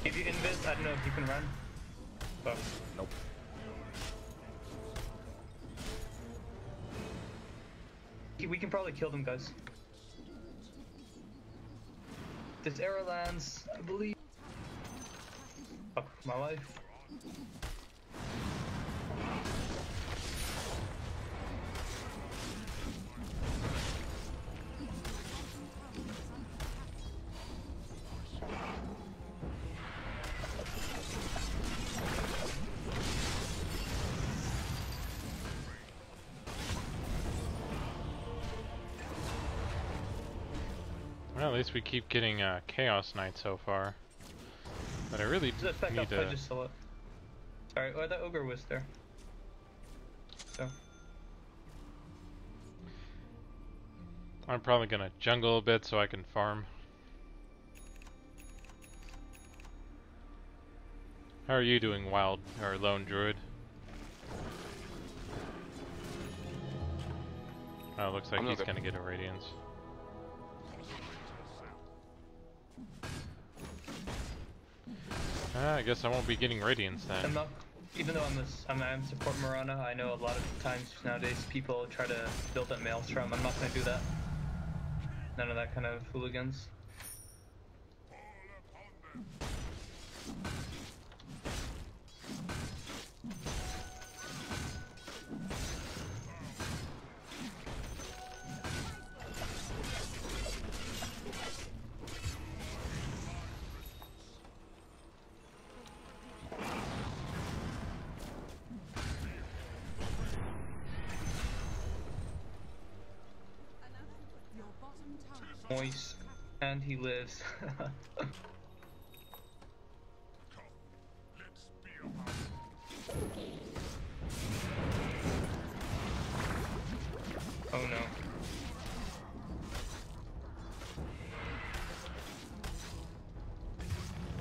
Speaker 8: If you invis, I don't know if you can run. But
Speaker 10: Nope.
Speaker 8: we can probably kill them, guys. This arrow lands, I believe. Fuck my life.
Speaker 1: Well, at least we keep getting Chaos Knight so far. But I really
Speaker 8: Just back
Speaker 1: need
Speaker 8: up, I
Speaker 1: to...
Speaker 8: just saw it. Alright, well, that ogre was there. So.
Speaker 1: I'm probably gonna jungle a bit so I can farm. How are you doing, Wild or Lone Druid? Oh, looks like
Speaker 10: I'm
Speaker 1: he's
Speaker 10: not
Speaker 1: gonna get a Radiance. I guess I won't be getting Radiance then.
Speaker 8: I'm not, even though I'm support Mirana, I know a lot of times nowadays people try to build up Maelstrom. I'm not gonna do that. None of that kind of hooligans.
Speaker 4: Your bottom tower.
Speaker 8: Moist, and he lives.
Speaker 3: Let's be about
Speaker 8: Oh no.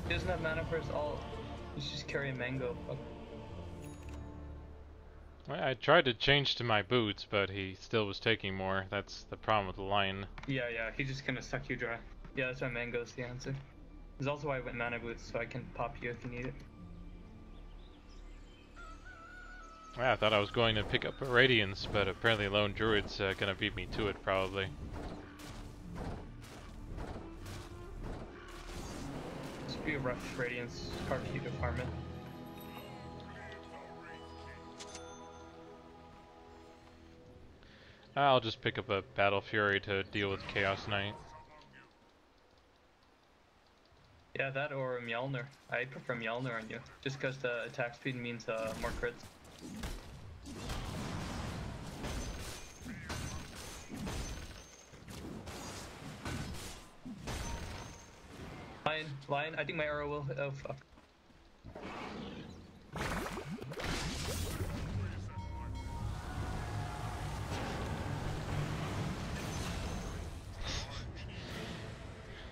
Speaker 8: He doesn't have mana for his ult. He's just carrying Mango. Fuck.
Speaker 1: I tried to change to my boots, but he still was taking more. That's the problem with the line.
Speaker 8: Yeah, he's just gonna suck you dry. Yeah, that's why Mango's the answer. There's also why I went mana boots, so I can pop you if you need it.
Speaker 1: I thought I was going to pick up a Radiance, but apparently Lone Druid's gonna beat me to it probably.
Speaker 8: This would be a rough Radiance. It's hard for you to farm it.
Speaker 1: I'll just pick up a Battle Fury to deal with Chaos Knight.
Speaker 8: Yeah, that or Mjolnir. I prefer Mjolnir on you, just because the attack speed means more crits. Lion, I think my arrow will. Oh fuck.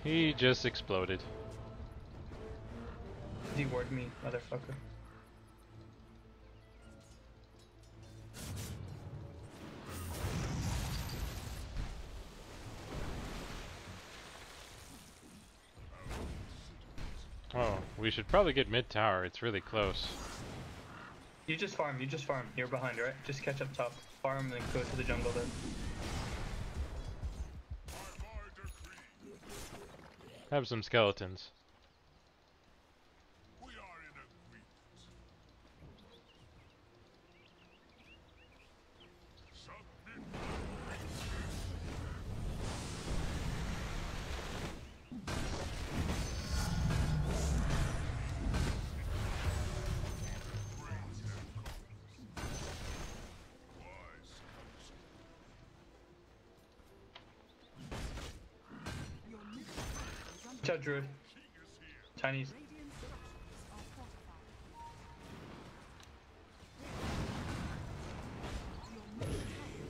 Speaker 1: He just exploded.
Speaker 8: Deward me, motherfucker.
Speaker 1: Oh, we should probably get mid tower. It's really close.
Speaker 8: You just farm. You're behind, right? Just catch up top. Farm and then go to the jungle then.
Speaker 1: Have some skeletons.
Speaker 3: We are in agreement. Submit. Wise counsel.
Speaker 4: Your middle tower is under
Speaker 8: Ciao, Druid.
Speaker 3: King is here.
Speaker 8: Chinese.
Speaker 4: Radiant structures are fortified. Your middle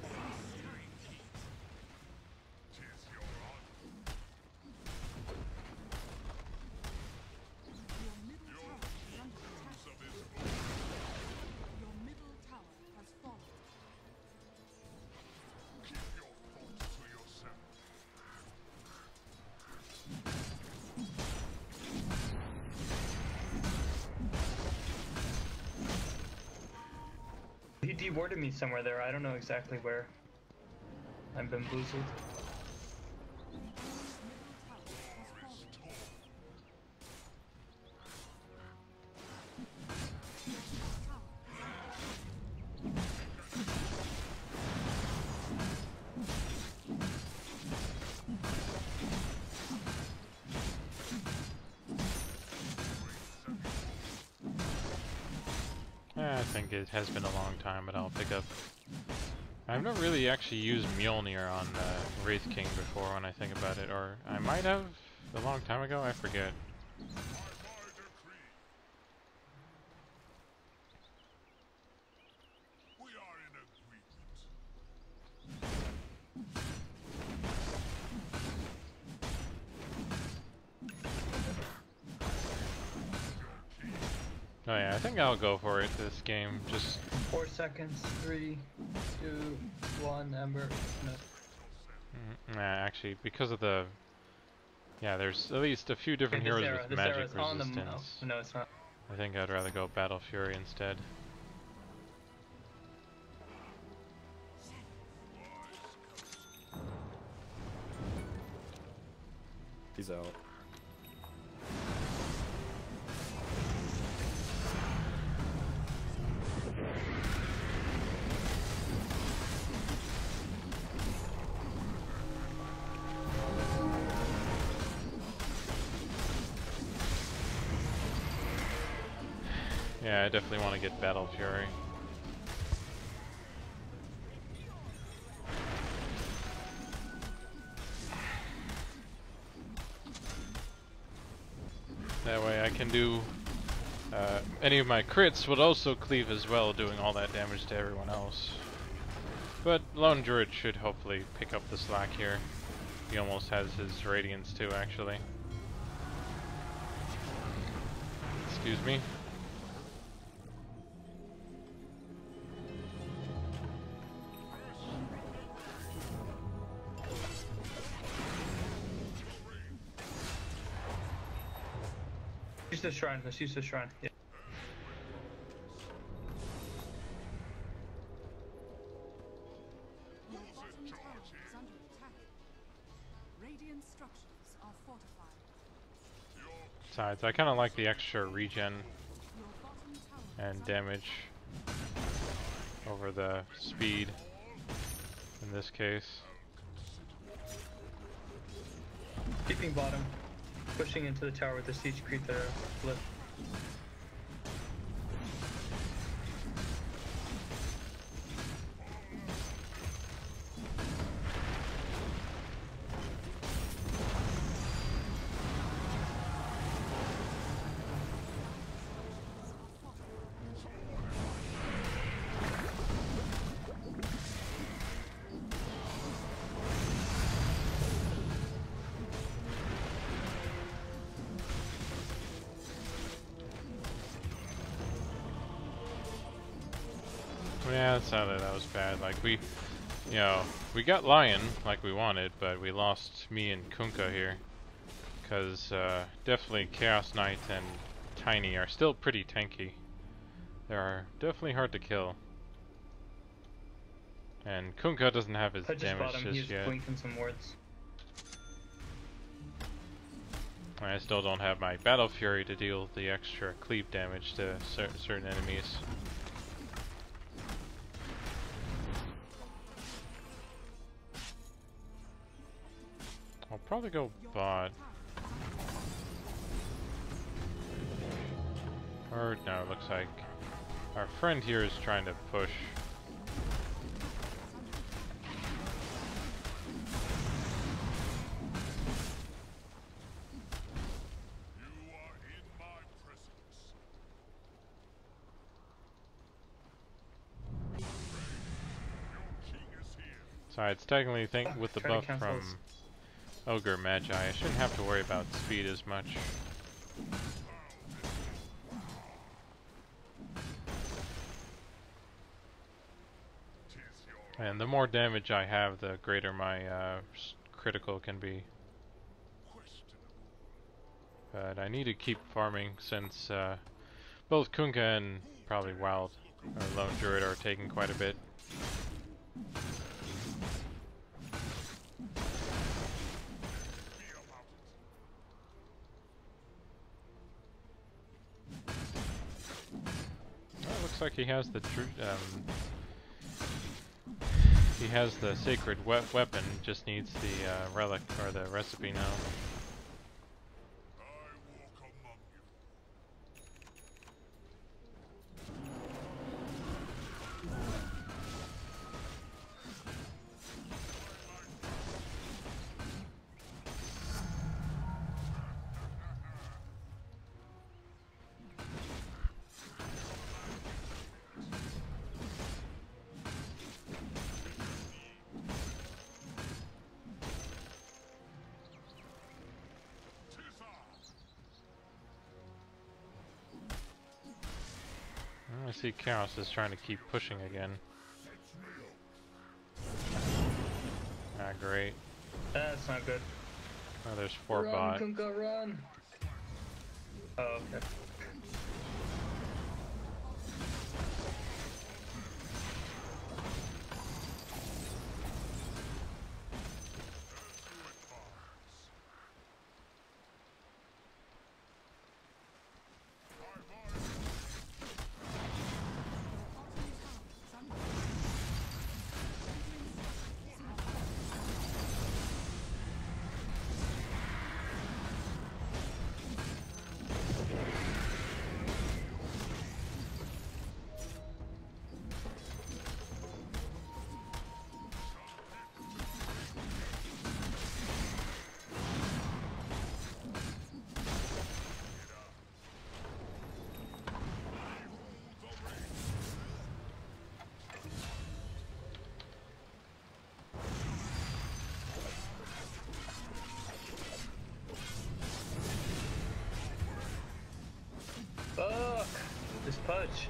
Speaker 4: tower is under attack.
Speaker 3: Tis your honor.
Speaker 4: Your middle tower is under attack.
Speaker 3: Some is over.
Speaker 4: Your middle tower has fallen.
Speaker 3: Keep your thoughts to yourself.
Speaker 8: He dewarded me somewhere there. I don't know exactly where. I'm bamboozled.
Speaker 4: Middle tower has fallen.
Speaker 1: I think it has been a long time, but I'll pick up. I've never really actually used Mjolnir on Wraith King before when I think about it, or I might have a long time ago, I forget.
Speaker 3: By my decree. We are in agreement.
Speaker 1: Oh yeah, I think I'll go for it this game, just
Speaker 8: 4 seconds. 3, 2, 1. Ember. No.
Speaker 1: nah, actually, because of the... Yeah, there's at least a few different
Speaker 8: Okay,
Speaker 1: heroes with
Speaker 8: this
Speaker 1: magic
Speaker 8: arrow's on the
Speaker 1: resistance.
Speaker 8: no, it's not.
Speaker 1: I think I'd rather go Battle Fury instead.
Speaker 10: He's out.
Speaker 1: Yeah, I definitely want to get Battle Fury. That way I can do any of my crits would also cleave as well, doing all that damage to everyone else. But Lone Druid should hopefully pick up the slack here. He almost has his Radiance too, actually. Excuse me.
Speaker 8: Use the shrine. Let's use the shrine. Yeah.
Speaker 4: Your bottom tower is under attack. Radiant structures are fortified.
Speaker 1: Besides, I kind of like the extra regen
Speaker 4: Your bottom tower
Speaker 1: and
Speaker 4: is under
Speaker 1: damage over the speed in this case.
Speaker 8: Keeping bottom. Pushing into the tower with the siege creep there. Flip.
Speaker 1: Yeah, it sounded that was bad. Like we got Lion like we wanted, but we lost me and Kunkka here. Because definitely Chaos Knight and Tiny are still pretty tanky. They are definitely hard to kill. And Kunkka doesn't have his damage just yet.
Speaker 8: Blinking some words.
Speaker 1: I still don't have my Battle Fury to deal the extra cleave damage to certain enemies. I'll probably go bot. Or no, it looks like our friend here is trying to push.
Speaker 3: You are in my presence. Your king is here.
Speaker 1: So it's technically with the buff from Ogre Magi, I shouldn't have to worry about speed as much. And the more damage I have, the greater my critical can be. But I need to keep farming since both Kunkka and probably Wild or Lone Druid are taking quite a bit. Looks like he has the sacred weapon. Just needs the relic or the recipe now.
Speaker 3: I walk among you.
Speaker 1: I see Chaos is trying to keep pushing again. Ah, great.
Speaker 8: That's not good.
Speaker 1: Oh, there's 4 bot.
Speaker 8: Run, Kunkka, run! Oh, okay. Fuck! This punch.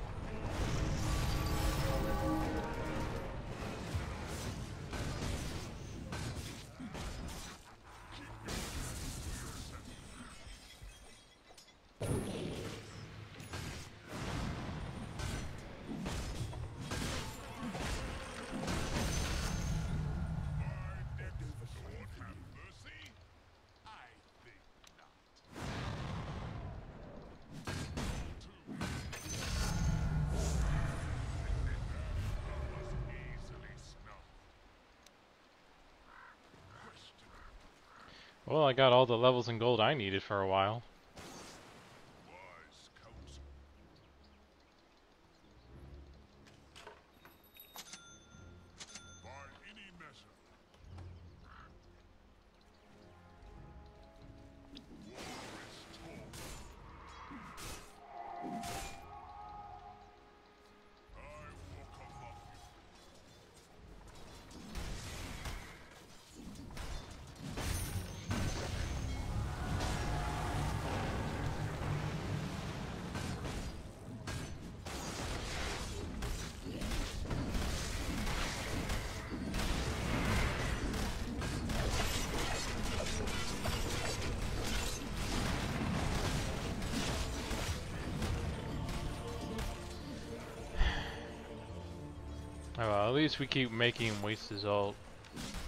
Speaker 1: Well, I got all the levels in gold I needed for a while.
Speaker 3: Wise counsel. By any measure. War is torn. I walk among you.
Speaker 1: Oh, well, at least we keep making him waste his ult,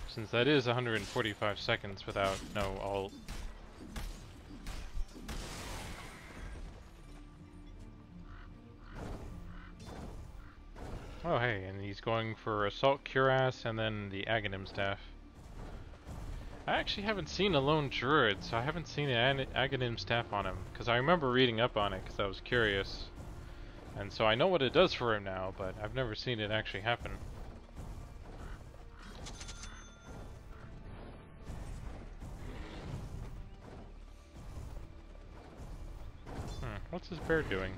Speaker 1: since that is 145 seconds without no ult. Oh hey, and he's going for Assault Cuirass and then the Aghanim Staff. I actually haven't seen a lone druid, so I haven't seen an Aghanim Staff on him, because I remember reading up on it because I was curious. And so I know what it does for him now, but I've never seen it actually happen. What's his bear doing?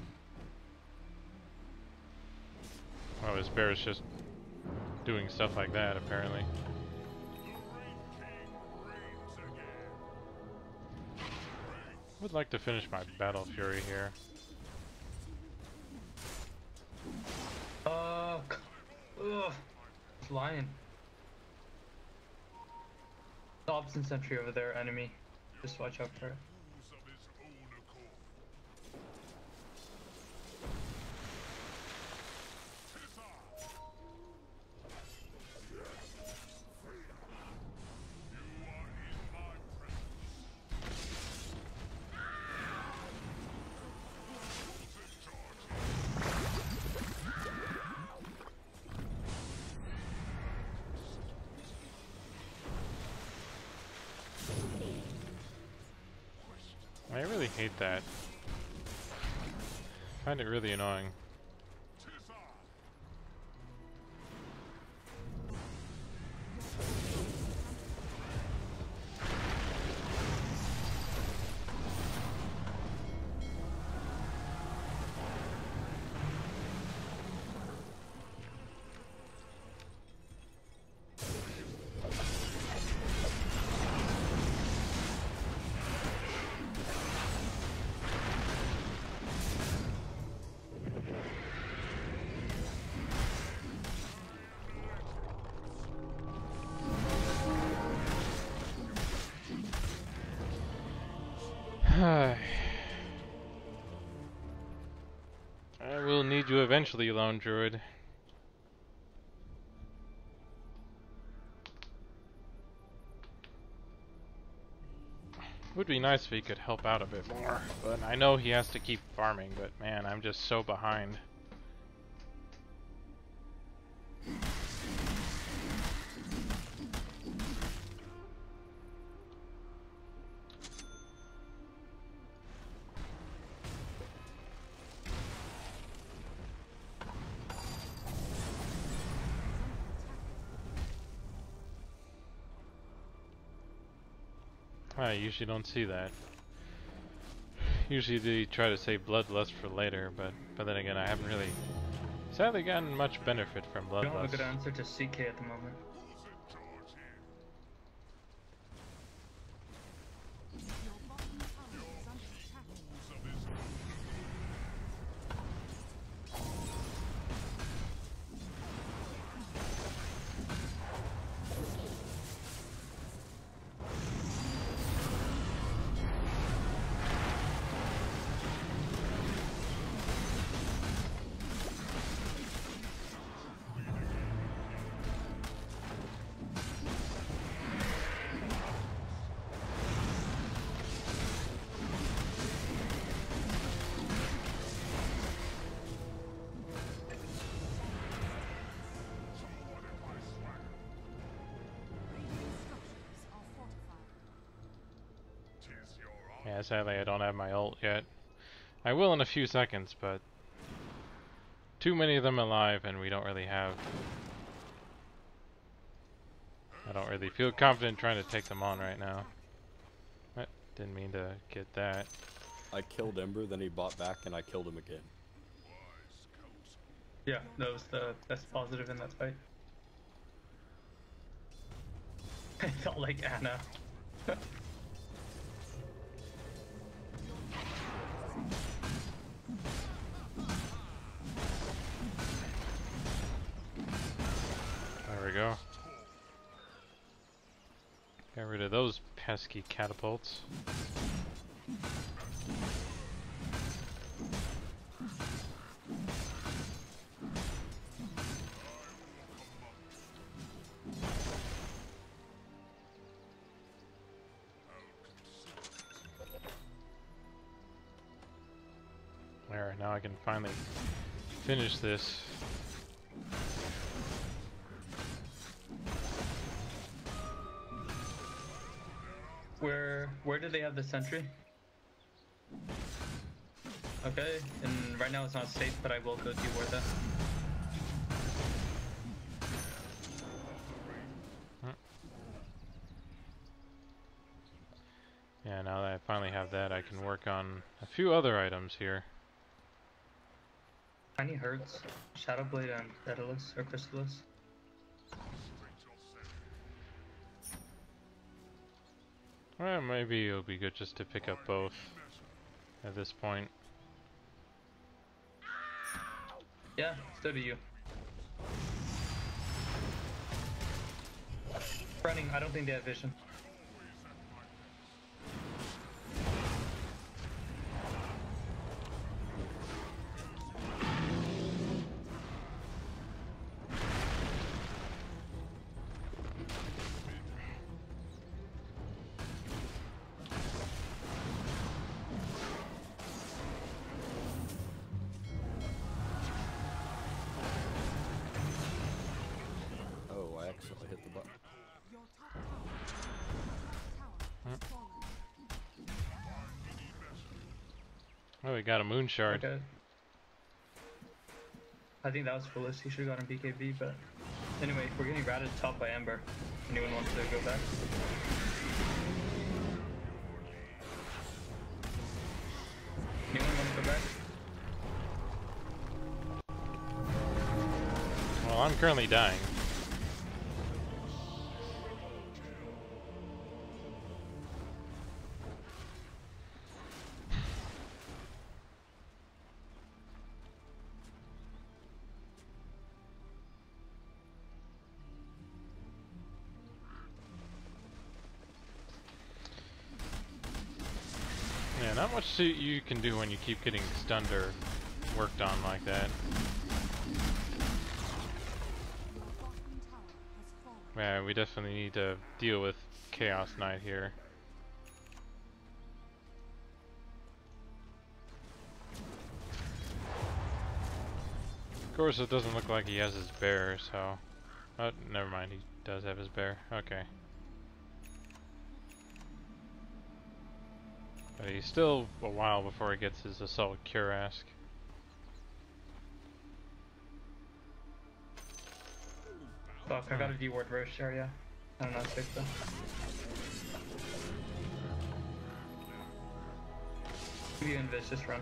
Speaker 1: Oh, his bear is just doing stuff like that, apparently. Would like to finish my Battle Fury here.
Speaker 8: Ugh. It's lying. Dobson sentry over there, enemy. Just watch out for it.
Speaker 3: Moves of his own accord. Tizar! You are in my presence.
Speaker 1: I really hate that. I find it really annoying. I will need you eventually, Lone Druid. Would be nice if he could help out a bit more, but I know he has to keep farming, but man, I'm just so behind. I usually don't see that. Usually they try to save Bloodlust for later, but then again, I haven't really sadly gotten much benefit from
Speaker 8: I don't have a
Speaker 1: Bloodlust.
Speaker 8: good answer to CK at the moment.
Speaker 4: Your bottom tower is under attack.
Speaker 1: Yeah, sadly I don't have my ult yet. I will in a few seconds, but too many of them alive and we don't really have... I don't really feel confident trying to take them on right now. Didn't mean to get that.
Speaker 10: I killed Ember, then he bought back, and I killed him again.
Speaker 8: Yeah, that was the best positive in that fight. I felt like Anna.
Speaker 1: There we go. Get rid of those pesky catapults. There, now I can finally finish this.
Speaker 8: Where do they have the sentry? Okay, and right now it's not safe, but I will go deward that.
Speaker 1: Yeah, now that I finally have that, I can work on a few other items here.
Speaker 8: Tiny herds, Shadowblade and Daedalus or Chrysalis.
Speaker 1: Well, maybe it'll be good just to pick up both at this point.
Speaker 8: Yeah, so do you. Running, I don't think they have vision.
Speaker 1: Oh, we got a moon shard.
Speaker 8: Okay. I think that was foolish. He should have gotten BKB, but anyway, we're getting ratted top by Ember. Anyone wants to go back? Anyone want to go back?
Speaker 1: Well, I'm currently dying. Yeah, not much you can do when you keep getting stunned or worked on like that. Yeah, we definitely need to deal with Chaos Knight here. Of course, it doesn't look like he has his bear, so... Oh, never mind, he does have his bear. Okay. But he's still a while before he gets his Assault Cuirask.
Speaker 8: Fuck, I got a D-ward Roshan, yeah. I don't know, it's safe though. Give you invis, just run.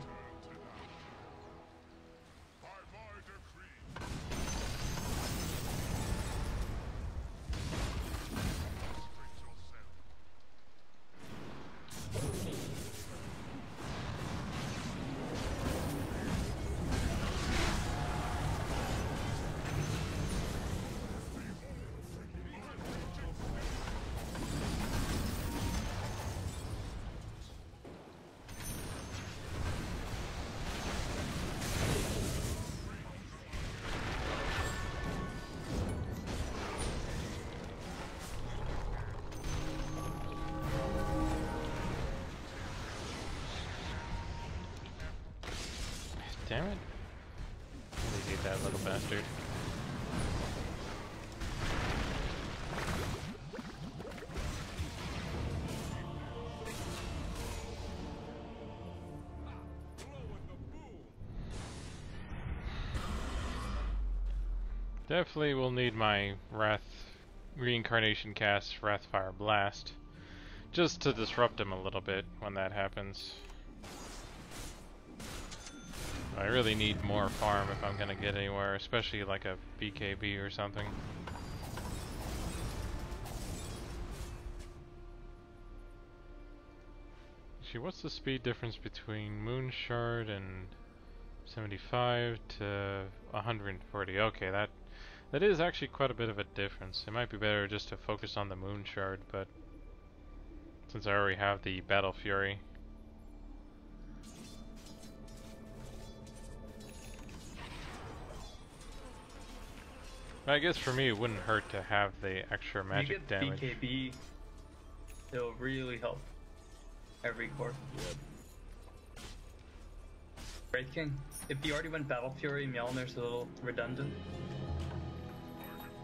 Speaker 1: Damn it. Really hate that little bastard. Definitely will need my reincarnation cast Wrathfire Blast just to disrupt him a little bit when that happens. I really need more farm if I'm gonna get anywhere, especially like a BKB or something. Actually, what's the speed difference between Moonshard and 75 to 140? Okay, that is actually quite a bit of a difference. It might be better just to focus on the Moonshard, but since I already have the Battle Fury. I guess for me it wouldn't hurt to have the extra magic damage.
Speaker 8: You get BKB, it'll really help every core.
Speaker 10: Yep.
Speaker 8: Wraith King, if you already went Battle Fury, Mjolnir's a little redundant.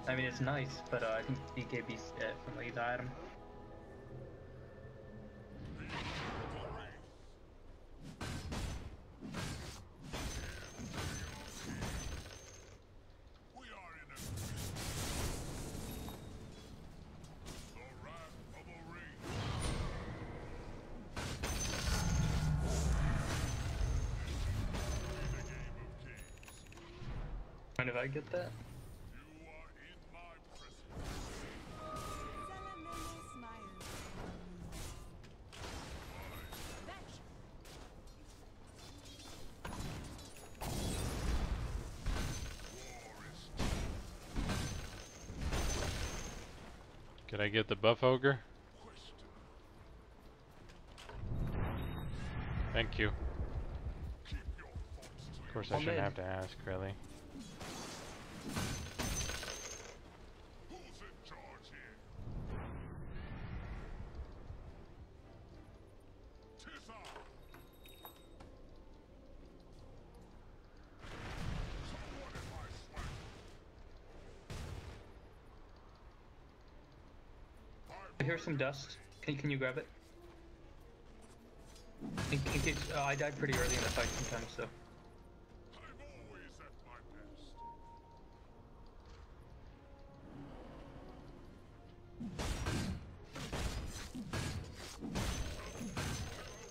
Speaker 8: I mean, it's nice, but I think BKB's definitely the item. Mind if I get that?
Speaker 1: Could I get the buff ogre? Thank you. Of course I shouldn't have to ask, really.
Speaker 3: Who's in charge here? Tis I. Someone in my swag.
Speaker 8: Here's some dust. Can you grab it? In case, I died pretty early in the fight sometimes, so.
Speaker 3: I'm always at my best.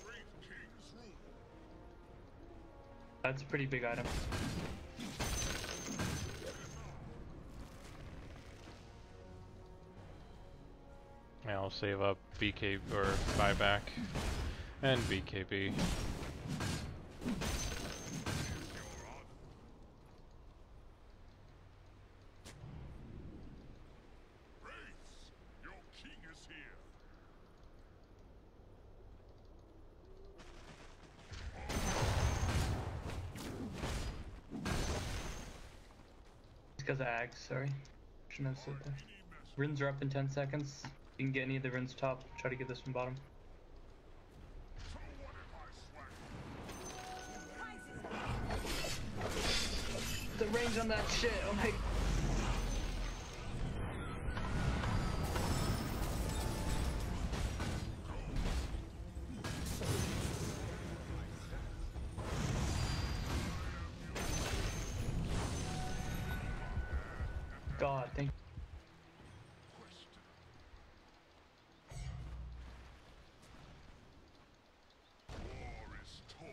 Speaker 3: Wraith King's rule.
Speaker 8: That's a pretty big item.
Speaker 1: Yeah, I'll save up BK or buyback and BKB.
Speaker 3: Wraiths, your king is here.
Speaker 8: It's because of Ags, sorry. Shouldn't have said that. Runes are up in 10 seconds. You can get any of the runes top. Try to get this one bottom.
Speaker 3: Someone in my swag.
Speaker 8: The range on that shit, oh my. God, thank you.
Speaker 3: War is torn.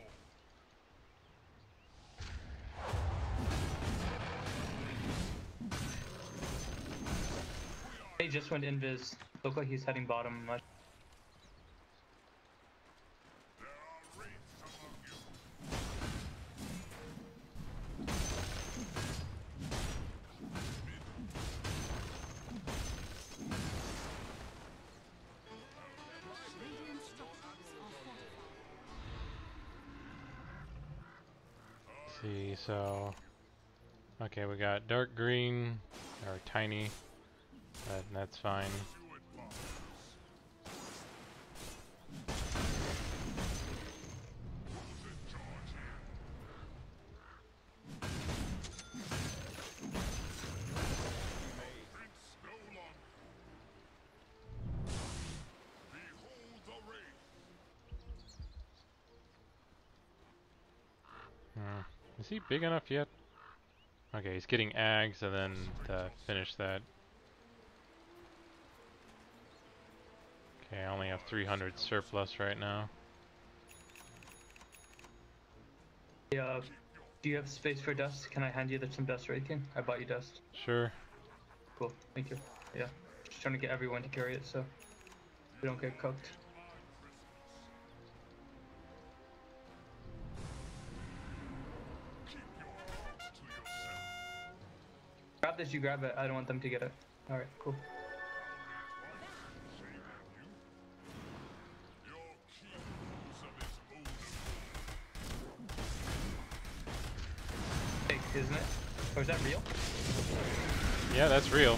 Speaker 8: He just went invis. Looked like he's heading bottom.
Speaker 3: There are wraiths among you.
Speaker 4: Radiant structures are fortified.
Speaker 1: See, so okay, we got dark green or tiny. That's fine.
Speaker 3: You advise. Who's in charge here? Prince no longer. Behold the wraith.
Speaker 1: Is he big enough yet? Okay, he's getting Ags and then finish that. Okay, I only have 300 surplus right now.
Speaker 8: Yeah, do you have space for dust? Can I hand you some dust, Raytheon? I bought you dust.
Speaker 1: Sure.
Speaker 8: Cool, thank you. Yeah, just trying to get everyone to carry it so we don't get cooked. Grab this, you grab it. I don't want them to get it. Alright, cool. Fake, isn't it? Or is that real?
Speaker 1: Yeah, that's real.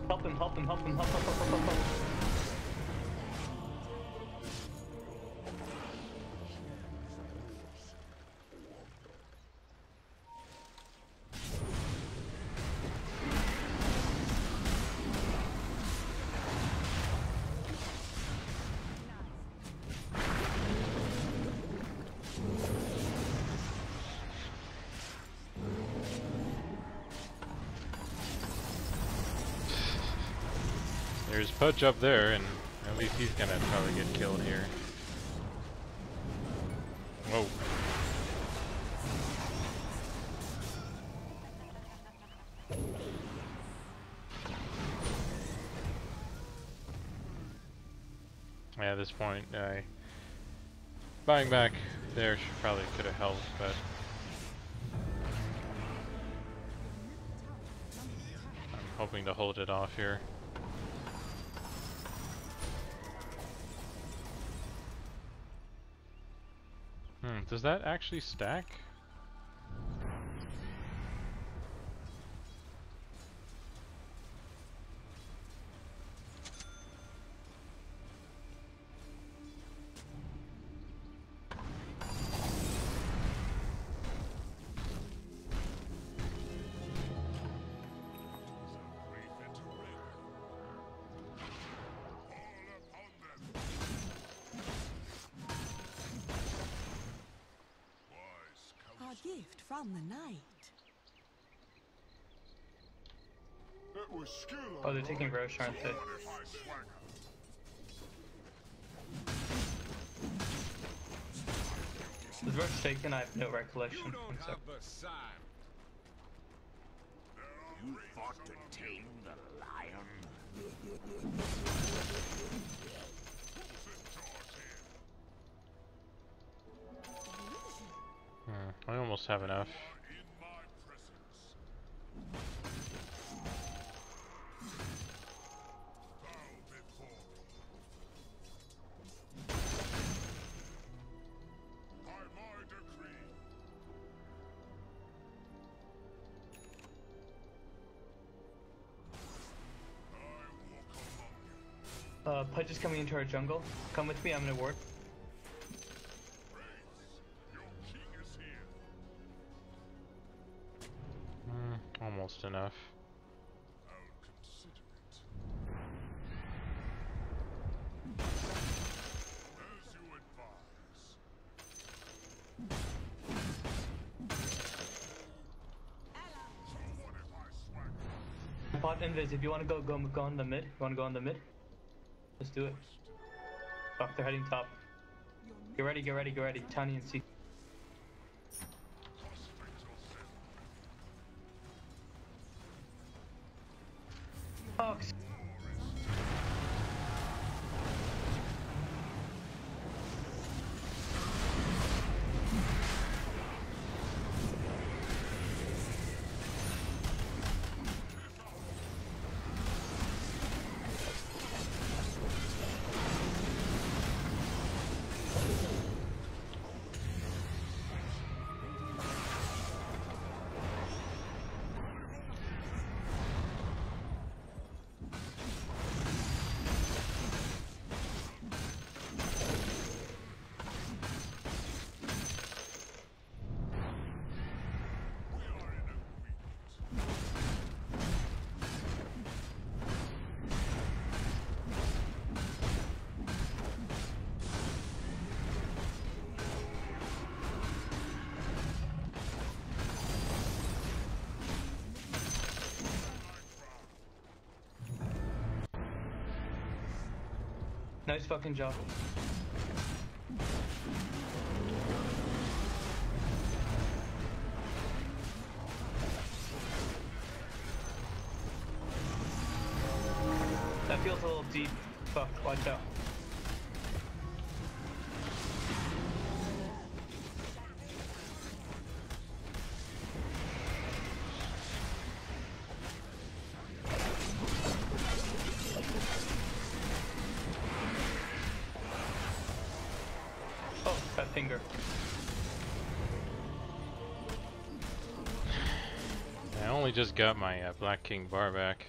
Speaker 8: Help him, help him, help him, help, help, help, help, help, help.
Speaker 1: There's Pudge up there, and at least he's gonna probably get killed here. Whoa. Yeah, at this point, buying back there probably could have helped, but I'm hoping to hold it off here. Does that actually stack?
Speaker 4: Gift from the night.
Speaker 8: Oh, they're taking Roche, aren't they? Was Roche taken? I have no recollection. I'm sorry.
Speaker 2: You fought to tame the lion.
Speaker 1: I almost have enough.
Speaker 8: Pudge is coming into our jungle. Come with me, I'm gonna ward.
Speaker 1: Almost enough.
Speaker 8: Pot invis, if you want to go on the mid. You want to go on the mid? Let's do it. Fuck, they're heading top. Get ready, get ready, get ready. Tiny and C. Fuck. Nice fucking job. That feels a little deep. Fuck, watch out. Oh, that finger.
Speaker 1: I only just got my Black King bar back.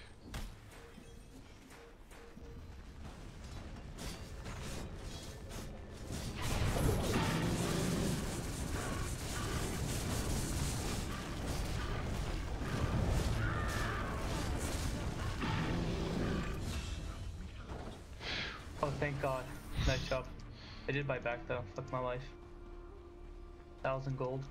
Speaker 8: Oh, thank God. Nice job. I did buy back though. Fuck my life. 1,000 gold.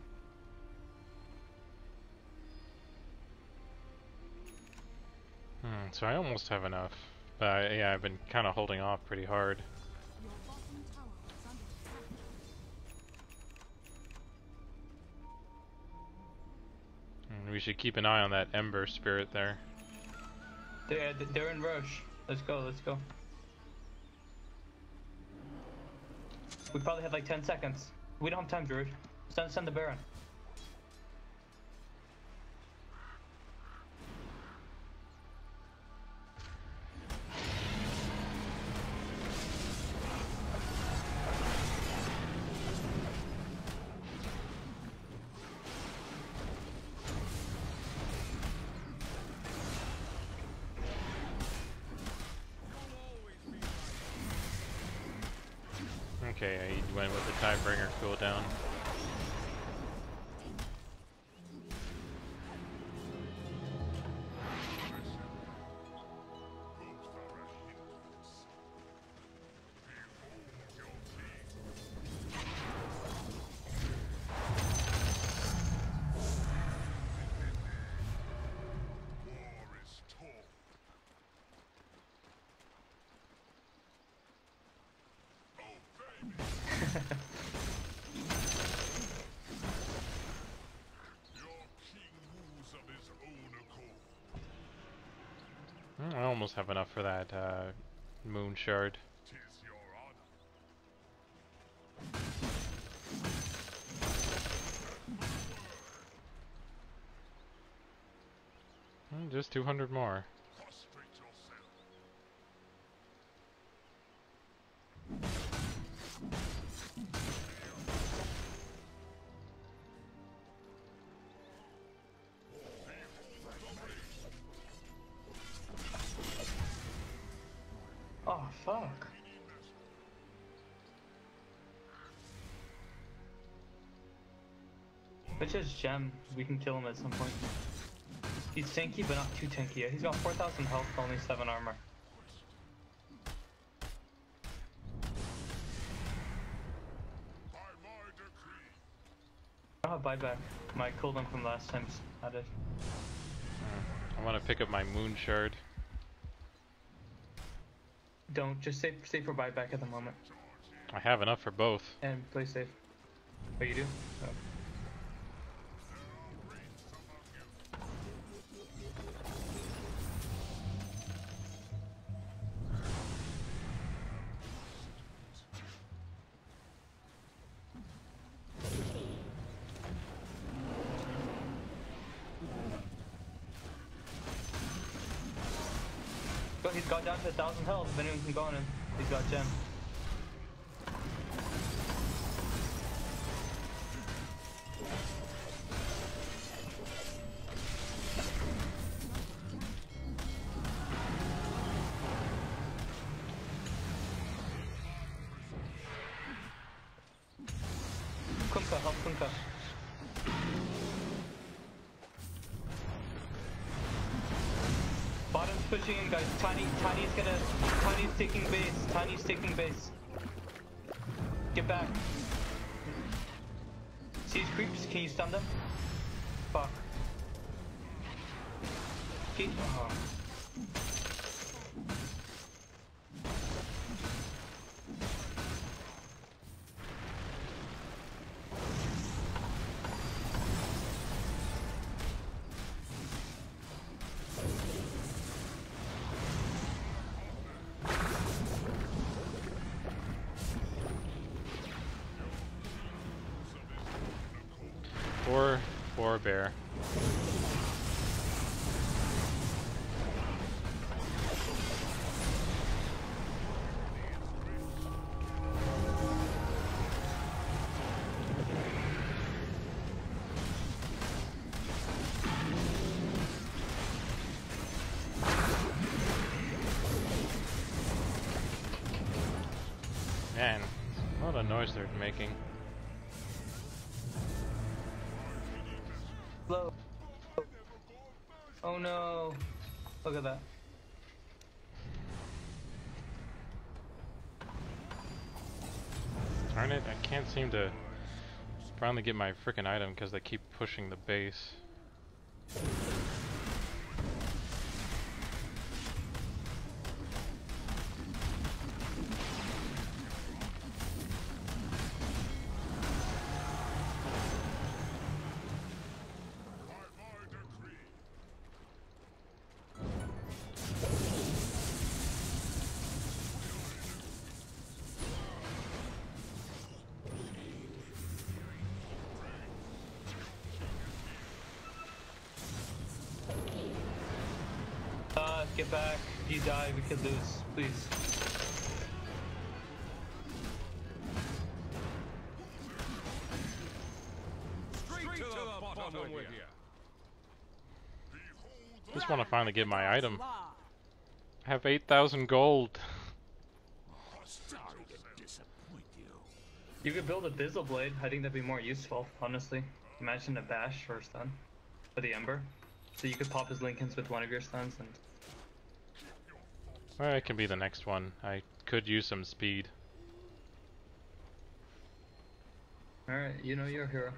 Speaker 1: So I almost have enough. But yeah, I've been kind of holding off pretty hard.
Speaker 4: Your bottom tower is under attack.
Speaker 1: And we should keep an eye on that Ember Spirit there.
Speaker 8: They're in rush. Let's go, let's go. We probably have like 10 seconds. We don't have time, Druid. Send the Baron.
Speaker 1: Okay, I went with the Tidebringer cooldown. I almost have enough for that moon shard. Just 200 more.
Speaker 8: Oh, fuck. Let's just gem. We can kill him at some point. He's tanky, but not too tanky. He's got 4,000 health, only 7 armor. I don't have buyback. My cooldown from last time's added.
Speaker 1: I want to pick up my moon shard.
Speaker 8: Don't. Just save for buyback at the moment.
Speaker 1: I have enough for both.
Speaker 8: And play safe. Oh, you do? Oh. Go, he's got down to 1,000 health. If anyone can go on him, he's got gem. Kunkka, help Kunkka. Bottom's pushing in, guys. Tiny's taking base. Tiny's taking base. Get back. See his creeps? Can you stun them? Fuck.
Speaker 1: Poor bear. Man, a lot of noise they're making.
Speaker 8: Slow. Oh no. Look at that.
Speaker 1: Darn it, I can't seem to finally get my frickin' item because they keep pushing the base.
Speaker 8: Get back. If you die, we could lose. Please.
Speaker 9: Straight to the bottom with you.
Speaker 1: Just want to finally get my item. I have 8,000 gold.
Speaker 2: Sorry to disappoint you.
Speaker 8: You could build a Bizzle Blade. I think that'd be more useful, honestly. Imagine a bash or a stun for the Ember. So you could pop his Lincolns with one of your stuns and...
Speaker 1: Well, it can be the next one. I could use some speed.
Speaker 8: Alright, you know you're a hero.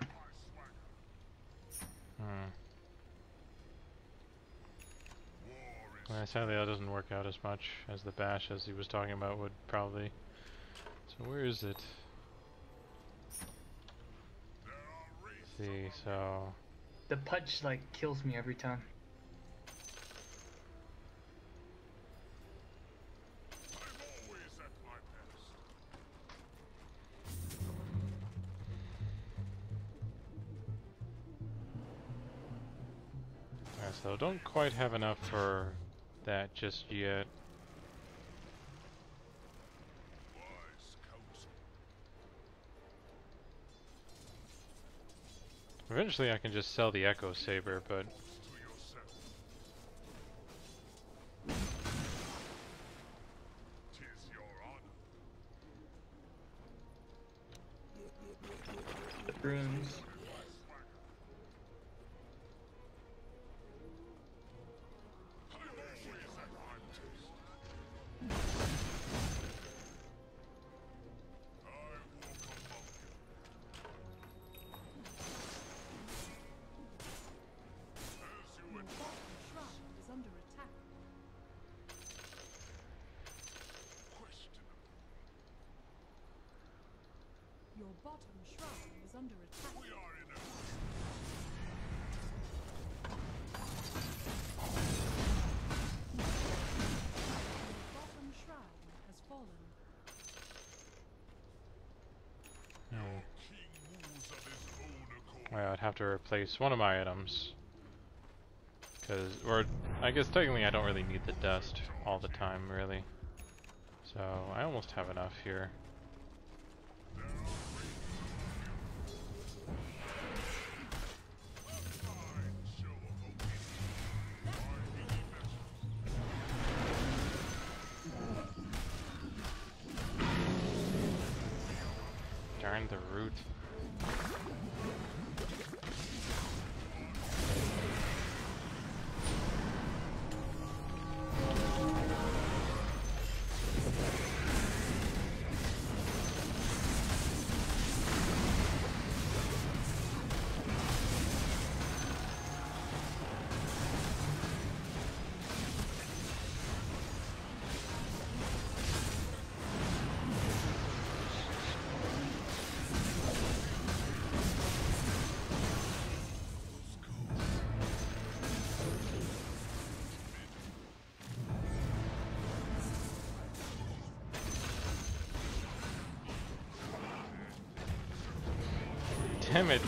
Speaker 1: Well, sadly that doesn't work out as much as the bash as he was talking about would probably. So where is it? Let's see, so...
Speaker 8: The Pudge, like, kills me every time.
Speaker 1: So don't quite have enough for that just yet. Eventually I can just sell the Echo Saber, but
Speaker 8: the runes.
Speaker 4: Your bottom shrine is under attack. We are in a... Your bottom shrine has fallen.
Speaker 1: Well, I'd have to replace one of my items. Or I guess technically I don't really need the dust all the time, really. So I almost have enough here. Darn the root. Damn it.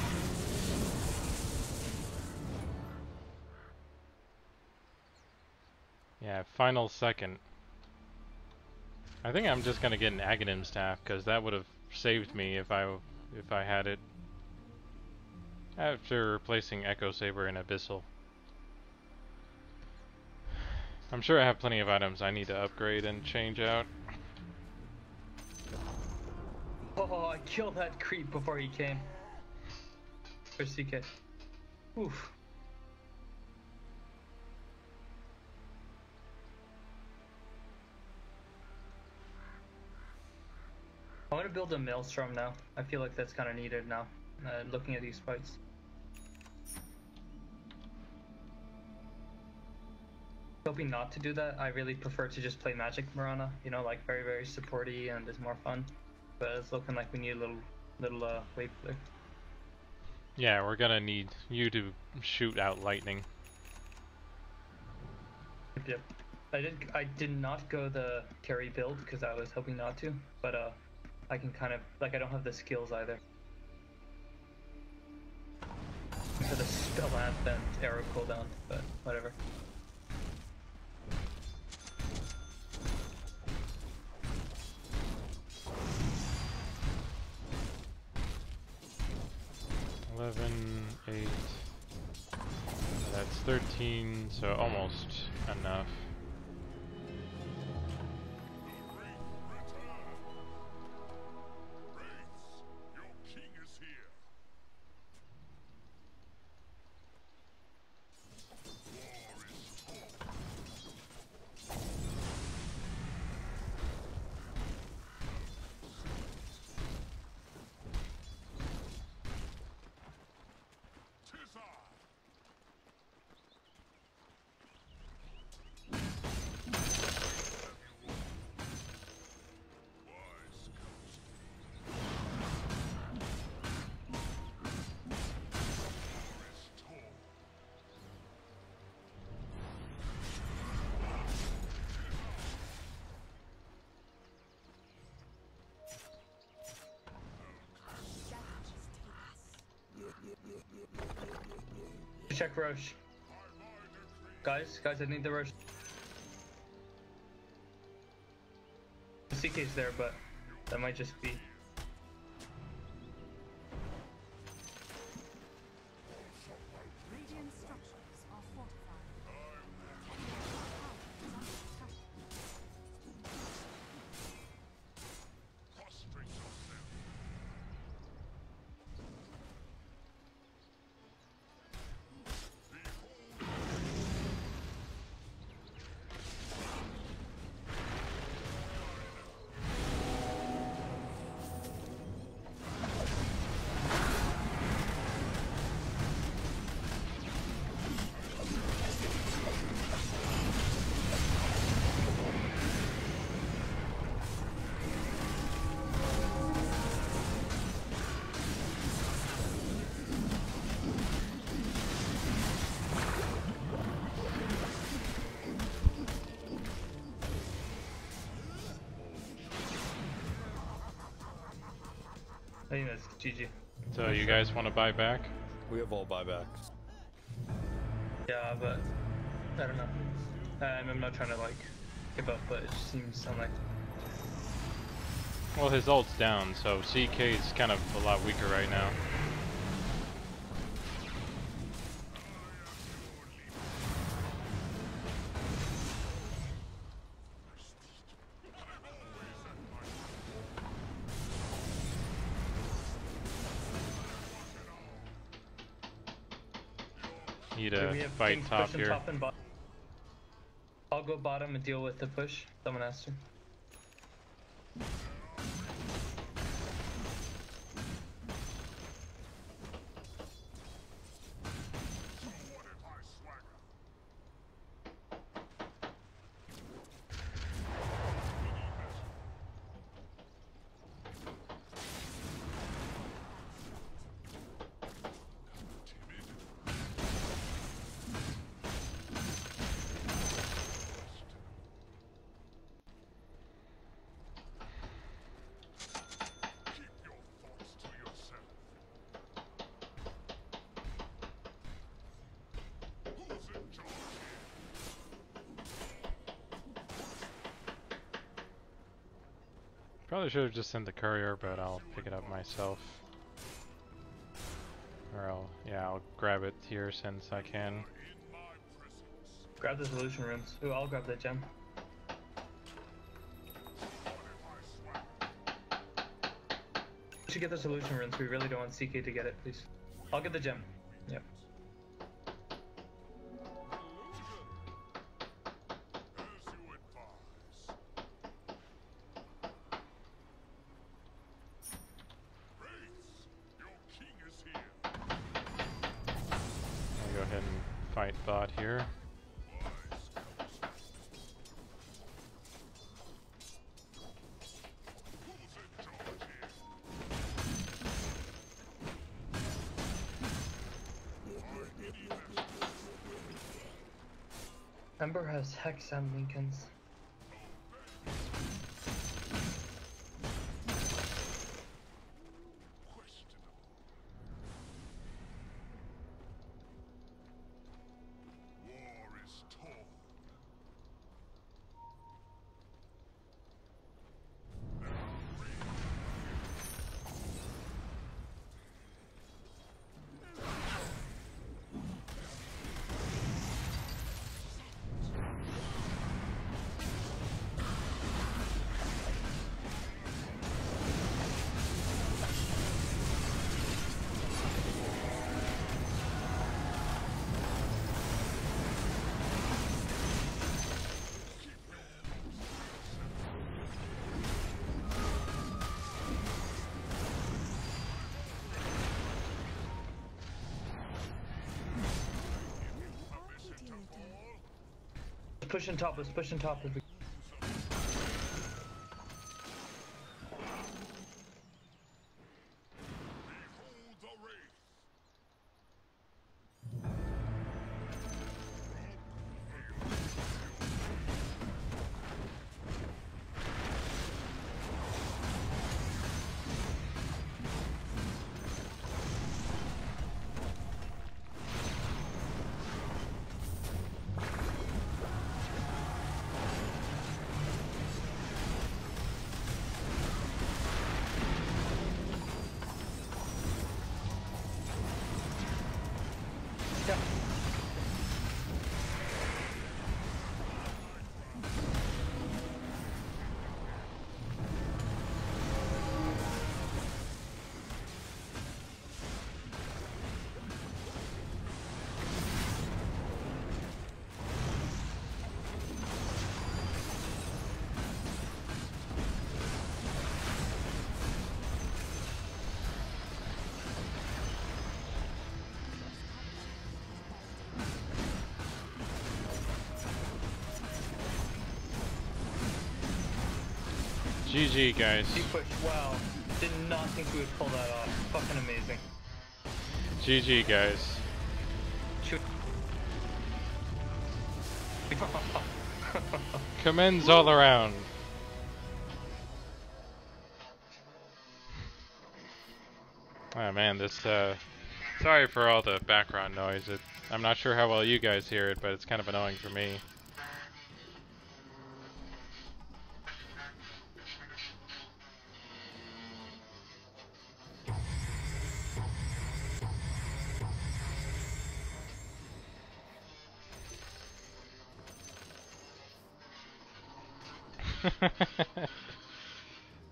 Speaker 1: Yeah, final second. I think I'm just gonna get an Aghanim staff because that would have saved me if I had it after replacing Echo Saber and Abyssal. I'm sure I have plenty of items I need to upgrade and change out.
Speaker 8: Oh, I killed that creep before he came. For CK. Oof. I want to build a Maelstrom now. I feel like that's kind of needed now, looking at these fights. Hoping not to do that. I really prefer to just play Magic Mirana, you know, like very, very supporty and is more fun. But it's looking like we need a little wave clear.
Speaker 1: Yeah, we're gonna need you to shoot out lightning.
Speaker 8: Yep. I did not go the carry build because I was hoping not to, but I can kind of, like, I don't have the skills either. For the spell amp and arrow cooldown, but whatever.
Speaker 1: Eight. That's 13, so almost enough.
Speaker 8: Check Roche. Guys, I need the Roche. The CK's there, but that might just be.
Speaker 4: Radiant structures are fortified.
Speaker 8: I think that's GG.
Speaker 1: So you guys want to buy back?
Speaker 10: We have all buybacks.
Speaker 8: Yeah, but I don't know. I'm not trying to like give up, but it just seems unlikely.
Speaker 1: Well, his ult's down, so CK is kind of a lot weaker right now. Need
Speaker 8: Okay, we
Speaker 1: to
Speaker 8: have
Speaker 1: fight
Speaker 8: Kings
Speaker 1: top
Speaker 8: pushing
Speaker 1: here.
Speaker 8: top and bottom. I'll go bottom and deal with the push. Someone has to.
Speaker 1: Probably should have just sent the courier, but I'll pick it up myself. Or I'll grab it here since I can.
Speaker 8: Grab the solution runes. Ooh, I'll grab the gem. We should get the solution runes. We really don't want CK to get it, please. I'll get the gem. Yep.
Speaker 1: I'll go ahead and fight bot here.
Speaker 8: Ember has Hex and Lincolns. Let's push in top, let's push in top.
Speaker 1: GG, guys.
Speaker 8: Deep push, wow. Did not think we would pull that off. Fucking amazing.
Speaker 1: GG, guys. Commends all around. Oh man, this, sorry for all the background noise. I'm not sure how well you guys hear it, but it's kind of annoying for me.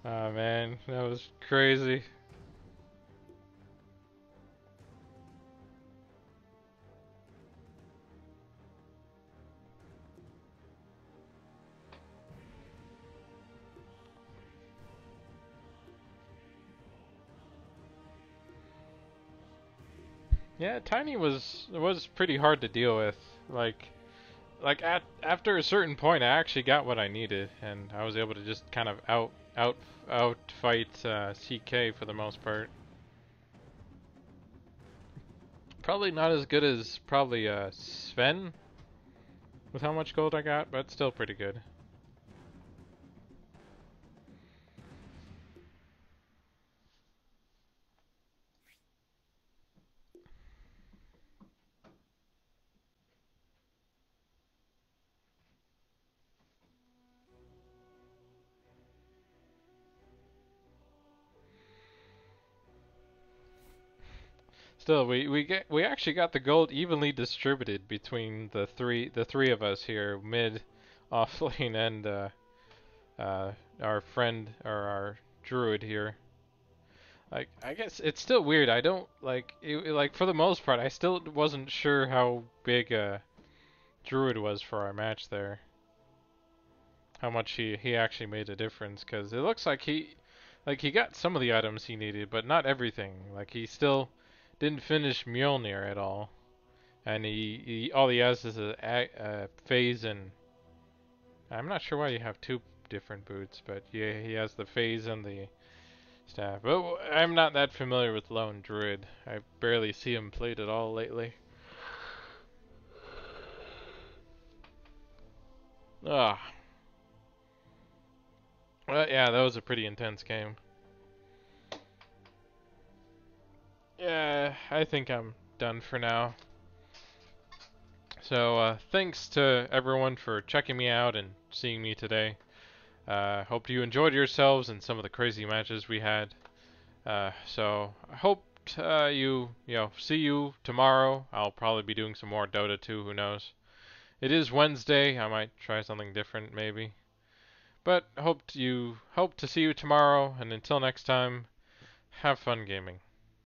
Speaker 1: Oh man, that was crazy. Yeah, Tiny was pretty hard to deal with. Like after a certain point, I actually got what I needed, and I was able to just kind of out fight CK for the most part. Probably not as good as probably Sven with how much gold I got, but still pretty good. Still, we actually got the gold evenly distributed between the three of us here, mid, off lane, and our friend or our druid here. Like, I guess it's still weird. I don't like for the most part. I still wasn't sure how big druid was for our match there. How much he actually made a difference, because it looks like he got some of the items he needed, but not everything. Like, he still didn't finish Mjolnir at all, and he all he has is a phase, and I'm not sure why you have two different boots, but yeah, he has the phase and the staff. But I'm not that familiar with Lone Druid. I barely see him played at all lately. Ah. Well, yeah, that was a pretty intense game. Yeah, I think I'm done for now. So, thanks to everyone for checking me out and seeing me today. Hope you enjoyed yourselves and some of the crazy matches we had. So, I hope see you tomorrow. I'll probably be doing some more Dota 2, who knows. It is Wednesday. I might try something different, maybe. But hope to see you tomorrow, and until next time, have fun gaming.